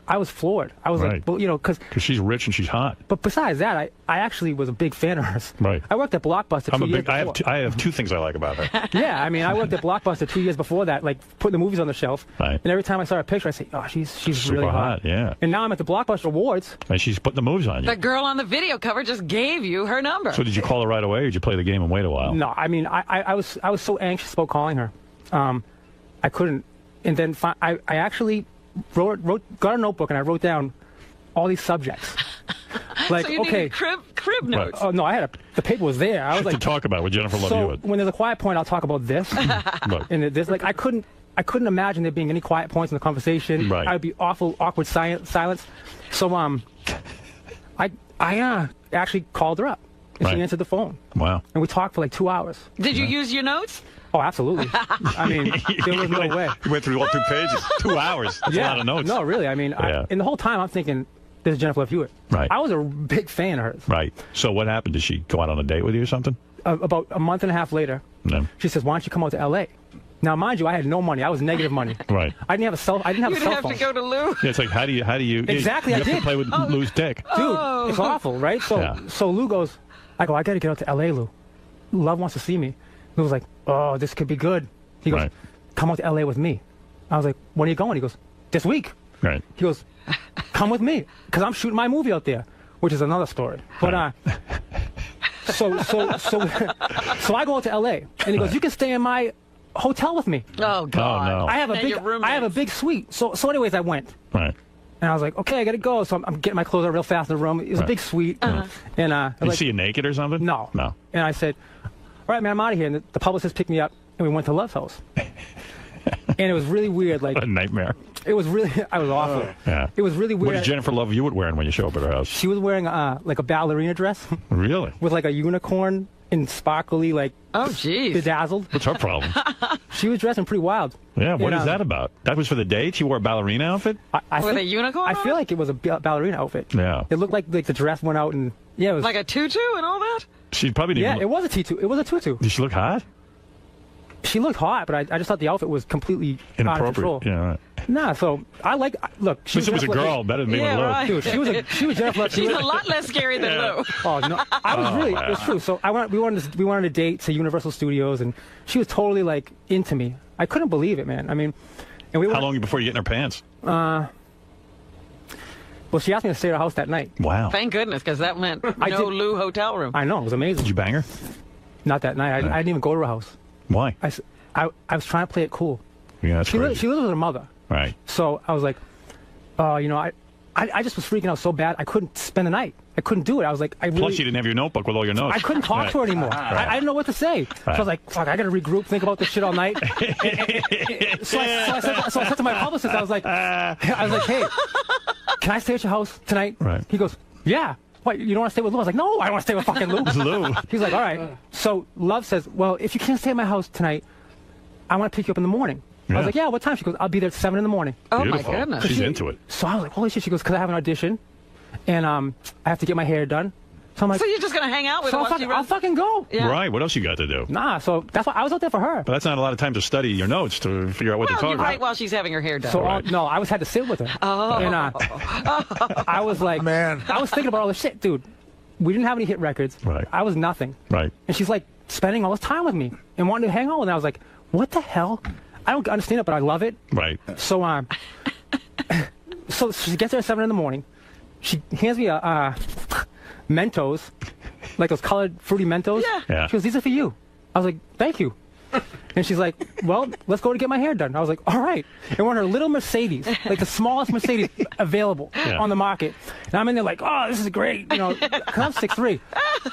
I was floored. I was like, well, you know, because she's rich and she's hot. But besides that, I actually was a big fan of hers. Right. I worked at Blockbuster 2 years before. I have two things I like about her. Yeah, I mean, I worked at Blockbuster 2 years before that, like putting the movies on the shelf. Right. And every time I saw a picture, I say, oh, she's super really hot. Yeah. And now I'm at the Blockbuster Awards. And she's putting the moves on you. The girl on the video cover just gave you her number. So did you call her right away, or did you play the game and wait a while? No, I mean, I was so anxious about calling her. I couldn't. And then I actually got a notebook and I wrote down all these subjects. Like, so you okay, needed crib notes. Oh no, the paper was there. I was like, to talk about with Jennifer Love Hewitt. When there's a quiet point, I'll talk about this. And this, like, I couldn't imagine there being any quiet points in the conversation. Right. I'd be awkward silence. So I actually called her up, and she answered the phone. Wow. And we talked for like 2 hours. Did you use your notes? Oh, absolutely. I mean, there was no way. You went through all 2 pages. 2 hours. That's a lot of notes. No, really. I mean, and the whole time I'm thinking, this is Jennifer Love Hewitt. Right. I was a big fan of hers. Right. So what happened? Did she go out on a date with you or something? About a month and a half later, she says, why don't you come out to L.A.? Now, mind you, I had no money. I was negative money. Right. I didn't have a cell phone. You'd have to go to Lou. Yeah, it's like, how do you Exactly, you I have did. to play with Lou's dick. Dude, it's awful, right? So Lou goes, I got to get out to L.A., Lou. Love wants to see me. Lou was like, oh, this could be good. He goes, come out to L.A. with me. I was like, when are you going? He goes, this week. Right. He goes, come with me, because I'm shooting my movie out there, which is another story. But so I go out to L.A. and he goes, you can stay in my hotel with me. Oh God! Oh, no. I have a big suite. So anyways, I went. Right. And I was like, okay, I gotta go. So I'm getting my clothes out real fast in the room. It was a big suite. And Did you like, see you naked or something? No. No. And I said, all right, man, I'm out of here. And the publicist picked me up, and we went to Love's house. And it was really weird. Like a nightmare. It was really. I was awful. Yeah. It was really weird. What did Jennifer Love Hewitt wearing when you show up at her house? She was wearing like a ballerina dress. Really? With like a unicorn and sparkly, like, oh geez, bedazzled. What's her problem? She was dressing pretty wild. Yeah, what is that about? That was for the date? She wore a ballerina outfit? With a unicorn? I feel like it was a ballerina outfit. Yeah. It looked like the dress went out and it was like a tutu and all that. She probably didn't. Yeah, it was a tutu. It was a tutu. Did she look hot? She looked hot, but I just thought the outfit was completely out of control. Yeah, right. Nah, so look. She was a girl, better than me with Lou. Right. Dude, she was Jennifer Love. She's a lot less scary than Lou. Oh no, I was really. It was true. So we wanted a date to Universal Studios, and she was totally like into me. I couldn't believe it, man. I mean, and we. How long before you get in her pants? Well, she asked me to stay at her house that night. Wow. Thank goodness, because that meant no Lou hotel room. I know, it was amazing. Did you bang her? Not that night. I didn't even go to her house. Why? I was trying to play it cool. Yeah, that's she lives with her mother. Right. So I was like, you know, I just was freaking out so bad I couldn't spend the night. I couldn't do it. I was like, Plus, you didn't have your notebook with all your notes. I couldn't talk to her anymore. I didn't know what to say. So I was like, fuck, I got to regroup, think about this shit all night. So I said to my publicist, I was like, hey, can I stay at your house tonight? Right. He goes, yeah. What, you don't want to stay with Lou? I was like, no, I don't want to stay with fucking Lou. It's Lou. He's like, all right. So Love says, well, if you can't stay at my house tonight, I want to pick you up in the morning. I was like, yeah, what time? She goes, I'll be there at 7 in the morning. Oh, beautiful. My goodness. She's into it. So I was like, holy shit. She goes, because I have an audition, and I have to get my hair done. So I'm like, so you're just going to hang out with her? I'll fucking go. Yeah. Right. What else you got to do? Nah, so that's why I was out there for her. But that's not a lot of time to study your notes to figure out what they're talking about. Right while she's having her hair done. So no, I had to sit with her. Oh. And I was like, man, I was thinking about all this shit, dude. We didn't have any hit records. Right. I was nothing. Right. And she's like spending all this time with me and wanting to hang out. And I was like, what the hell? I don't understand it, but I love it. Right. So so she gets there at 7 in the morning. She hands me a Mentos, like those colored fruity Mentos. Yeah. She goes, these are for you. I was like, thank you. And she's like, well, let's go to get my hair done. I was like, all right. And we're in her little Mercedes, like the smallest Mercedes available on the market. And I'm in there like, oh, this is great. You know, because I'm 6'3".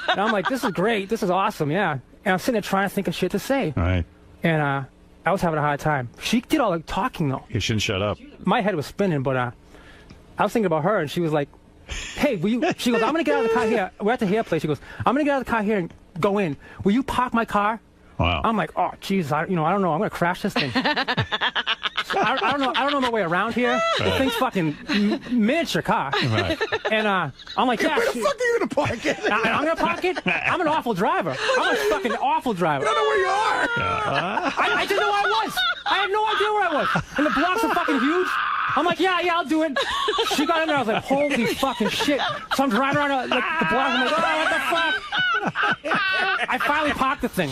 And I'm like, this is great. This is awesome. Yeah. And I'm sitting there trying to think of shit to say. Right. And I was having a hard time. She did all the talking, though. You shouldn't shut up. My head was spinning, but I was thinking about her, and she was like, hey, will you? She goes, I'm going to get out of the car here. We're at the hair place. She goes, I'm going to get out of the car here and go in. Will you park my car? Wow. I'm like, oh, jeez, I don't know. I'm going to crash this thing. I don't know my way around here. The thing's fucking miniature car. Right. And I'm like, yeah. Where the fuck are you going to park it? I'm going to park it? I'm an awful driver. I'm a fucking awful driver. I don't know where you are. I didn't know where I was. I had no idea where I was. And the blocks are fucking huge. I'm like, yeah, I'll do it. She got in there. I was like, holy fucking shit. So I'm driving around like the block. I'm like, oh, what the fuck? I finally popped the thing.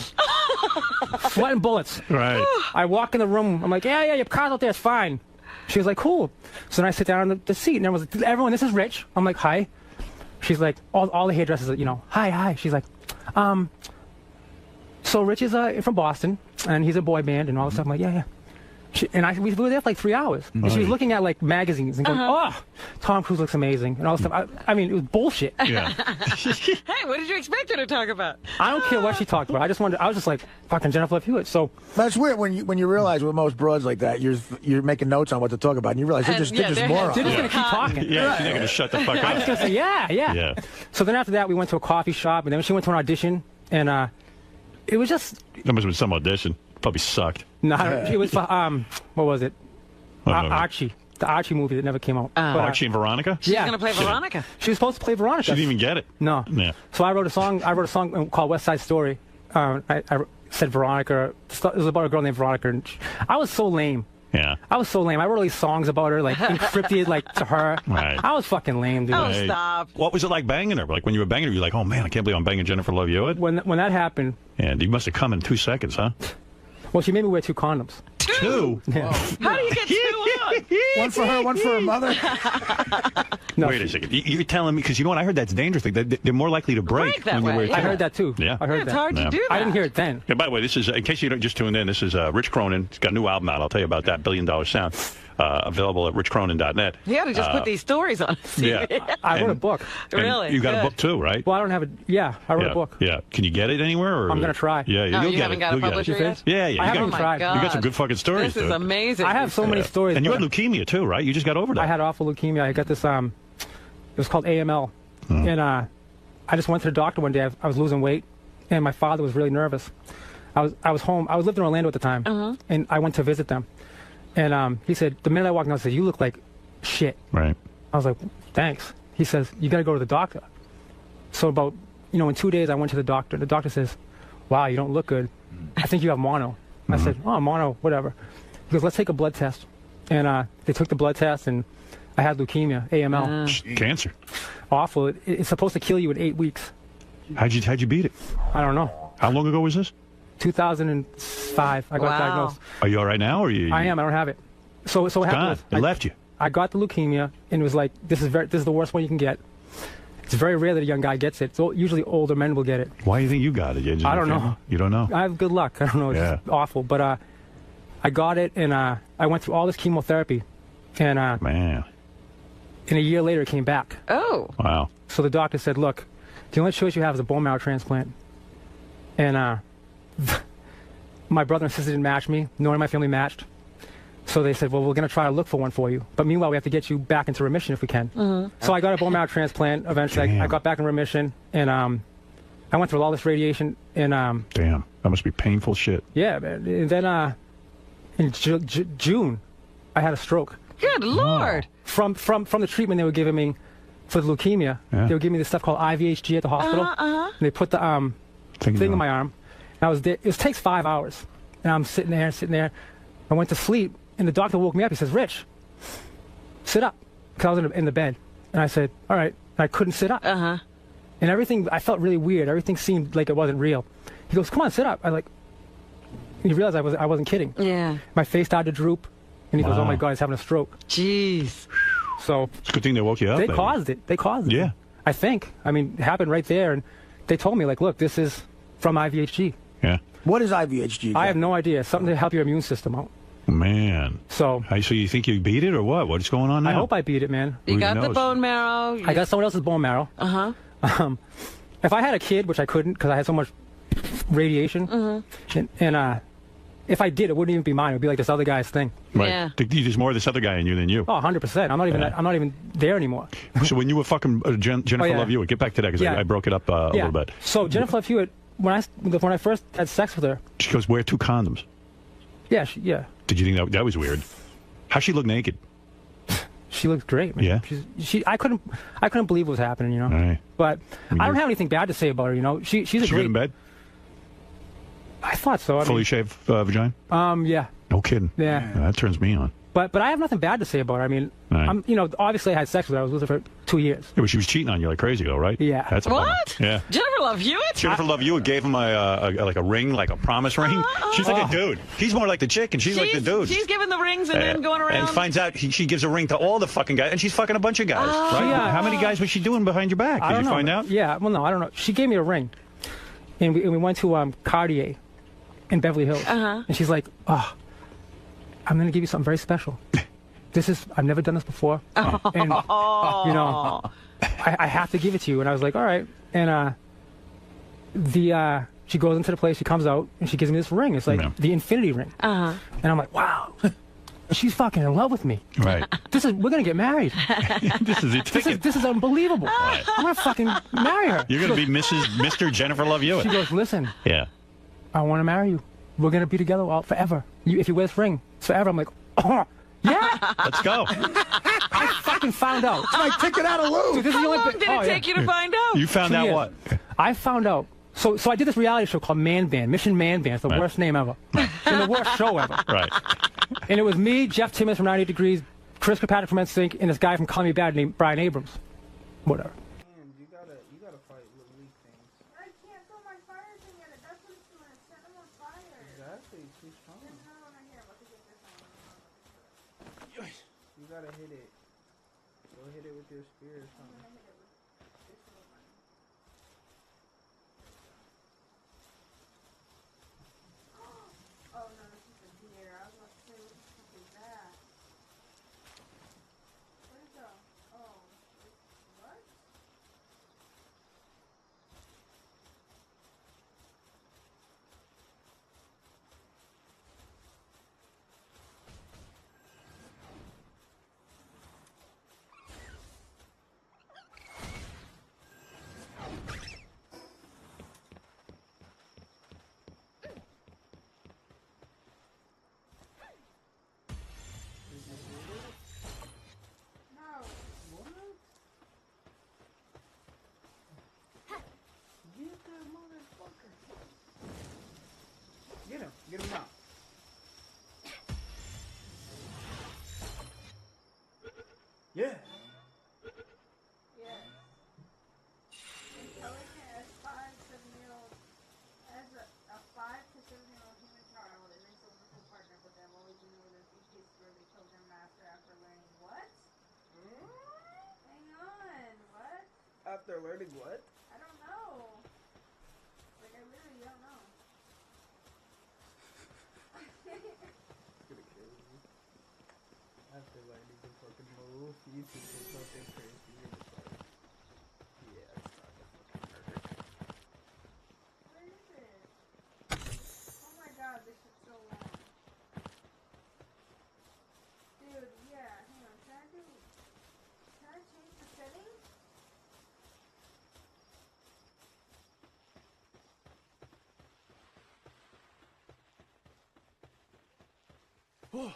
Sweating bullets. Right. I walk in the room. I'm like, yeah, your car's out there. It's fine. She was like, cool. So then I sit down on the seat, and everyone, this is Rich. I'm like, hi. She's like, all the hairdressers, you know, hi. She's like, so Rich is from Boston, and he's a boy band and all this stuff. I'm like, yeah. We were there for like 3 hours. And she was looking at like magazines and going, oh, Tom Cruise looks amazing and all this stuff. I mean, it was bullshit. Yeah. Hey, what did you expect her to talk about? I don't care what she talked about. I was just like, fucking Jennifer Love Hewitt. So that's weird when you realize with most broads like that, you're making notes on what to talk about, and you realize they're just morons. They're just gonna keep talking. Yeah, she's not gonna shut the fuck up. I was gonna say, yeah. So then after that, we went to a coffee shop, and then she went to an audition, and it was just. There must have been some audition. Probably sucked. No, it was for what was it? Archie, the Archie movie that never came out. Archie and Veronica. She's gonna play Veronica. She was supposed to play Veronica. She didn't even get it. No. Yeah. So I wrote a song called West Side Story. I said Veronica. It was about a girl named Veronica, and I was so lame. Yeah. I was so lame. I wrote all these songs about her, like encrypted, like to her. Right. I was fucking lame, dude. Oh, stop. What was it like banging her? Like when you were banging her, you're like, oh man, I can't believe I'm banging Jennifer Love Hewitt. When that happened. Yeah, you must have come in 2 seconds, huh? Well, she made me wear 2 condoms. 2? Yeah. How do you get 2 on? One for her, one for her mother. No, wait a second. You're telling me, because you know what? I heard that's dangerous. They're more likely to break that when you way, wear yeah. I heard that too. Yeah. I heard It's that. hard to do that. I didn't hear it then. Yeah, by the way, this is, in case you don't just tuned in, this is Rich Cronin. He's got a new album out. I'll tell you about that, $1 Billion Sound. Available at richcronin.net. You ought to just put these stories on. Yeah. I wrote a book. Really? You got a book too, right? Well, I don't have it. Yeah, I wrote a book. Yeah. Can you get it anywhere? Or? I'm going to try. Yeah, Oh, you'll you get haven't it. got a You'll get publisher it. yet? Yeah, I you haven't got, tried. you got some good fucking stories, This is dude. amazing. I have so many stories. And you had leukemia too, right? You just got over that. I had awful leukemia. I got this, it was called AML. And I just went to the doctor one day. I was losing weight, and my father was really nervous. I was home. I was living in Orlando at the time, and I went to visit them. And he said, the minute I walked in, I said, you look like shit. Right. I was like, thanks. He says, you got to go to the doctor. So about, in 2 days, I went to the doctor. The doctor says, wow, you don't look good. I think you have mono. I said, oh, mono, whatever. He goes, let's take a blood test. And they took the blood test, and I had leukemia, AML. Cancer. Awful. It's supposed to kill you in 8 weeks. How'd you beat it? I don't know. How long ago was this? 2005. I got diagnosed. Are you all right now? Or you? I am. I don't have it. So what happened was, it left you. I got the leukemia, and it was like, this is the worst one you can get. It's very rare that a young guy gets it. So usually older men will get it. Why do you think you got it? I don't know. You don't know? I have good luck. I don't know. It's just awful. But I got it, and I went through all this chemotherapy. And man. And a year later, it came back. Oh. Wow. So the doctor said, look, the only choice you have is a bone marrow transplant. And my brother and sister didn't match me. No one in my family matched. So they said, well, we're going to try to look for one for you. But meanwhile, we have to get you back into remission if we can. So I got a bone marrow transplant. Eventually, I got back in remission. And I went through all this radiation. And damn, that must be painful shit. Yeah, man. And then in June, I had a stroke. Good Lord. From the treatment they were giving me for the leukemia. They were giving me this stuff called IVHG at the hospital. And they put the thing in my arm. And I was there. It takes 5 hours. And I'm sitting there. I went to sleep, and the doctor woke me up. He says, Rich, sit up. Because I was in the bed. And I said, all right. And I couldn't sit up. And everything, I felt really weird. Everything seemed like it wasn't real. He goes, come on, sit up. He realized I wasn't kidding. Yeah. My face started to droop. And he goes, oh my God, he's having a stroke. Jeez. So it's a good thing they woke you up. They caused it. Yeah. I think. I mean, it happened right there. And they told me, look, this is from IVHG. Yeah. What is IVHG? I have no idea. Something to help your immune system out. Man. So you think you beat it or what? What's going on now? I hope I beat it, man. You got the bone marrow. I got someone else's bone marrow. If I had a kid, which I couldn't because I had so much radiation, and if I did, it wouldn't even be mine. It would be like this other guy's thing. Right. Yeah. There's more of this other guy in you than you. Oh, 100%. I'm not even there anymore. So when you were fucking Jennifer Love Hewitt, get back to that because I broke it up a little bit. So Jennifer Love Hewitt, when I first had sex with her, she goes, wear 2 condoms. Yeah, Did you think that was weird? How'd she look naked? She looked great, man. Yeah. I couldn't believe what was happening, Right. But I don't have anything bad to say about her, She's a great. She good in bed? I thought so. Fully shaved vagina? Yeah. No kidding. Yeah. That turns me on. But I have nothing bad to say about her. I mean, I'm, you know, obviously I had sex with her. I was with her for 2 years. Yeah, but she was cheating on you like crazy, though, right? Yeah. That's a What? bummer. Yeah. Jennifer Love Hewitt? Jennifer Love Hewitt gave him like a ring, like a promise ring. She's like a dude. He's more like the chick, and she's like the dude. She's giving the rings and then going around. And he finds out she gives a ring to all the fucking guys, and she's fucking a bunch of guys. Right? Yeah. How many guys was she doing behind your back? Did you find out? Yeah. Well, no, I don't know. She gave me a ring, and we went to Cartier in Beverly Hills, and she's like, "Oh, I'm gonna give you something very special. I've never done this before, and you know, I have to give it to you." And I was like, "All right." And she goes into the place, she comes out, and she gives me this ring. It's like the infinity ring. And I'm like, wow, she's fucking in love with me. Right. We're gonna get married. This is a ticket. This is unbelievable. Right. I'm gonna fucking marry her. You're gonna be Mr. Jennifer Love Hewitt. She goes, listen. Yeah. I want to marry you. We're gonna be together forever. If you wear this ring, it's forever. I'm like, oh. Yeah. Let's go. I fucking found out. It's my ticket out of Lou. So this How long did it take you to find out? You found 2 out years. what? I found out. So I did this reality show called Man Band, Mission Man Band. It's the worst name ever. And the worst show ever. Right. And it was me, Jeff Timmons from 98 Degrees, Chris Kirkpatrick from NSYNC, and this guy from Call Me Bad named Brian Abrams. Whatever. You gotta fight with weak things. I can't throw my fire thing at it. That's what it's doing. It's setting them on fire. Exactly. Too strong. There's another one right here. I'm about to get this one. You gotta hit it. Go hit it with your spear or something. Oh no, this is a deer. I was about to say, what the fuck is that? Where'd it go? Oh, what? Get him out. Yeah. As a 5 to 7-year-old human child, it makes a wonderful partner, but they have always been with a few cases where they killed their master after learning what? Hang on, what? After learning what? I don't know. Like, I literally don't know. Gonna kill you. After learning the fucking move, you think it's something crazy. You're just like, yeah, it's not the fucking murder. Where is it? Oh my god, this is so long. Dude, yeah, hang on. Can I change the settings? Oh.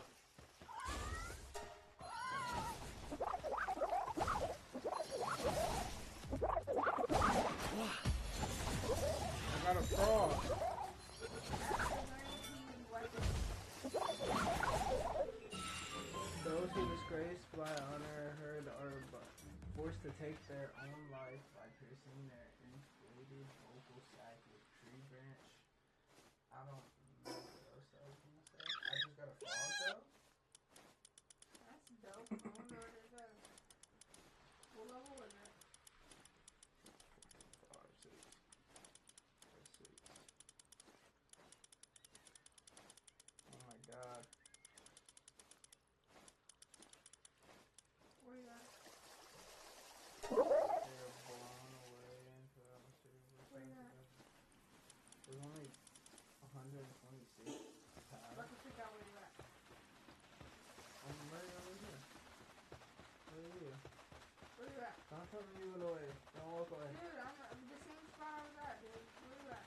I got a frog. Those who disgrace by honor heard are forced to take their own life by piercing their inflated vocal sac with tree branch. I don't know what else I was gonna say. I just got a frog though. That's dope. I wonder what it does. What level is it? 5, 6. Oh my god. Where you at? They're blown away into the atmosphere. Where you at? There's only 126 tabs. Let me figure out where you at. I'm right over here. Right here. Where you at? Don't tell me you went away. Don't walk away. Dude, I'm at the same spot I was at, dude. Where you at?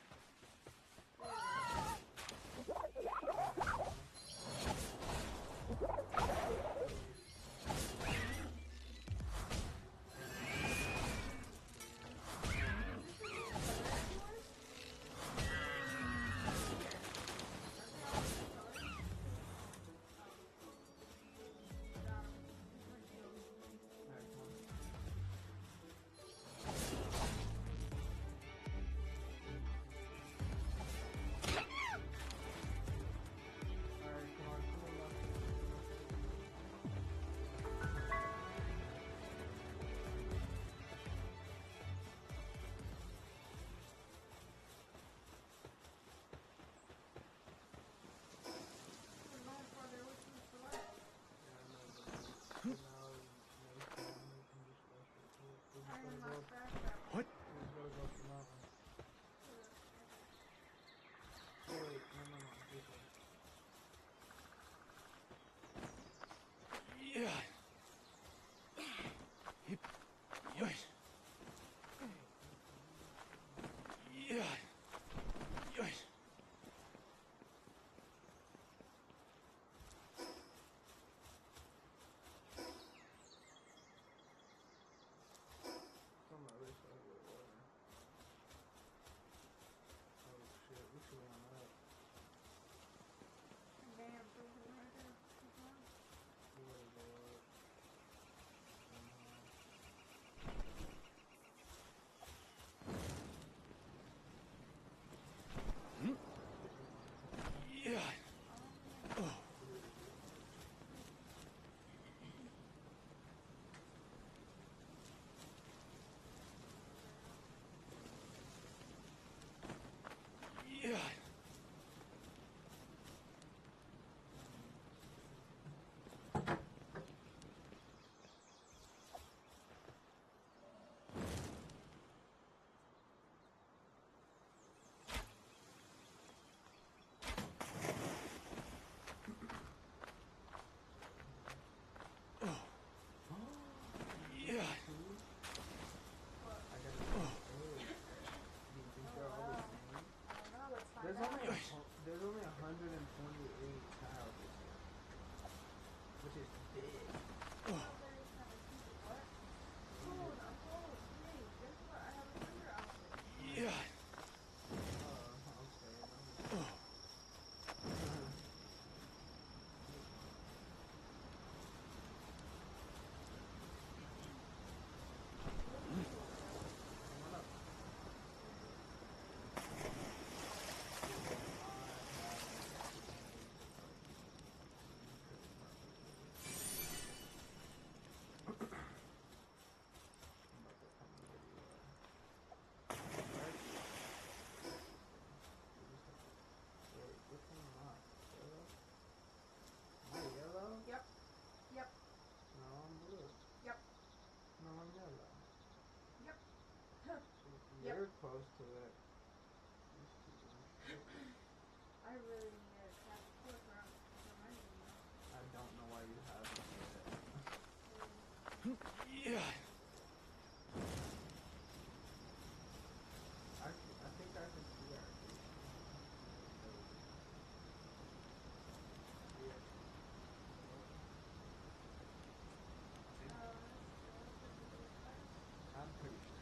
Carmela. Yep. You're close to it. I really need a passport for money. I don't know why you haven't yet. Yeah. I think I can see her. I'm pretty sure.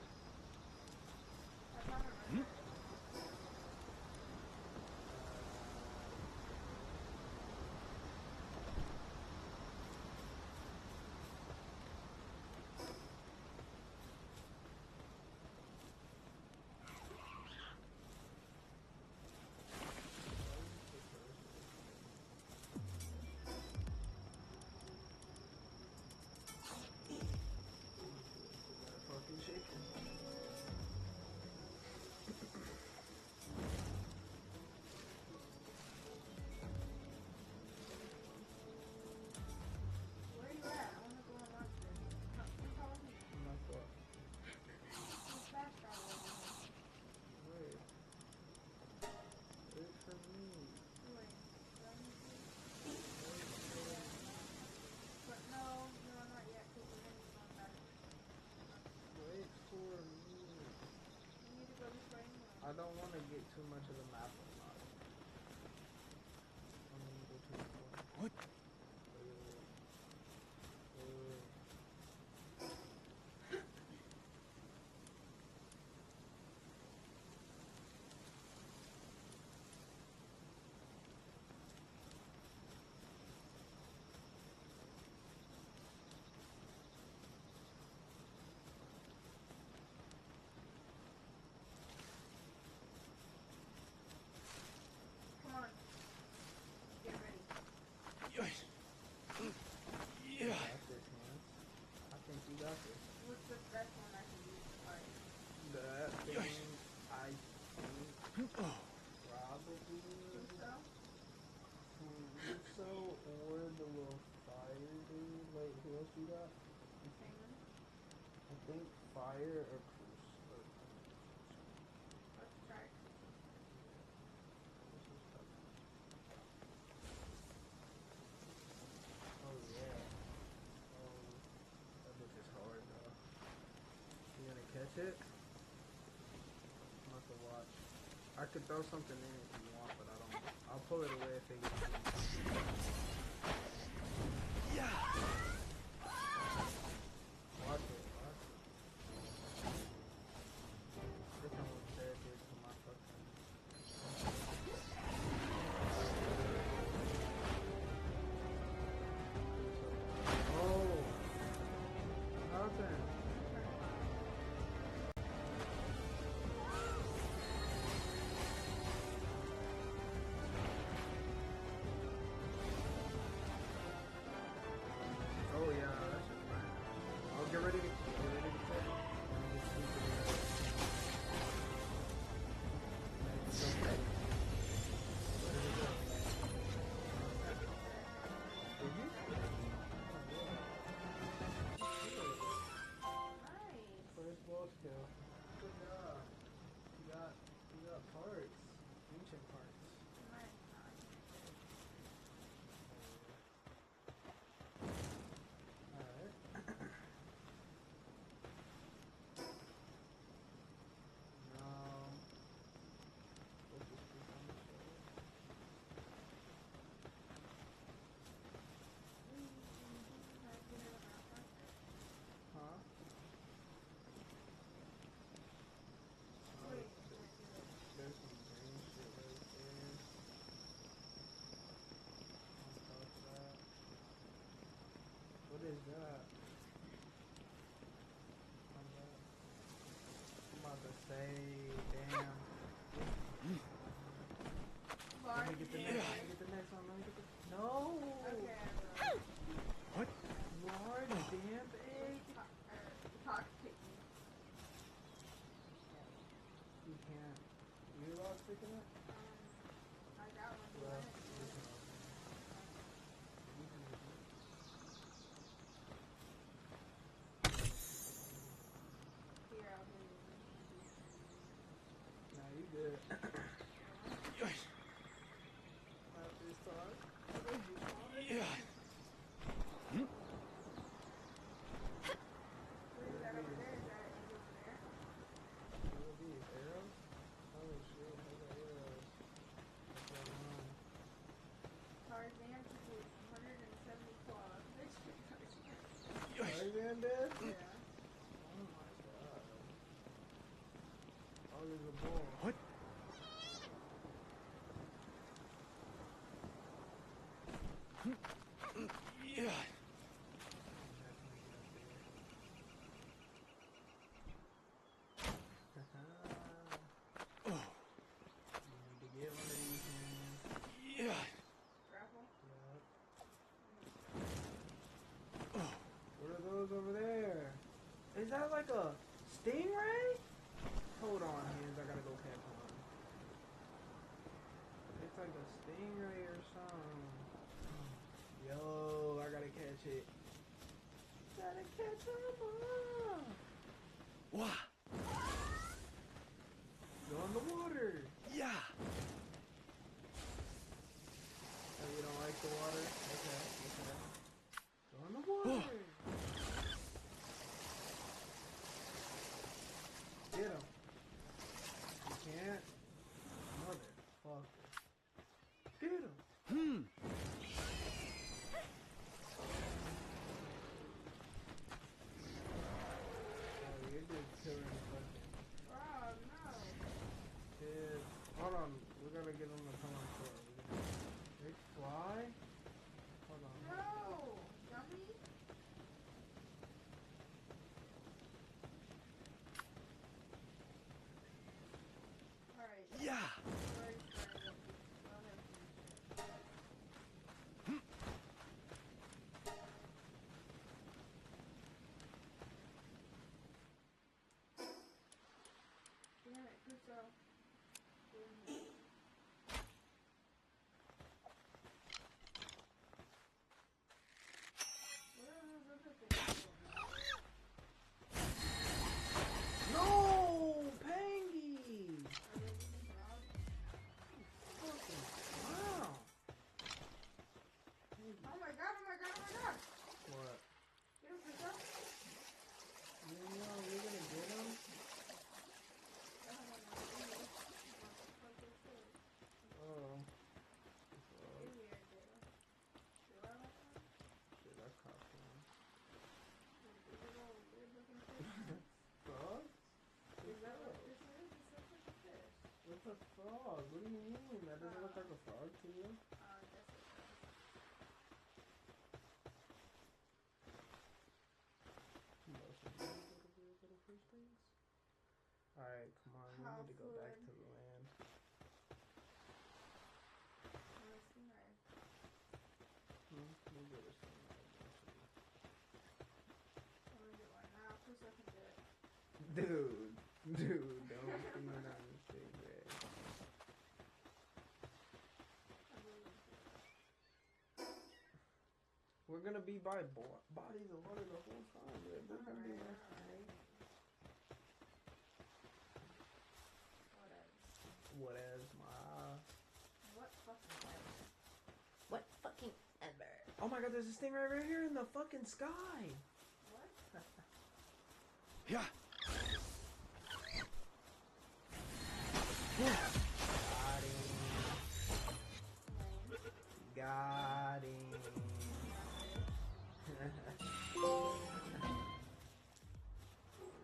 Fucking shaking. Where are you at? I want to go and watch this. Who's calling me? I'm not sure. Who's fast traveling? Wait. Wait for me. Wait. But no, not yet, because we're going to be going back. Wait for me. We need to go this way anyway. I don't want to get too much of the map unlocked. I'm going to go to the corner. What? Come on. Get ready. Yes. Yeah. I think you got this. What's the best one I can use to fight? That thing, I think, probably Russo or the little fire dude. Wait, who else you got? I think fire or Cruise. Let's try. Oh yeah. Oh, that bitch is hard though. You gonna catch it? I'm about to watch. I could throw something in if you want, but I don't. I'll pull it away if it gets in. Yeah. Watch it. This one was dedicated to my fucking. Oh, nothing. Oh yeah, that should be fine. I'll get ready to play. Let me just see if Where did it go? Did you? Nice. First ball kill. Good job. You got parts. Ancient parts. Alright. Now let's just click on the show. Huh? There's some green shit right there. Don't touch that. What is that? I'm about to say, damn. Let me get the next one. Let me get the next one. Let me get the. No! Okay. What? Lord, damn egg. You can't. You lost picking it? I got one. Well, man dead? Yeah. Oh my god. Oh, there's a ball. What? Yeah. Oh. You need to get one of these, man. Yeah. Grapple? Yep. What are those over there? Is that like a stingray? Hold on, hands. I gotta go catch one. It's like a stingray or something. Yo, I gotta catch it. Gotta catch them. Wah. Go in the water. Yeah. Oh, you don't like the water? Okay, okay. Go in the water. Get him. You can't. Motherfucker. Get him. Oh, you're just killing the fucking. Oh, no. Kid. Hold on. We gotta get him to come on shore. Big fly? Hold on. No! Dummy? Alright. Yeah. Damn it, Crusoe. No! Pengy! Fucking wow! Oh my god, oh my god, oh my god! What? Get him, Crusoe. You know, you're gonna get him? Oh. Shit, that's costume. Frog? Is that what this is? This looks like a fish. What's a frog? What do you mean? That doesn't look like a frog to you? Alright, come on, we need to go back to the land. We'll get a stingray eventually. Dude, don't feed on the stingray. We're gonna be by bodies of water the whole time, dude. We're gonna be whatevs, ma. What fucking ever? What fucking ever? Oh my god, there's a stingray right here in the fucking sky. What? Yeah. Got him.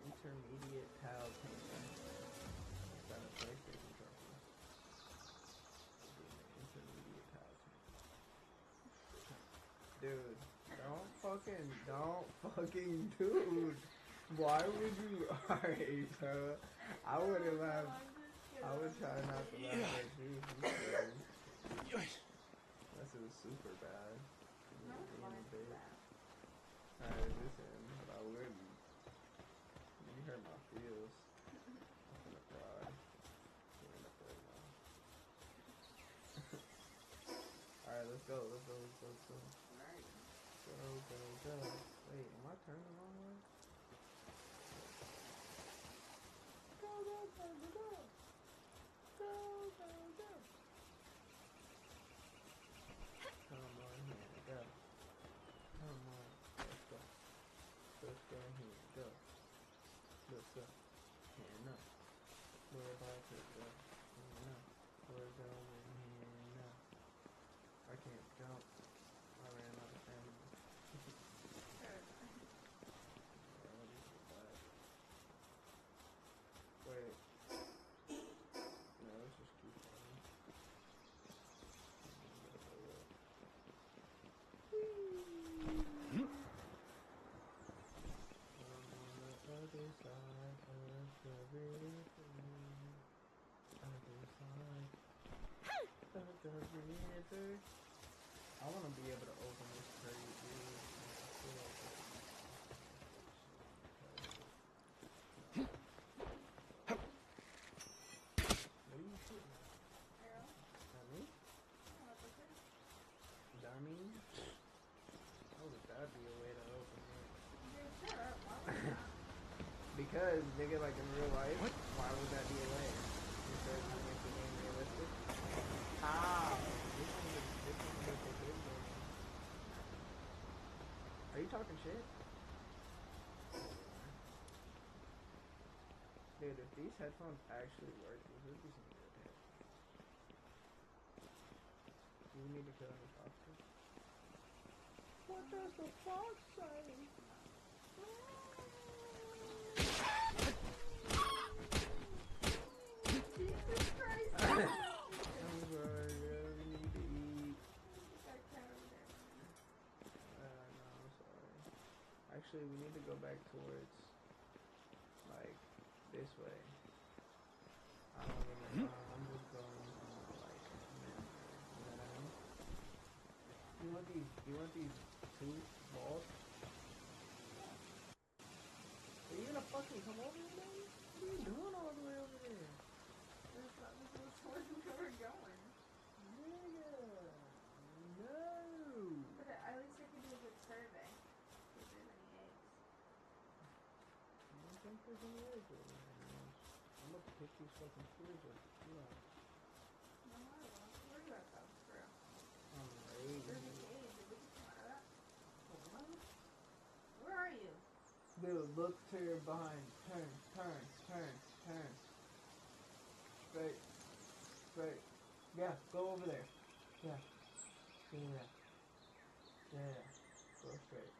Intermediate PAL tanker. Is that a PlayStation trophy? Intermediate PAL tanker. Dude, don't fucking, dude. Why would you? Alright, so I wouldn't laugh. I would try not to laugh at you. This is super bad. Alright, listen, but I wouldn't. You hurt my feels. I'm gonna cry. Alright, let's go. Alright. Go. Wait, am I turning the wrong way? Go. Come on here, go. Come on, let's go. Let's go here, go. Let's go. Hand up. We're about to go. Hand up. We're going here now. I can't jump. I ran out of stamina. side of the river. Other side of the river. I want to be able to open this crate, dude. What are you shooting at? Arrow. At me? Dummy? How would that be a way to open it? Dude, shut up. Why would not? Because, nigga, like in real life, why would that be a way? Because it makes the game realistic. How? This one is a good one. Are you talking shit? Dude, if these headphones actually work, these would be some good headphones. Do you need to put on the box? What does the fox say? Jesus Christ! I'm sorry, girl. We need to eat. No, I'm sorry. Actually, we need to go back towards, like, this way. I don't even know. I'm just going, like, you know what I mean? You want these two balls? Are you gonna fucking come over here, man? What are you doing all the way over there? This is where we're going. Nigga, no. But at least I can do a good survey. If there's any eggs. I don't think there's any eggs over there. I'm gonna pick these fucking screws up. No, I won't. Where do I go? Screw. I'm ready. There's an egg. Did we just come out of that? What? Where are you? Dude, look to your behind. Turn. Straight. Yeah, go over there. Yeah. Yeah. Go straight.